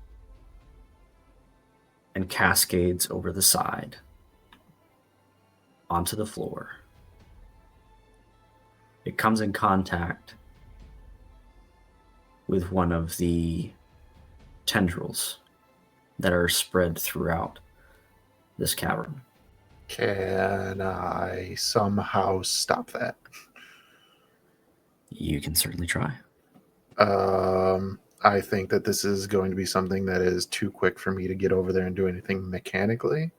and cascades over the side onto the floor. It comes in contact with one of the tendrils that are spread throughout this cavern. Can I somehow stop that? You can certainly try. I think that this is going to be something that is too quick for me to get over there and do anything mechanically.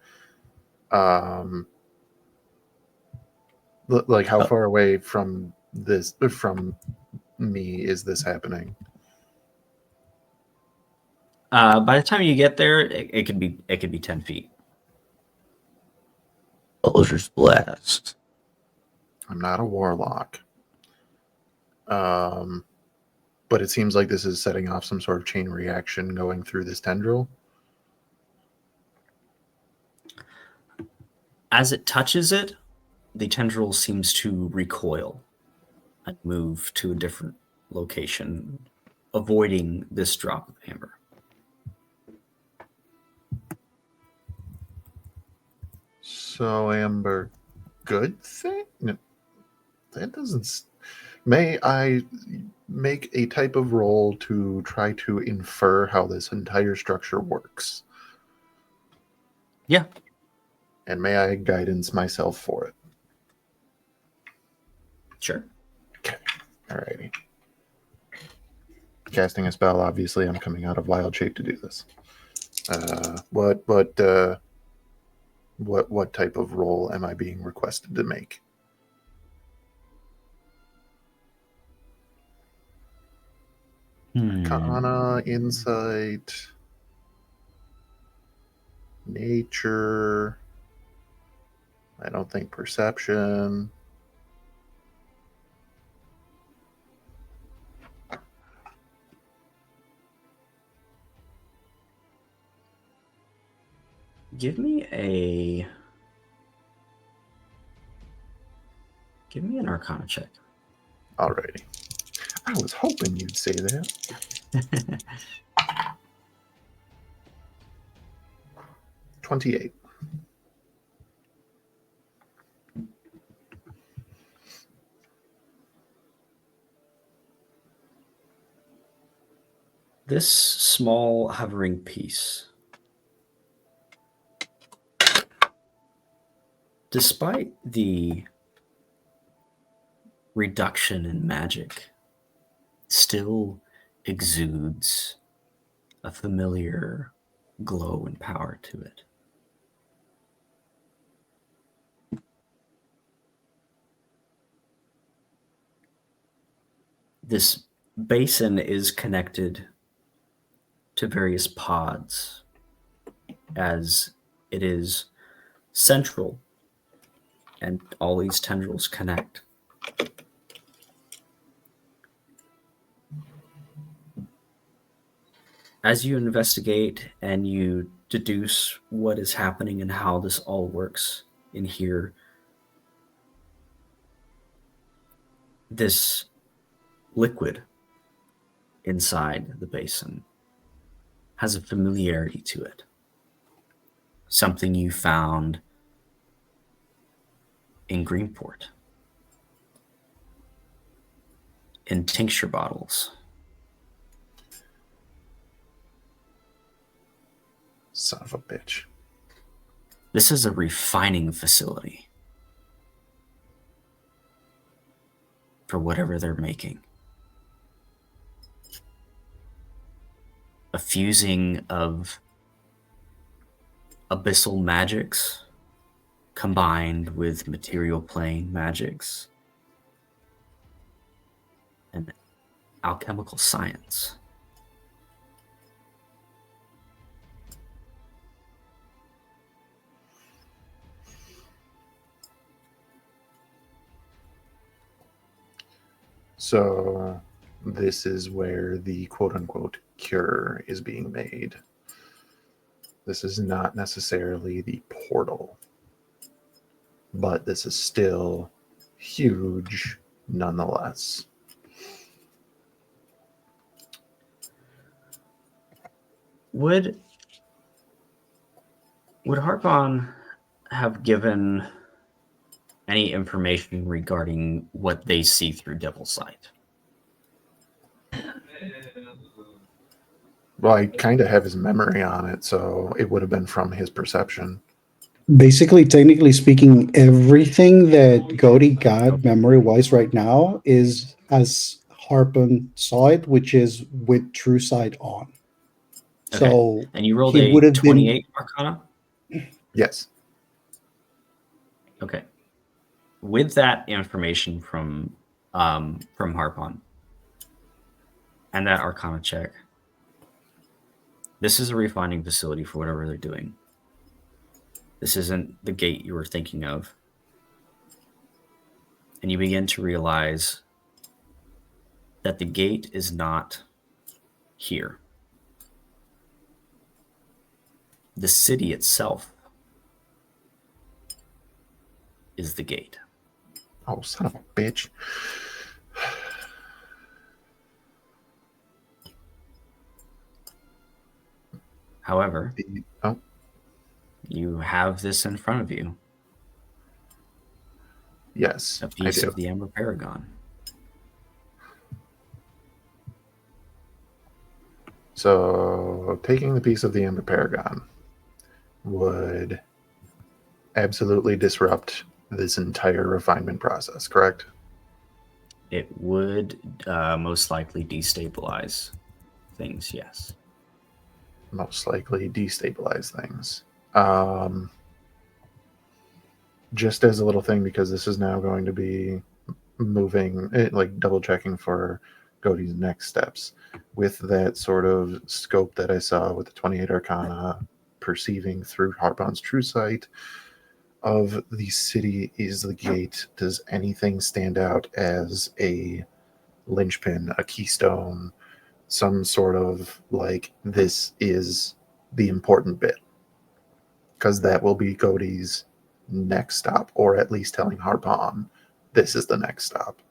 Like how far away from me is this happening? By the time you get there, it could be 10 feet. Eldritch Blast. I'm not a warlock. But it seems like this is setting off some sort of chain reaction going through this tendril. As it touches it, the tendril seems to recoil and move to a different location, avoiding this drop of amber. So amber, good thing? No, that doesn't. May I make a type of roll to try to infer how this entire structure works? Yeah. And may I guidance myself for it? Sure. Okay. Alrighty. Casting a spell, obviously I'm coming out of wild shape to do this. What type of roll am I being requested to make? Arcana, insight, nature. I don't think perception. Give me an Arcana check. Alrighty. I was hoping you'd say that. 28. this small hovering piece, despite the reduction in magic, still exudes a familiar glow and power to it. This basin is connected to various pods as it is central and all these tendrils connect. As you investigate and you deduce what is happening and how this all works in here, this liquid inside the basin has a familiarity to it. Something you found in Greenport, in tincture bottles. Son of a bitch. This is a refining facility for whatever they're making. A fusing of abyssal magics combined with material plane magics and alchemical science. So this is where the quote unquote cure is being made. This is not necessarily the portal, but this is still huge nonetheless. Would Harpon have given any information regarding what they see through Devil's Sight? Well, I kind of have his memory on it, so it would have been from his perception. Basically, technically speaking, everything that Gody got memory-wise right now is as Harpon saw it, which is with True Sight on. Okay. So And you rolled he a would have 28 Arcana? Yes. Okay. With that information from Harpon and that Arcana check, this is a refining facility for whatever they're doing. This isn't the gate you were thinking of. And you begin to realize that the gate is not here. The city itself is the gate. Oh, son of a bitch. However, Oh, you have this in front of you, yes, a I piece do. of the Amber Paragon. So taking the piece of the Amber Paragon would absolutely disrupt this entire refinement process, correct? It would most likely destabilize things, yes. Most likely destabilize things. Just as a little thing, because this is now going to be moving, like double checking for Cody's next steps. With that sort of scope that I saw with the 28 Arcana, perceiving through Harpon's true sight of the city is the gate, does anything stand out as a linchpin, a keystone, some sort of like, this is the important bit? Because that will be Cody's next stop, or at least telling Harpon this is the next stop.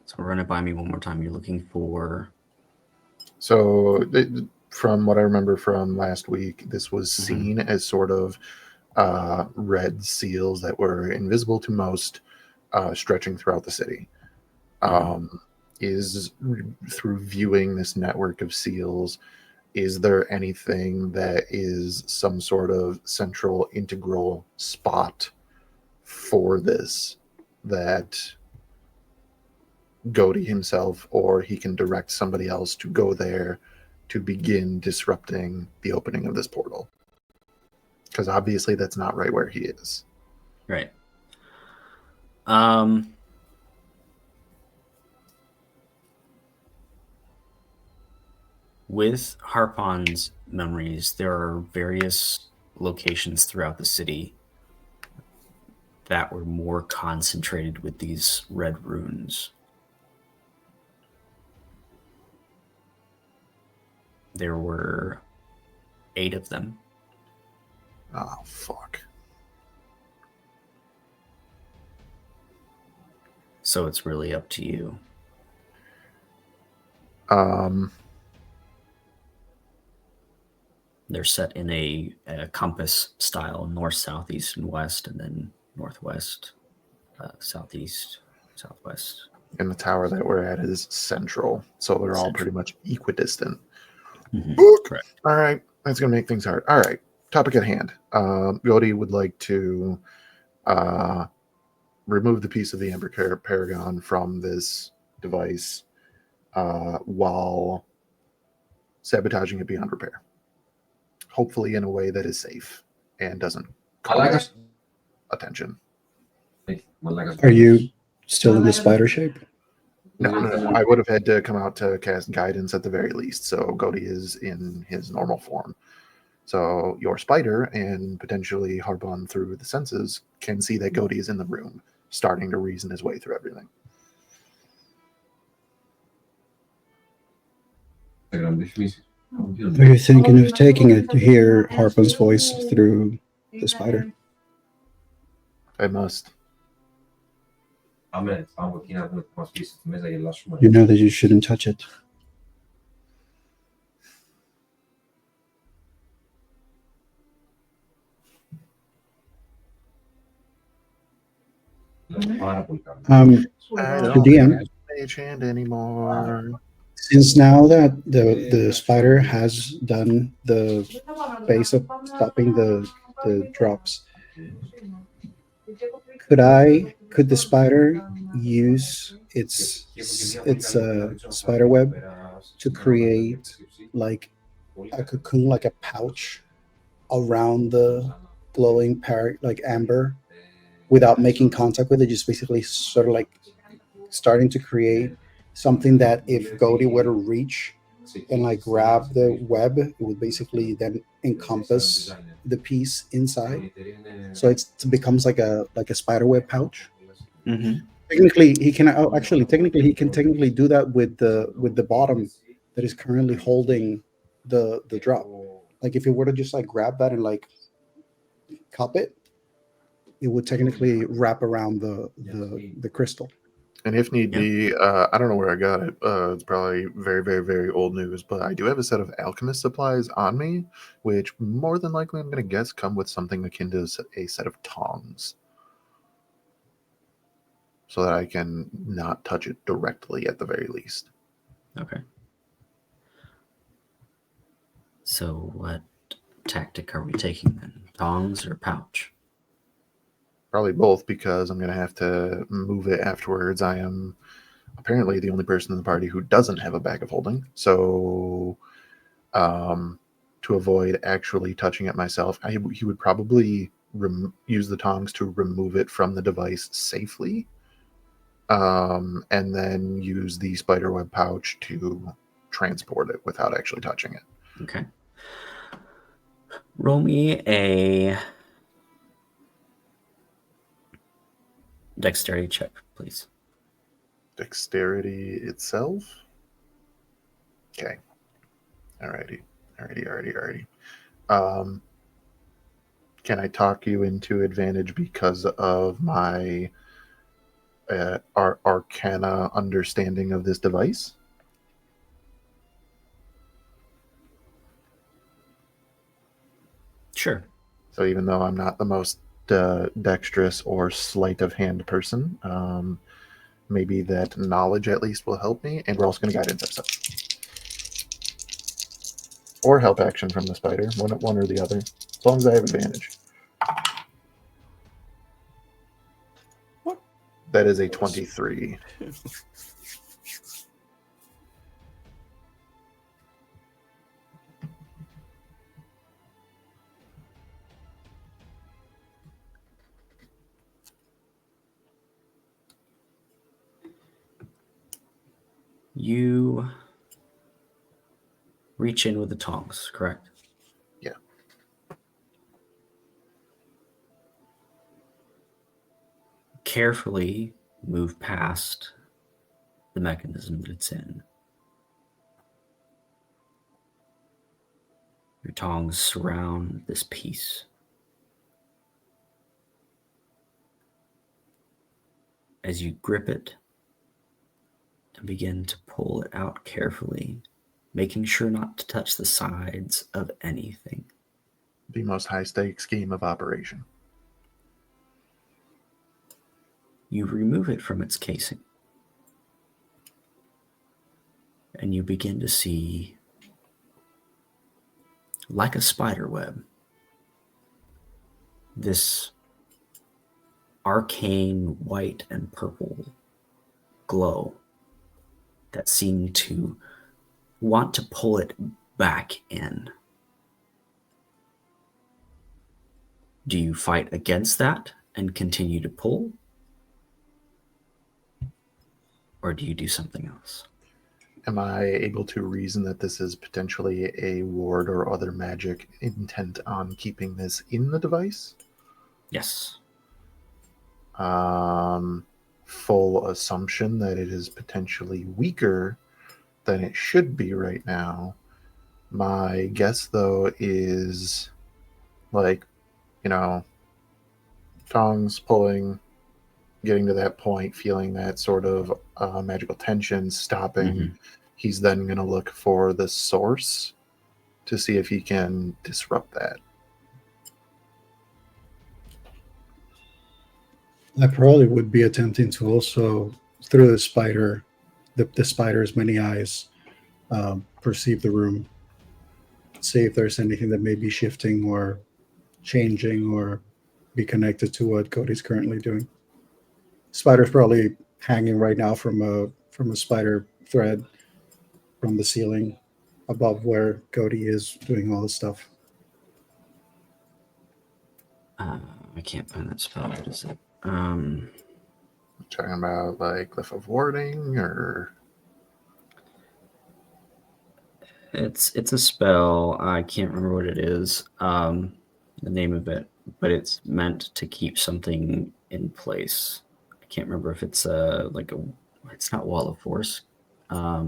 So run it by me one more time. You're looking for. So, from what I remember from last week, this was Mhm. seen as sort of red seals that were invisible to most, stretching throughout the city. Is through viewing this network of seals, is there anything that is some sort of central integral spot for this that Godi himself or he can direct somebody else to go there to begin disrupting the opening of this portal? Because obviously that's not right where he is. Right. With Harpon's memories, there are various locations throughout the city that were more concentrated with these red runes. There were 8 of them. Oh, fuck. So it's really up to you. They're set in a compass style, north, south, east, and west, and then northwest, southeast, southwest. And the tower that we're at is central. So they're all pretty much equidistant. Correct. All right. That's going to make things hard. All right. Topic at hand. Godi would like to remove the piece of the Amber Paragon from this device while sabotaging it beyond repair. Hopefully in a way that is safe and doesn't cause attention. Are you still in the spider shape? No. I would have had to come out to cast guidance at the very least. So Godi is in his normal form. So your spider and potentially Harbon through the senses can see that Godi is in the room, starting to reason his way through everything. Are you thinking of taking it to hear Harpon's voice through the spider? I must. You know that you shouldn't touch it. I The don't DM, have Mage Hand anymore. since now that the spider has done the base of stopping the drops, could the spider use its spider web to create like a cocoon, like a pouch around the glowing like amber, without making contact with it, just basically sort of like starting to create something that if Godi were to reach and like grab the web, it would basically then encompass the piece inside. So it becomes like a spider web pouch. Technically, he can technically he can technically do that with the bottom that is currently holding the drop. Like if he were to just like grab that and like cup it, it would technically wrap around the crystal. And if need be, I don't know where I got it. It's probably very, very, very old news, but I do have a set of alchemist supplies on me, which more than likely I'm going to guess come with something akin to a set of tongs, so that I can not touch it directly at the very least. Okay. So what tactic are we taking then? Tongs or pouch? Probably both, because I'm going to have to move it afterwards. I am apparently the only person in the party who doesn't have a bag of holding. So to avoid actually touching it myself, he would probably use the tongs to remove it from the device safely, and then use the spiderweb pouch to transport it without actually touching it. Okay. Roll me a dexterity check, please. Dexterity itself? Okay. Alrighty. Can I talk you into advantage because of my arcana understanding of this device? Sure. So even though I'm not the most dexterous or sleight of hand person, maybe that knowledge at least will help me. And we're also going to guidance episode. Or help action from the spider, one or the other, as long as I have advantage. What? That is a 23. You reach in with the tongs, correct? Yeah. Carefully move past the mechanism that it's in. Your tongs surround this piece. As you grip it and begin to pull it out carefully, making sure not to touch the sides of anything. The most high stakes scheme of operation. You remove it from its casing. And you begin to see, like a spider web, this arcane white and purple glow that seemed to want to pull it back in. Do you fight against that and continue to pull? Or do you do something else? Am I able to reason that this is potentially a ward or other magic intent on keeping this in the device? Yes. Full assumption that it is potentially weaker than it should be right now. My guess, though, is like, tongs pulling, getting to that point, feeling that sort of magical tension stopping. Mm-hmm. He's then going to look for the source to see if he can disrupt that. I probably would be attempting to also, through the spider, the spider's many eyes, perceive the room, see if there's anything that may be shifting or changing or be connected to what Cody's currently doing. Spider's probably hanging right now from a spider thread from the ceiling above where Cody is doing all this stuff. I can't find that spell. What is it? Talking about like Glyph of Warding, or It's a spell. I can't remember what it is. The name of it, but it's meant to keep something in place. I can't remember if it's it's not Wall of Force. are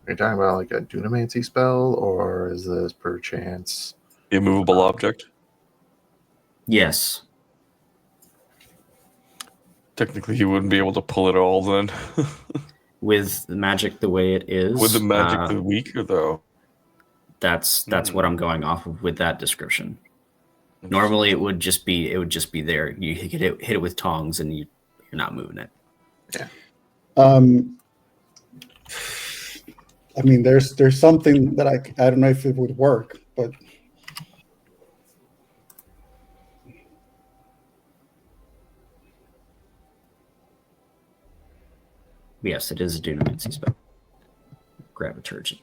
you talking about like a Dunamancy spell, or is this perchance Immovable object. Yes. Technically, he wouldn't be able to pull it all then. With the magic the way it is. Would the magic be weaker though? That's what I'm going off of with that description. Normally, it would just be there. You hit it with tongs, and you're not moving it. Yeah. I mean, there's something that I don't know if it would work, but Yes, it is a Dunamancy spell. Graviturgy.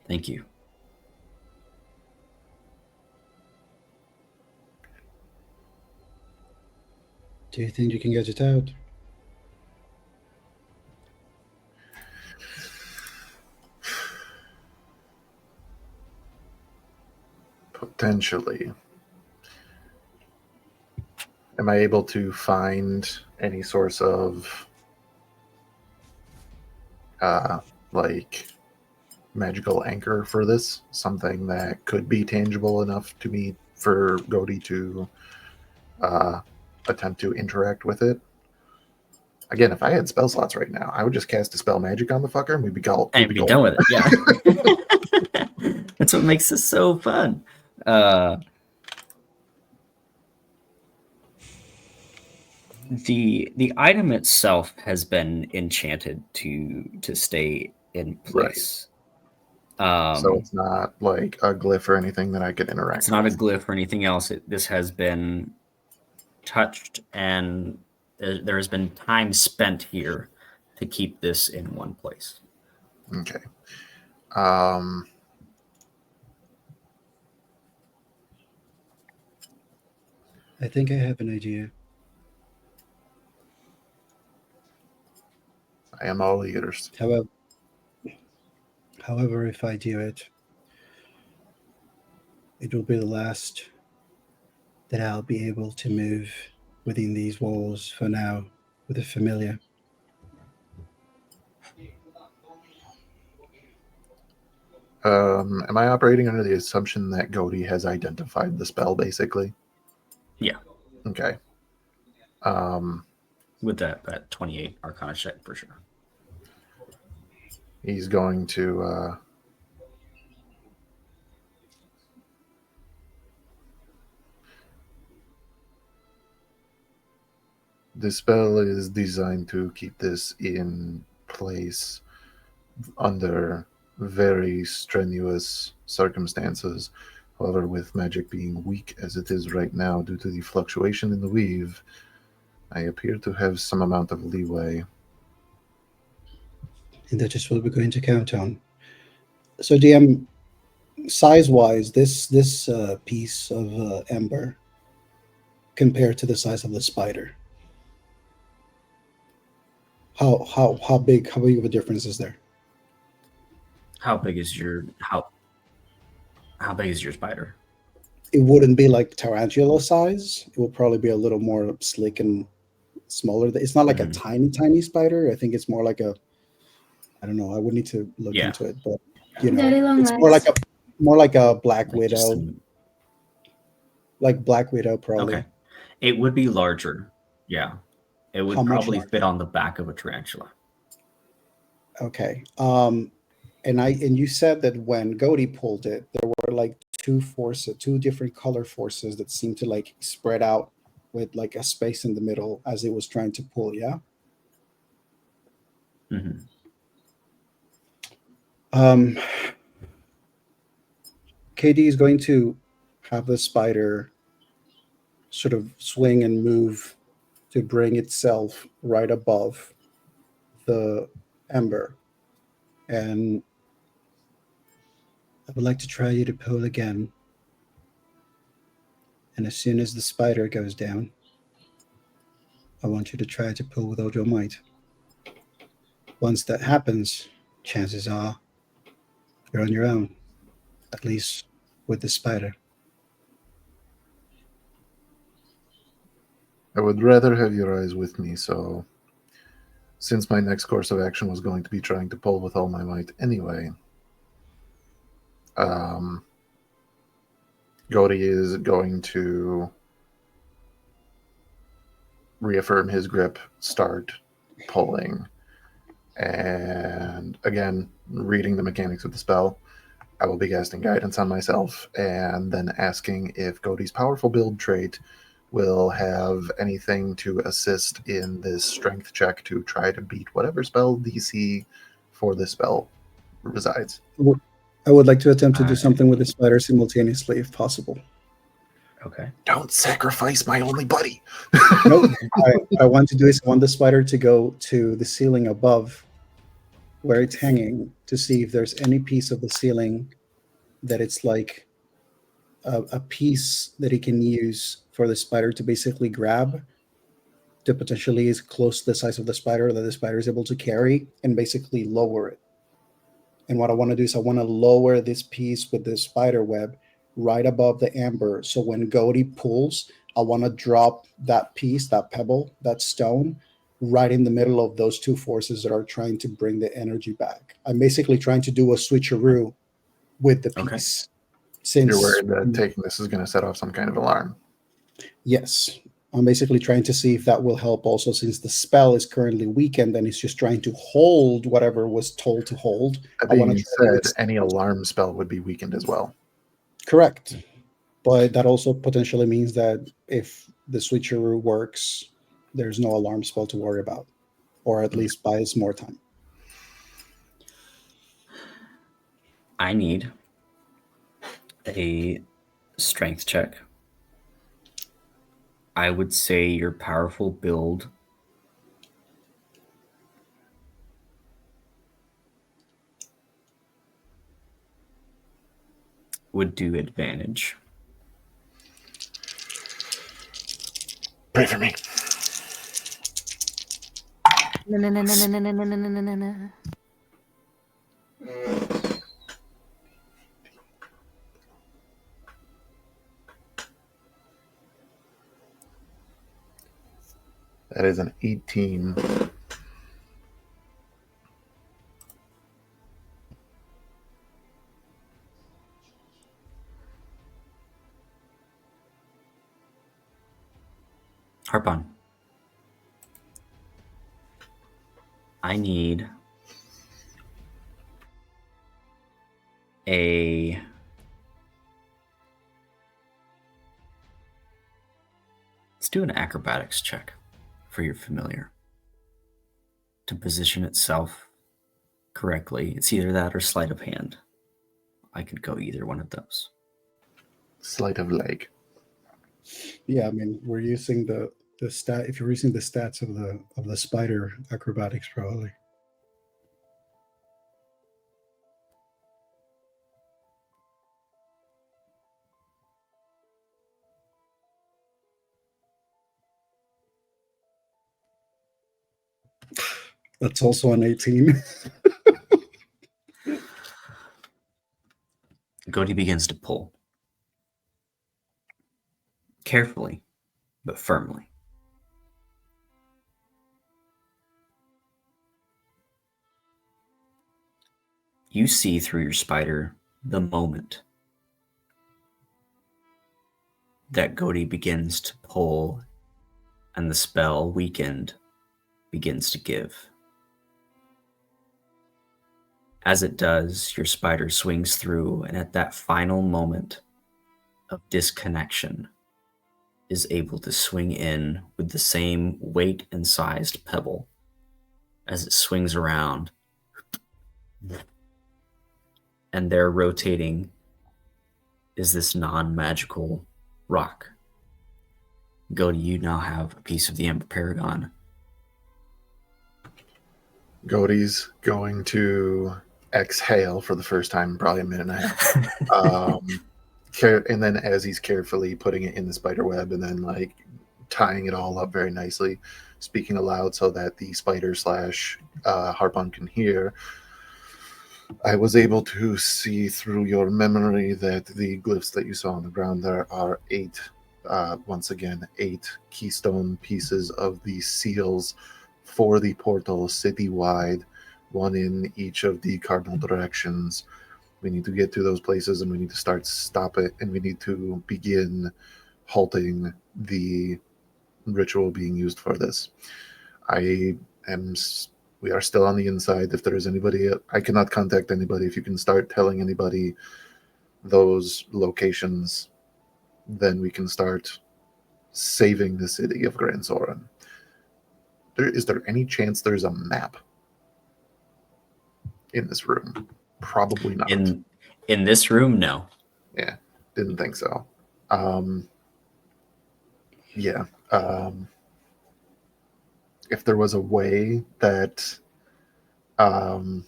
Thank you. do you think you can get it out? Potentially. Am I able to find any source of like magical anchor for this? Something that could be tangible enough to me for Godi to attempt to interact with it. Again, if I had spell slots right now, I would just cast Dispel Magic on the fucker and we'd be And be golden. done with it. Yeah. That's what makes this so fun. The item itself has been enchanted to stay in place. So it's not like a glyph or anything that I could interact It's not a with. glyph or anything else. This has been touched, and there has been time spent here to keep this in one place. Okay. I think I have an idea. I am all ears. However, if I do it, it will be the last that I'll be able to move within these walls for now with a familiar. Am I operating under the assumption that Godi has identified the spell, basically? Yeah. Okay. With that 28 Arcana check for sure. He's going to this spell is designed to keep this in place under very strenuous circumstances. However, with magic being weak as it is right now due to the fluctuation in the weave, I appear to have some amount of leeway. And that is what we're going to count on. So, DM, size-wise, this piece of ember compared to the size of the spider, how big of a difference is there? How big is your spider? It wouldn't be like tarantula size. It will probably be a little more slick and smaller. It's not like a tiny spider. I think it's more like I don't know. I would need to look into it, but Daddy long it's legs. more like a black Like widow, like Black Widow probably. Okay. It would be larger. Yeah. It would How much probably larger? fit on the back of a tarantula. Okay. And you said that when Godi pulled it, there were like two different color forces that seemed to like spread out with like a space in the middle as it was trying to pull. Yeah. Mm-hmm. KD is going to have the spider sort of swing and move to bring itself right above the ember. And I would like to try you to pull again. And as soon as the spider goes down, I want you to try to pull with all your might. Once that happens, chances are you're on your own, at least with the spider. I would rather have your eyes with me, so since my next course of action was going to be trying to pull with all my might anyway, Godi is going to reaffirm his grip, start pulling, and again, reading the mechanics of the spell, I will be casting guidance on myself and then asking if Godi's powerful build trait will have anything to assist in this strength check to try to beat whatever spell DC for this spell resides. I would like to attempt to do something with the spider simultaneously if possible. Okay. Don't sacrifice my only buddy. Nope. I want to do is I want the spider to go to the ceiling above where it's hanging to see if there's any piece of the ceiling that it's like a piece that he can use for the spider to basically grab to potentially is close to the size of the spider that the spider is able to carry and basically lower it. And what I want to do is I want to lower this piece with the spider web right above the amber. So when Godi pulls, I want to drop that piece, that pebble, that stone, right in the middle of those two forces that are trying to bring the energy back. I'm basically trying to do a switcheroo with the piece. Okay. Since you're worried that taking this is going to set off some kind of alarm. Yes. I'm basically trying to see if that will help also, since the spell is currently weakened and it's just trying to hold whatever was told to hold. That I want to being try to said, any alarm spell would be weakened as well. correct. But that also potentially means that if the switcheroo works, there's no alarm spell to worry about, or at least buys more time. I need a strength check. I would say your powerful build would do advantage. Pray for me. That is an 18. Harpon. I need a let's do an acrobatics check for your familiar to position itself correctly. It's either that or sleight of hand. I could go either one of those. Sleight of leg. Yeah, I mean, we're using the stat. If you're using the stats of the spider, acrobatics probably. That's also an 18. Godi begins to pull. Carefully, but firmly. You see through your spider the moment that Godi begins to pull and the spell weakened begins to give. As it does, your spider swings through, and at that final moment of disconnection, is able to swing in with the same weight and sized pebble as it swings around. And there rotating is this non-magical rock. Godi, you now have a piece of the Amber Paragon. Godi's going to exhale for the first time in probably a minute and a half. And then as he's carefully putting it in the spider web and then like tying it all up very nicely, speaking aloud so that the spider slash Harpon can hear, I was able to see through your memory that the glyphs that you saw on the ground, there are 8, once again, 8 keystone pieces of the seals for the portal citywide, one in each of the cardinal directions. We need to get to those places and we need to stop it, and we need to begin halting the ritual being used for this. We are still on the inside. If there is anybody, I cannot contact anybody. If you can start telling anybody those locations, then we can start saving the city of Gran Soren. Is there any chance there's a map in this room? Probably not. In this room, no. Yeah, didn't think so. If there was a way that the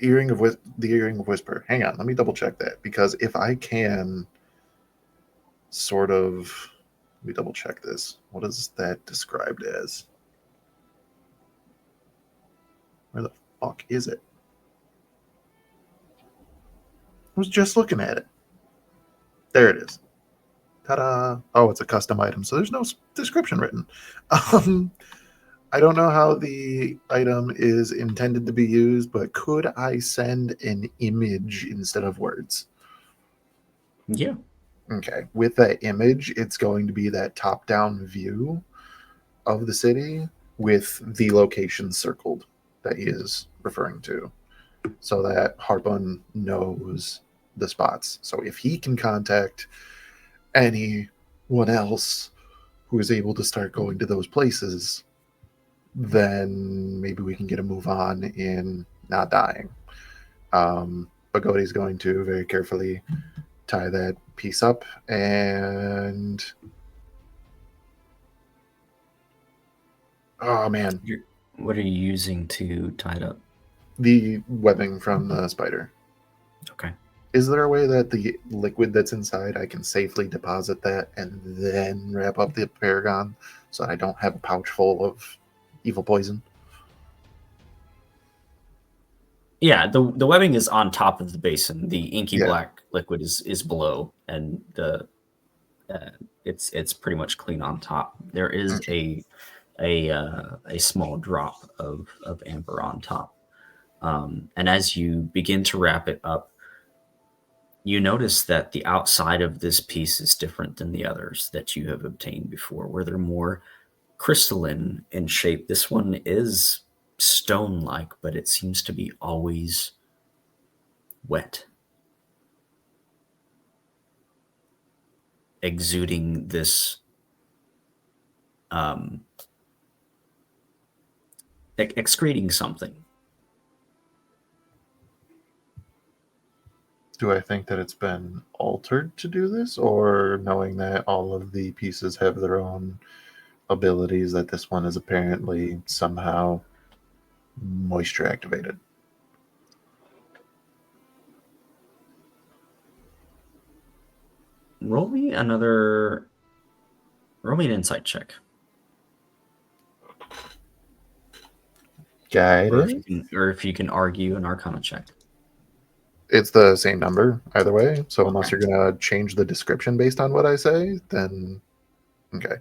earring of whisper. Hang on, let me double check that, because if I can sort of, let me double check this. What is that described as? Where the fuck is it? I was just looking at it. There it is. Ta-da! Oh, it's a custom item, so there's no description written. I don't know how the item is intended to be used, but could I send an image instead of words? Yeah. Okay. With that image, it's going to be that top-down view of the city with the location circled that he is referring to, so that Harpun knows the spots. So if he can contact anyone else who is able to start going to those places, then maybe we can get a move on in not dying. But Cody's going to very carefully tie that piece up, and oh man, What are you using to tie it up? the webbing from the spider. Okay. Is there a way that the liquid that's inside, I can safely deposit that and then wrap up the paragon so I don't have a pouch full of evil poison? Yeah, the webbing is on top of the basin. The inky Yeah. black liquid is below, and the it's pretty much clean on top. There is a small drop of amber on top, and as you begin to wrap it up, you notice that the outside of this piece is different than the others that you have obtained before, where they're more crystalline in shape. This one is stone-like, but it seems to be always wet, exuding this excreting something. Do I think that it's been altered to do this, or knowing that all of the pieces have their own abilities, that this one is apparently somehow moisture activated? Roll me an insight check. Or if you can argue an arcana check. It's the same number either way. So unless Okay. you're gonna change the description based on what I say, then okay.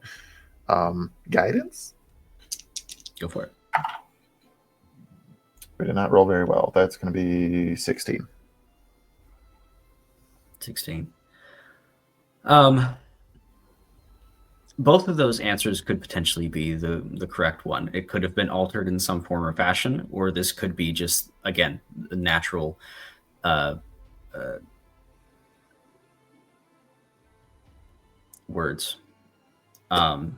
Guidance? Go for it. We did not roll very well. That's gonna be 16. 16. Both of those answers could potentially be the correct one. It could have been altered in some form or fashion, or this could be just, again, the natural words. How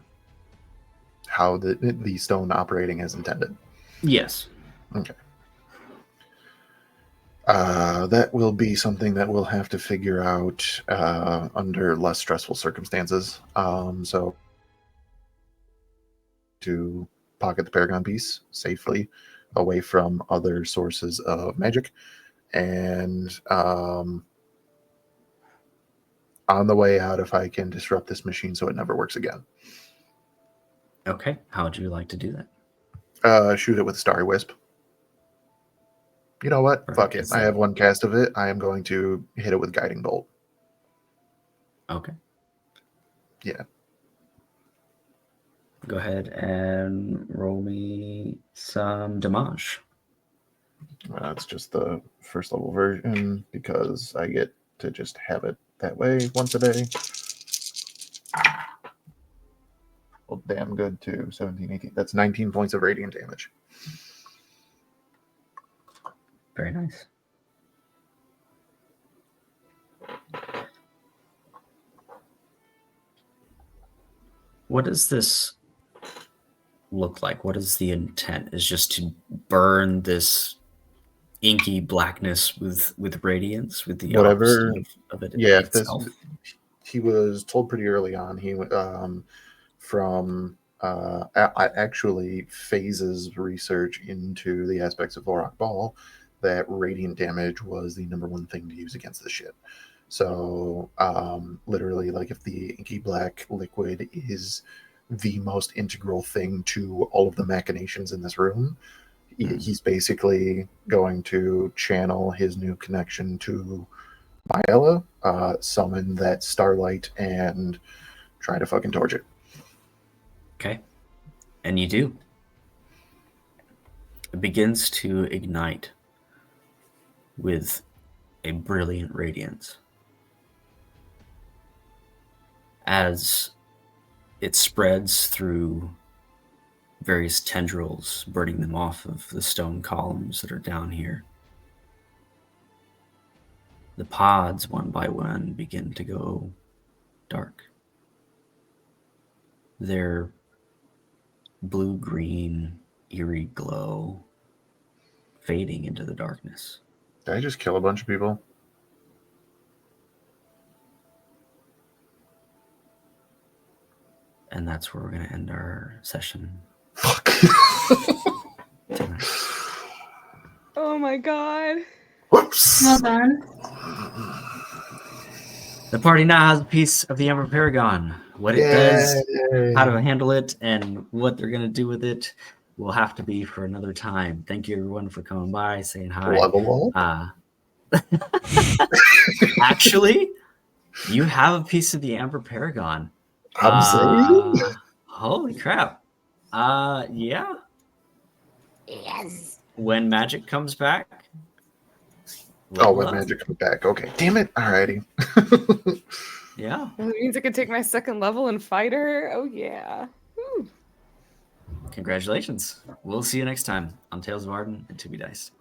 the stone operating as intended. Yes. Okay. That will be something that we'll have to figure out under less stressful circumstances. So to pocket the Paragon piece safely away from other sources of magic. And on the way out, if I can disrupt this machine so it never works again. Okay. How would you like to do that? Shoot it with Starry Wisp. You know what? Right, Fuck it. it's I have one cast of it. I am going to hit it with Guiding Bolt. Okay. Yeah. Go ahead and roll me some damage. It's just the first level version because I get to just have it that way once a day. Well, damn good too. 17, 18. That's 19 points of radiant damage. Very nice. What does this look like? What is the intent? Is just to burn this inky blackness with radiance, with the Whatever. opposite of it Yeah, itself? he was told pretty early on. He from actually phases research into the aspects of Vorok Ball that radiant damage was the number one thing to use against this shit. So literally, like if the inky black liquid is the most integral thing to all of the machinations in this room, he's basically going to channel his new connection to Myella, summon that starlight, and try to fucking torch it. Okay. And you do. It begins to ignite with a brilliant radiance. as it spreads through various tendrils, burning them off of the stone columns that are down here. The pods, one by one, begin to go dark. Their blue-green, eerie glow fading into the darkness. Did I just kill a bunch of people? And that's where we're going to end our session Fuck. tonight. Oh my god. Whoops. Well done. The party now has a piece of the Ember Paragon. What it does, Yay. how to handle it, and what they're going to do with it will have to be for another time. Thank you, everyone, for coming by, saying hi. Level up. Actually, you have a piece of the Amber Paragon. I'm saying. Holy crap. Yeah. Yes. When magic comes back. Oh, level when up. magic comes back. Okay, damn it. Alrighty. Yeah. Well, it means I can take my second level and fight her. Oh yeah. Woo. Congratulations. We'll see you next time on Tales of Vardin and To Be Diced.